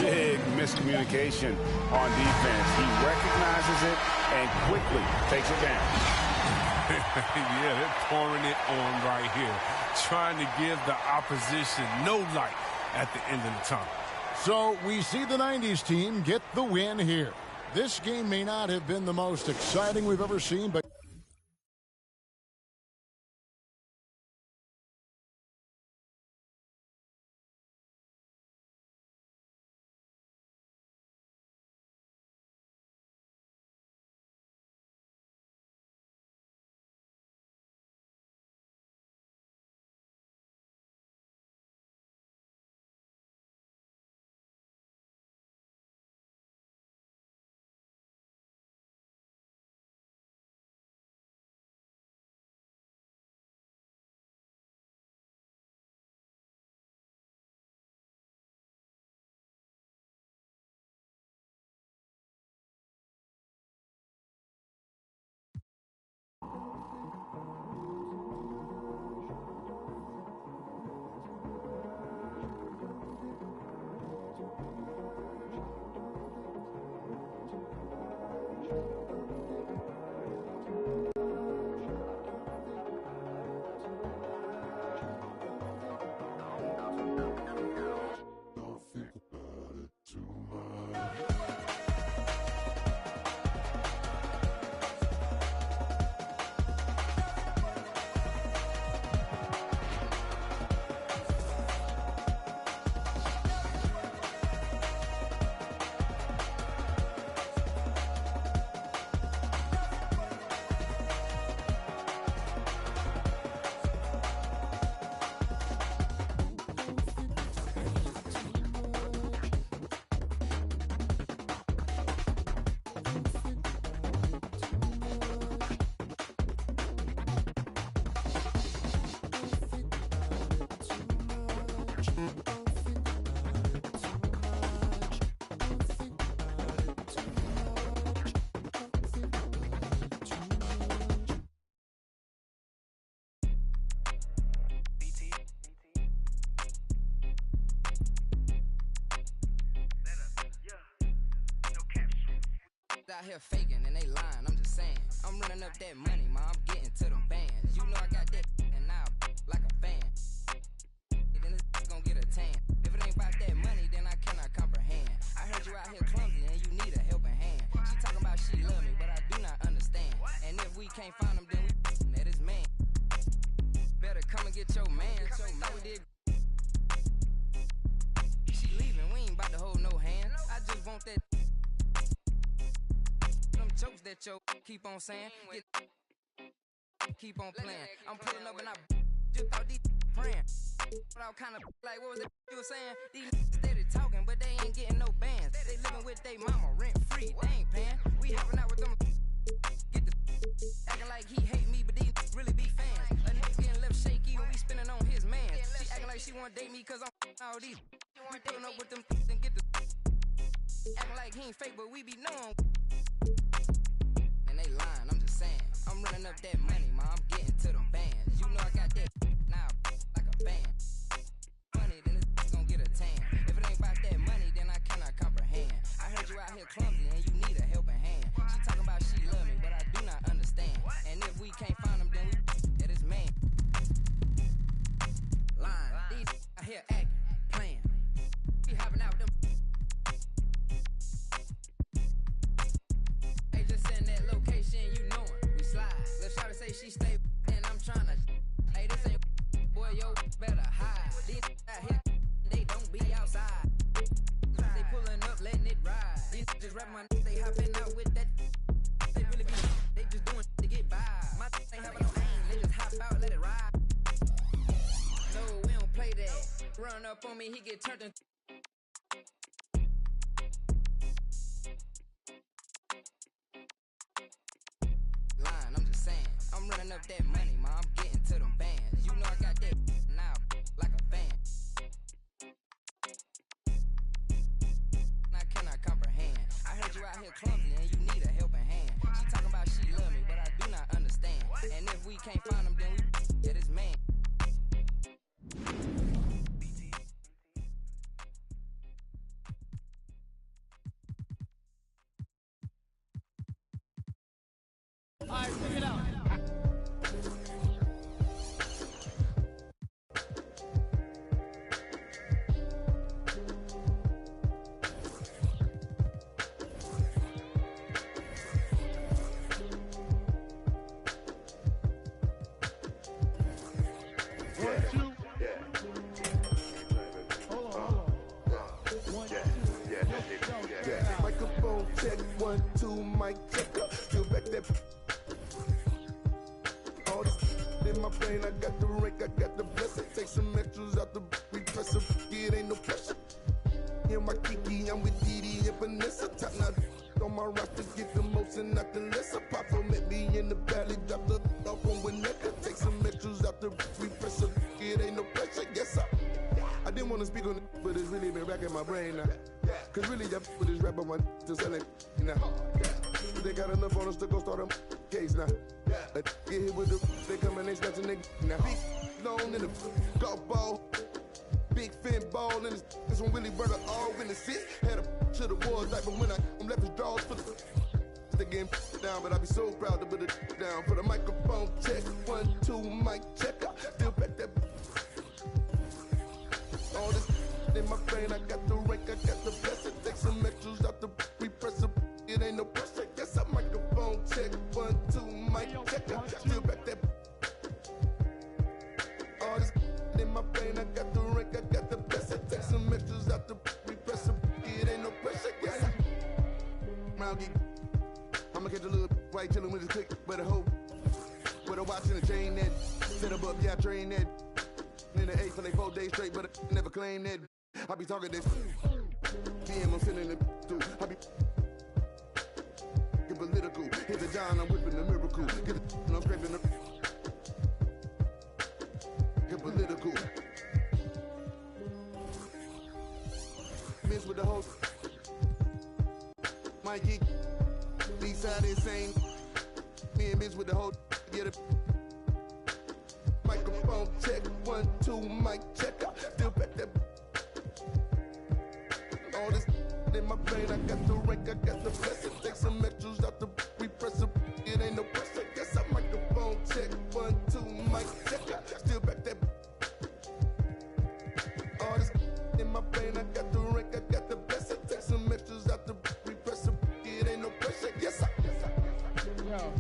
Big miscommunication on defense. He recognizes it and quickly takes advantage. Yeah, they're pouring it on right here, trying to give the opposition no light at the end of the tunnel. So we see the 90s team get the win here. This game may not have been the most exciting we've ever seen, but out here faking and they lying, I'm just saying. I'm running up that money, ma, I'm getting to them bands. You know I got that and now like a fan. Then this gonna get a tan. If it ain't about that money, then I cannot comprehend. I heard you out here clumsy and you need a helping hand. She talking about she love me, but I do not understand. And if we can't find him, then we that is man. Better come and get your man. Like we did. She leaving, we ain't about to hold no hand. I just want that. Jokes that yo keep on saying, keep on playing. I'm pulling up and I just thought these praying. But I was kind of like, what was it you were saying? These steady talking, but they ain't getting no bands. They living with their mama rent free, they ain't paying. We hopping out with them, get the acting like he hate me, but these really be fans. A nigga getting left shaky when we spinning on his man. She acting like she wanna date me cause I'm all these. We be pulling up with them and get the acting like he ain't fake, but we be knowing. And they lying, I'm just saying. I'm running up that money, ma, I'm getting to them bands. You know I got that now like a fan. Money, then it's gonna get a tan. If it ain't about that money, then I cannot comprehend. I heard you out here clumsy and you need a helping hand. She talking about she love me, but I do not understand. And if we can't find them, then we at his man. Lying, these out here acting, playing. He hopping out them. Hey, just send that location, you know it. We slide. Let's try to say she stay, and I'm trying to. Hey, this ain't boy, yo, better hide. These out here, they don't be outside. They pulling up, letting it ride. These just rap my they hopping out with that. They really be, they just doing to get by. My ain't having no aim, they just hop out, let it ride. No, we don't play that. Run up on me, he get turned into. Lying, I'm just saying. I'm running up that money, ma, I'm getting to them bands. You know I got that now like a fan. I cannot comprehend. I heard you out here clumsy and you need a helping hand. She talking about she love me, but I do not understand. And if we can't find them, then we get his man. All right, check it out. Microphone check, 1, 2, mic check up. Feel back that. All this in my brain, I got the rank, I got the blessing. Take some extras out the repress up, it ain't no pressure. In my kiki, I'm with Didi and Vanessa. Top now on my roster, get the most and not the lesser. Papa met me in the valley, drop the off on Winnetka. Take some extras out the repress up, it ain't no pressure. Yes, sir. I didn't want to speak on it, but it's really been racking my brain now. Cause really, I with this rap on my to sell it now. They got enough on us to go start a case now. Get hit with the, they come and they snatch a nigga now. Big long in the golf ball, big fin ball in this one really burner all in the seats. Had a to the walls like, but when I'm left his draws for the. They getting down, but I be so proud to put it down. For the microphone check, 1, 2, mic check up. Still back that. All this in my brain, I got the rank, I got the blessing. Take some extras out the repress up, it ain't no pressure. Yes, I microphone check, 1, 2, mic check up. Still back that. All this in my brain, I got the rank, I got the blessing. Take some extras out the repress up, it ain't no pressure. Yes, I round geek. I'ma catch a little white chillin' with his click, but a hoe. With a watch and a chain that set up, yeah, I train that. In the 8 for like 4 days straight, but I never claim that. I be talking this. DM, I'm sending it through. I be get political. Hit the John, I'm whipping the miracle. Get the and I'm scraping the. Get political. Miss with the host. Mikey. East side insane. Me and Miss with the whole. Get it. Microphone check, 1, 2, mic check up. Still back that. All this in my brain, I got the rank, I got the blessing. Take some extras out the repress up, it ain't no pressure. Guess I microphone check, 1, 2, mic check up. Still back that. All this in my brain, I got the rank, I got the blessing. Take some extras out the repress up, it ain't no pressure. Yes, I. Yo,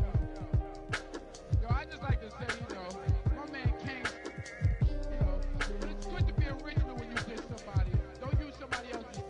I just like to say, you know. It's good to be original when you diss somebody. Don't use somebody else's.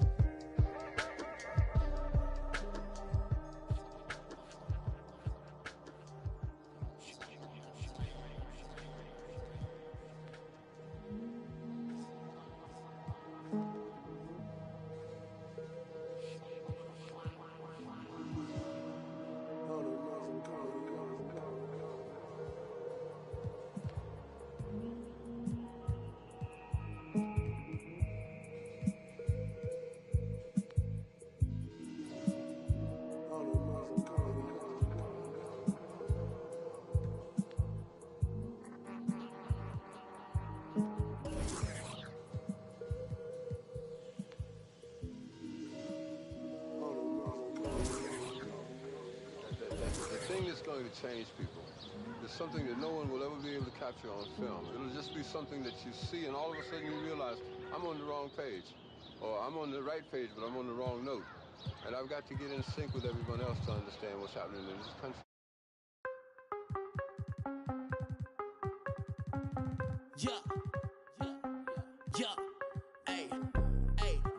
that's going to change people. It's something that no one will ever be able to capture on film. It'll just be something that you see, and all of a sudden you realize, I'm on the wrong page. Or I'm on the right page, but I'm on the wrong note. And I've got to get in sync with everyone else to understand what's happening in this country.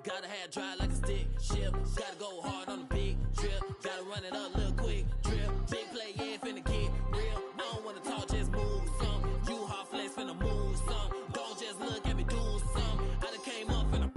Gotta have dry like a stick shift. Gotta go hard on the big drip. Gotta run it up, little quick drip. Big play, yeah, finna get real. I don't wanna talk, just move some. You hard flex, finna move some. Don't just look at me, do some. I done came up, finna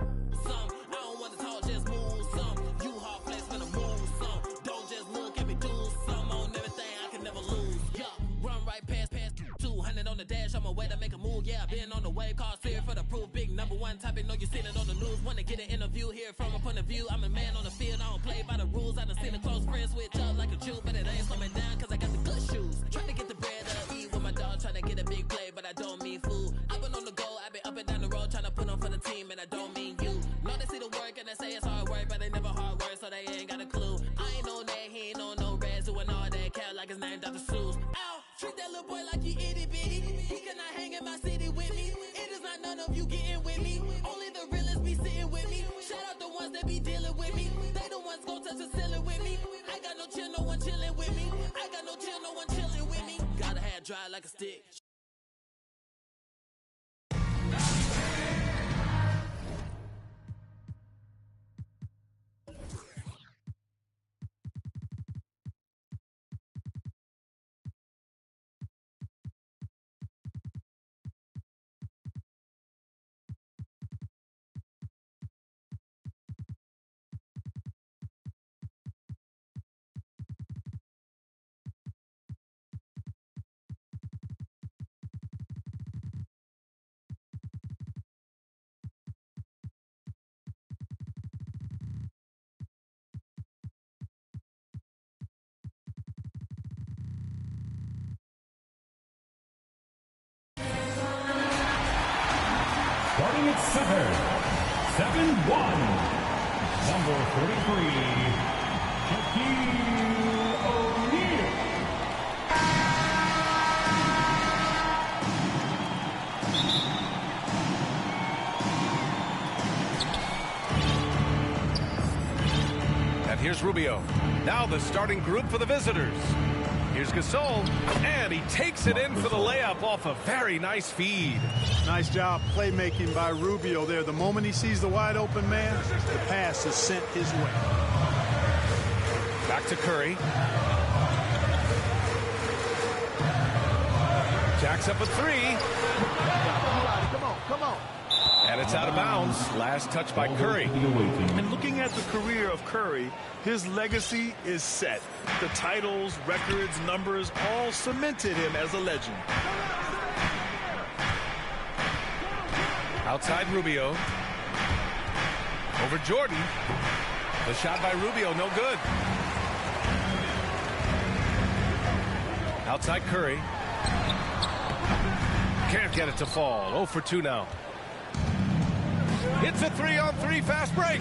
some. I don't wanna talk, just move some. You hard flex, finna move some. Don't just look at me, do some. On everything, I can never lose. Yeah, run right past 200 on the dash. On my way to make a move, yeah, been on the wave. Call serious for the proof. Big number one topic, know you seen it on the news. Wanna get an interview here from a point of view. I'm a man on the field, I don't play by the rules. I done seen a close friend switch up like a Jew, but it ain't slowing down cause I got the good shoes. Trying to get the bread up, eat with my dog, trying to get a big play, but I don't mean food. I've been on the go, I've been up and down the road, trying to put on for the team, and I don't mean you. Know they see the work and they say it's hard work, but they never hard work, so they ain't got a clue. I ain't on that, he ain't on no reds, doing all that cat like his name Dr. Seuss. Ow, treat that little boy like he itty bitty. He cannot hang in my city with me. It is not none of you getting with me. Only the realest be sitting with me. Shout out the ones that be dealing with me. They the ones gon' touch the ceiling with me. I got no chill, no one chilling with me. I got no chill, no one chilling with me. Gotta have dry like a stick. Starting at center, 7-1, number 43, Shaquille O'Neal. And here's Rubio. Now the starting group for the visitors. Here's Gasol, and he takes it in for the layup off a very nice feed. Nice job playmaking by Rubio there. The moment he sees the wide open man, the pass is sent his way. Back to Curry. Jacks up a three. Come on. And it's out of bounds. Last touch by Curry. And looking at the career of Curry, his legacy is set. The titles, records, numbers all cemented him as a legend. Outside Rubio. Over Jordan. The shot by Rubio, no good. Outside Curry. Can't get it to fall. 0 for 2 now. It's a 3-on-3 fast break.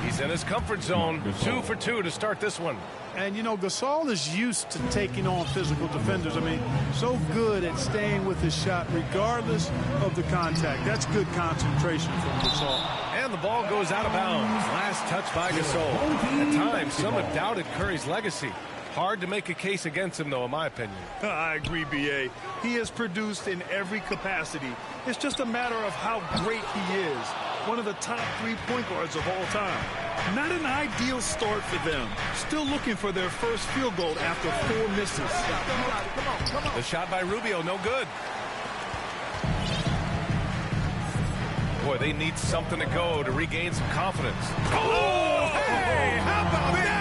He's in his comfort zone. 2 for 2 to start this one. And, you know, Gasol is used to taking on physical defenders. I mean, so good at staying with his shot regardless of the contact. That's good concentration from Gasol. And the ball goes out of bounds. Last touch by Gasol. At times, some have doubted Curry's legacy. Hard to make a case against him, though, in my opinion. I agree, B.A. He has produced in every capacity. It's just a matter of how great he is. One of the top 3 point guards of all time. Not an ideal start for them. Still looking for their first field goal after 4 misses. Come on. The shot by Rubio, no good. Boy, they need something to go to regain some confidence. Oh, hey, how about that?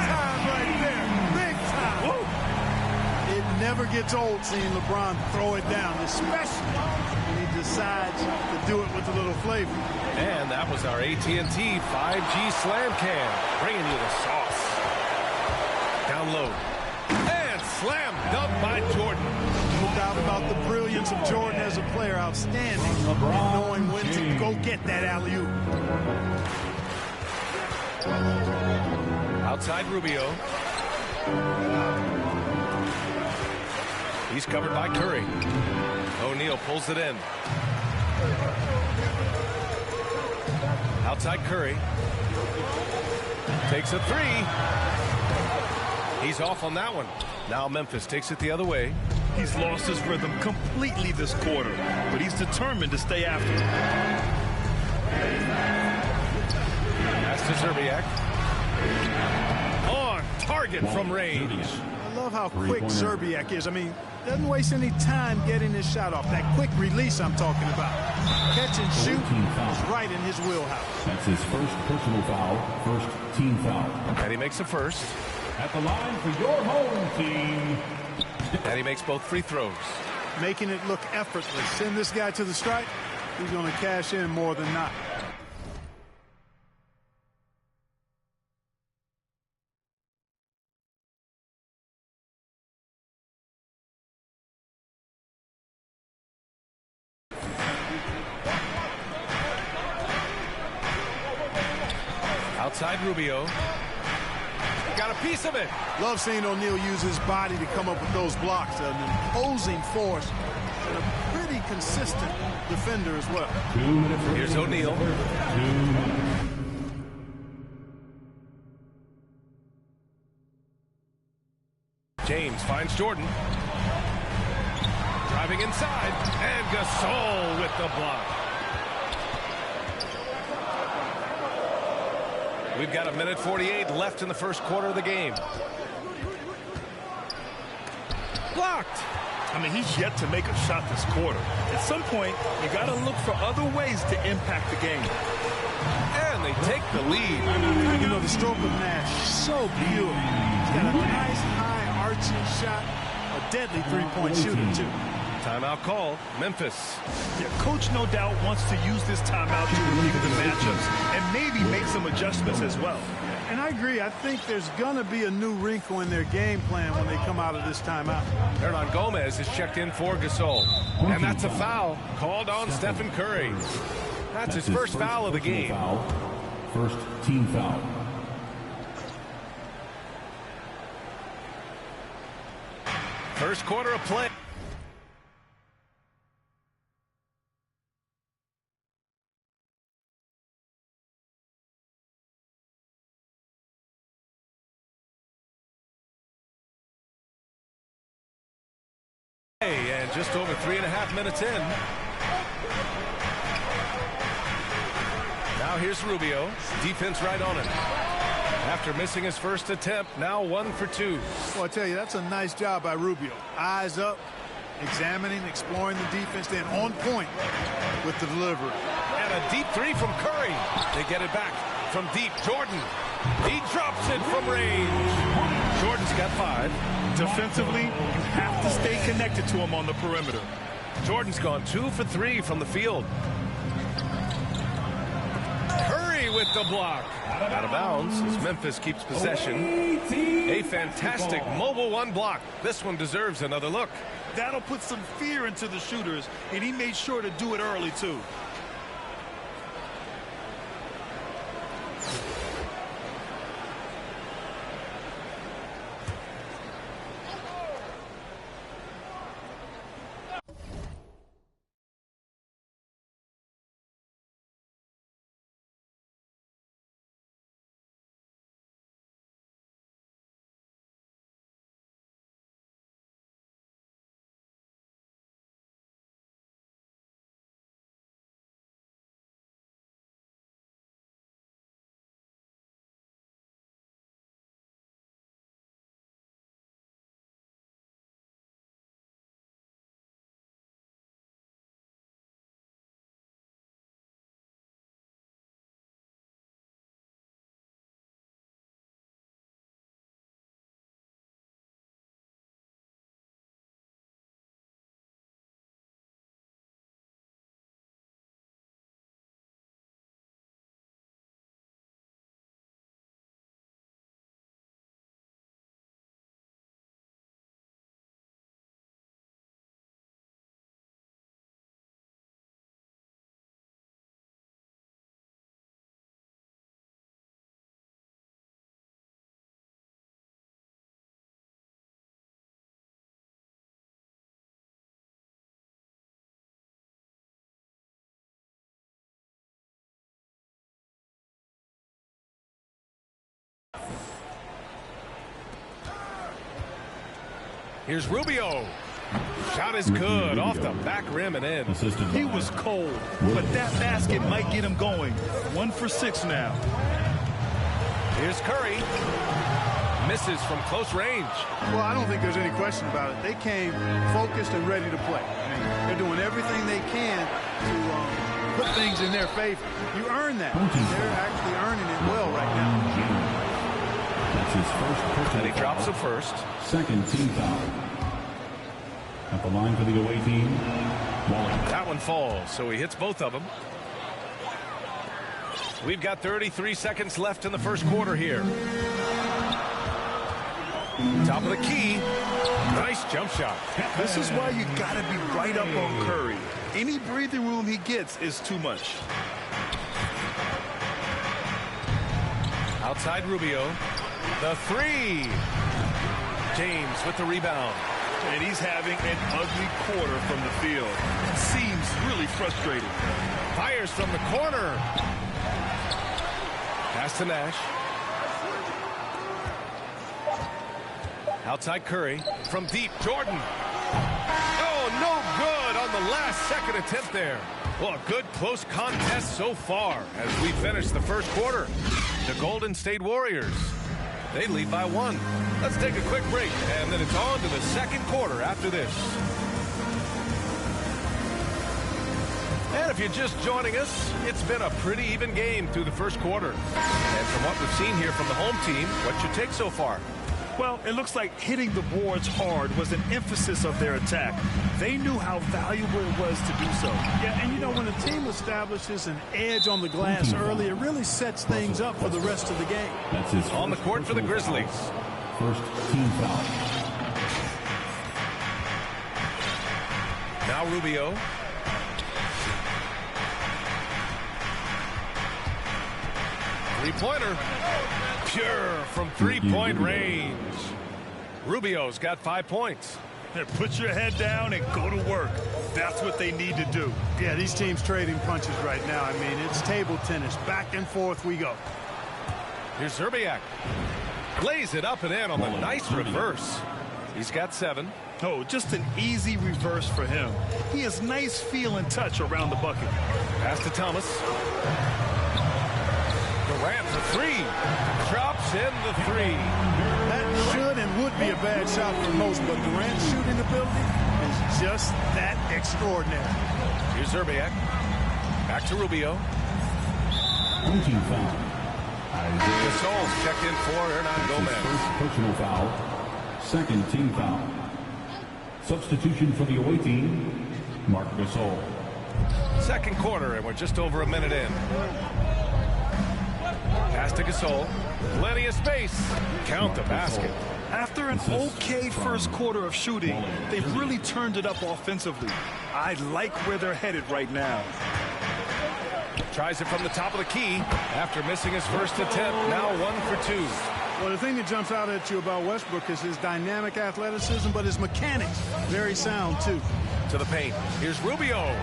Never gets old seeing LeBron throw it down, especially when he decides to do it with a little flavor. And that was our AT&T 5G Slam Cam, bringing you the sauce. Down low. And slam dunk by Jordan. No doubt about the brilliance of Jordan as a player. Outstanding in knowing when to go get that alley-oop. Outside Rubio. He's covered by Curry. O'Neal pulls it in. Outside Curry. Takes a three. He's off on that one. Now Memphis takes it the other way. He's lost his rhythm completely this quarter, but he's determined to stay after it. Pass to Zerbiak. On target from range. I love how quick Zerbiak is. I mean, doesn't waste any time getting his shot off. That quick release I'm talking about. Catch and shoot is right in his wheelhouse. That's his first personal foul, first team foul. And he makes a first. At the line for your home team. And he makes both free throws. Making it look effortless. Send this guy to the stripe. He's going to cash in more than not. Outside Rubio. Got a piece of it. Love seeing O'Neal use his body to come up with those blocks. An imposing force and a pretty consistent defender as well. Here's O'Neal. James finds Jordan. Driving inside. And Gasol with the block. We've got 1:48 left in the first quarter of the game. Blocked. I mean, he's yet to make a shot this quarter. At some point, you got to look for other ways to impact the game. And they take the lead. You know, the stroke of Nash, so beautiful. He's got a nice, high, arching shot. A deadly three-point shooter, too. Timeout call, Memphis. Yeah, coach no doubt wants to use this timeout to review the matchups and maybe make some adjustments as well. And I agree. I think there's going to be a new wrinkle in their game plan when they come out of this timeout. Hernan Gomez is checked in for Gasol. And that's a foul called on Stephen Curry. That's his first foul of the game. First team foul. First quarter of play. And just over 3.5 minutes in. Now here's Rubio. Defense right on it. After missing his first attempt, now 1 for 2. Well, I tell you, that's a nice job by Rubio. Eyes up, examining, exploring the defense, then on point with the delivery. And a deep three from Curry. They get it back from deep. Jordan. He drops it from range. Jordan's got 5. Defensively, you have to stay connected to him on the perimeter. Jordan's gone 2 for 3 from the field. Curry with the block. Out of bounds as Memphis keeps possession. A fantastic mobile 1 block. This one deserves another look. That'll put some fear into the shooters, and he made sure to do it early, too. Here's Rubio. Shot is good off the back rim and in. He was cold, but that basket might get him going. 1 for 6 now. Here's Curry. Misses from close range. Well, I don't think there's any question about it. They came focused and ready to play. I mean, they're doing everything they can to put things in their favor. You earn that. They're actually earning it well right now. That's his first personal And he drops the first. Second team foul. At the line for the away team, Waller. That one falls, so he hits both of them. We've got 33 seconds left in the first quarter here. Top of the key. Nice jump shot. This is why you got to be right up on Curry. Any breathing room he gets is too much. Outside Rubio. The three. James with the rebound. And he's having an ugly quarter from the field. Seems really frustrating. Fires from the corner. Pass to Nash. Outside Curry. From deep, Jordan. Oh, no good on the last second attempt there. Well, a good close contest so far as we finish the first quarter. The Golden State Warriors, they lead by 1. Let's take a quick break, and then it's on to the second quarter after this. And if you're just joining us, it's been a pretty even game through the first quarter. And from what we've seen here from the home team, what's your take so far? Well, it looks like hitting the boards hard was an emphasis of their attack. They knew how valuable it was to do so. Yeah, and you know, when a team establishes an edge on the glass early, it really sets things up for the rest of the game. That's his on the court for the Grizzlies. First team foul. Now Rubio. Three-pointer. Pure from three-point range. Rubio's got 5 points. Put your head down and go to work. That's what they need to do. Yeah, these teams trading punches right now. I mean, it's table tennis. Back and forth we go. Here's Zerbiak. Lays it up and in on the nice reverse. He's got 7. Oh, just an easy reverse for him. He has nice feel and touch around the bucket. Pass to Thomas. Durant for 3. Drops in the 3. That should and would be a bad shot for most, but Durant's shooting ability is just that extraordinary. Here's Zerbiak. Back to Rubio. Team foul. Gasol's checked in for Hernan Gomez. First personal foul. Second team foul. Substitution for the away team, Marc Gasol. Second quarter, and we're just over a minute in. Pass to Gasol. Plenty of space. Count the basket. After an okay first quarter of shooting, they've really turned it up offensively. I like where they're headed right now. Tries it from the top of the key after missing his first attempt. Now 1 for 2. Well, the thing that jumps out at you about Westbrook is his dynamic athleticism, but his mechanics, very sound, too. To the paint. Here's Rubio.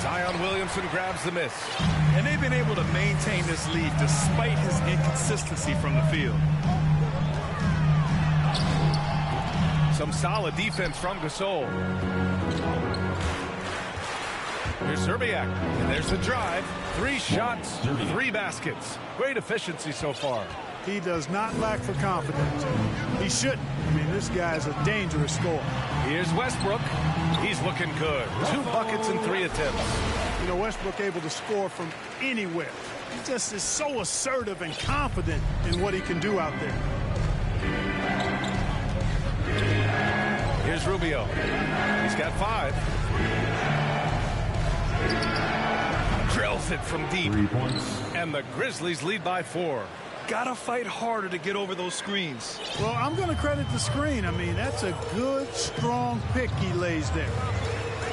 Zion Williamson grabs the miss. And they've been able to maintain this lead despite his inconsistency from the field. Some solid defense from Gasol. Here's Zerbiak. And there's the drive. 3 shots, 3 baskets. Great efficiency so far. He does not lack for confidence. He shouldn't. I mean, this guy's a dangerous scorer. Here's Westbrook. He's looking good. 2 buckets and 3 attempts. You know, Westbrook able to score from anywhere. He just is so assertive and confident in what he can do out there. Here's Rubio. He's got 5. Drills it from deep. 3 points. And the Grizzlies lead by 4. Gotta fight harder to get over those screens. Well, I'm going to credit the screen. I mean, that's a good, strong pick he lays there.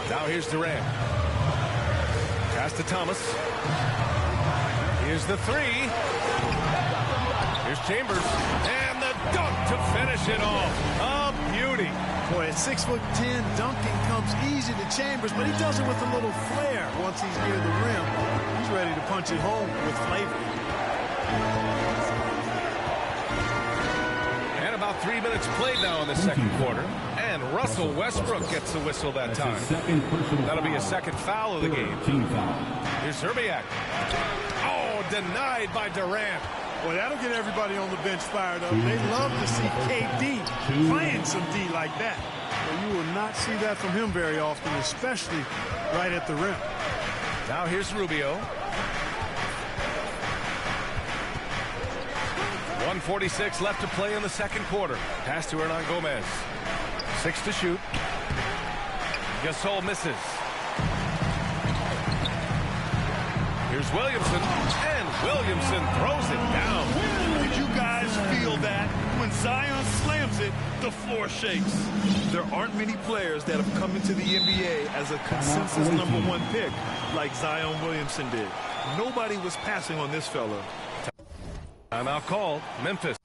Now here's Durant. Pass to Thomas. Here's the 3. Here's Chambers. And the dunk to finish it off. A beauty. Boy, at 6'10", dunking comes easy to Chambers, but he does it with a little flair. Once he's near the rim, he's ready to punch it home with flavor. And about 3 minutes played now in the second quarter. And Russell Westbrook gets the whistle that time. That'll be a second foul of the game. Here's Zerbiak. Oh, denied by Durant. Well, that'll get everybody on the bench fired up. They love to see KD playing some D like that. But you will not see that from him very often, especially right at the rim. Now here's Rubio. 1:46 left to play in the second quarter. Pass to Hernan Gomez. 6 to shoot. Gasol misses. Here's Williamson, and Williamson throws it down. Did you guys feel that? When Zion slams it, the floor shakes. There aren't many players that have come into the NBA as a consensus #1 pick like Zion Williamson did. Nobody was passing on this fella. Timeout called. Memphis.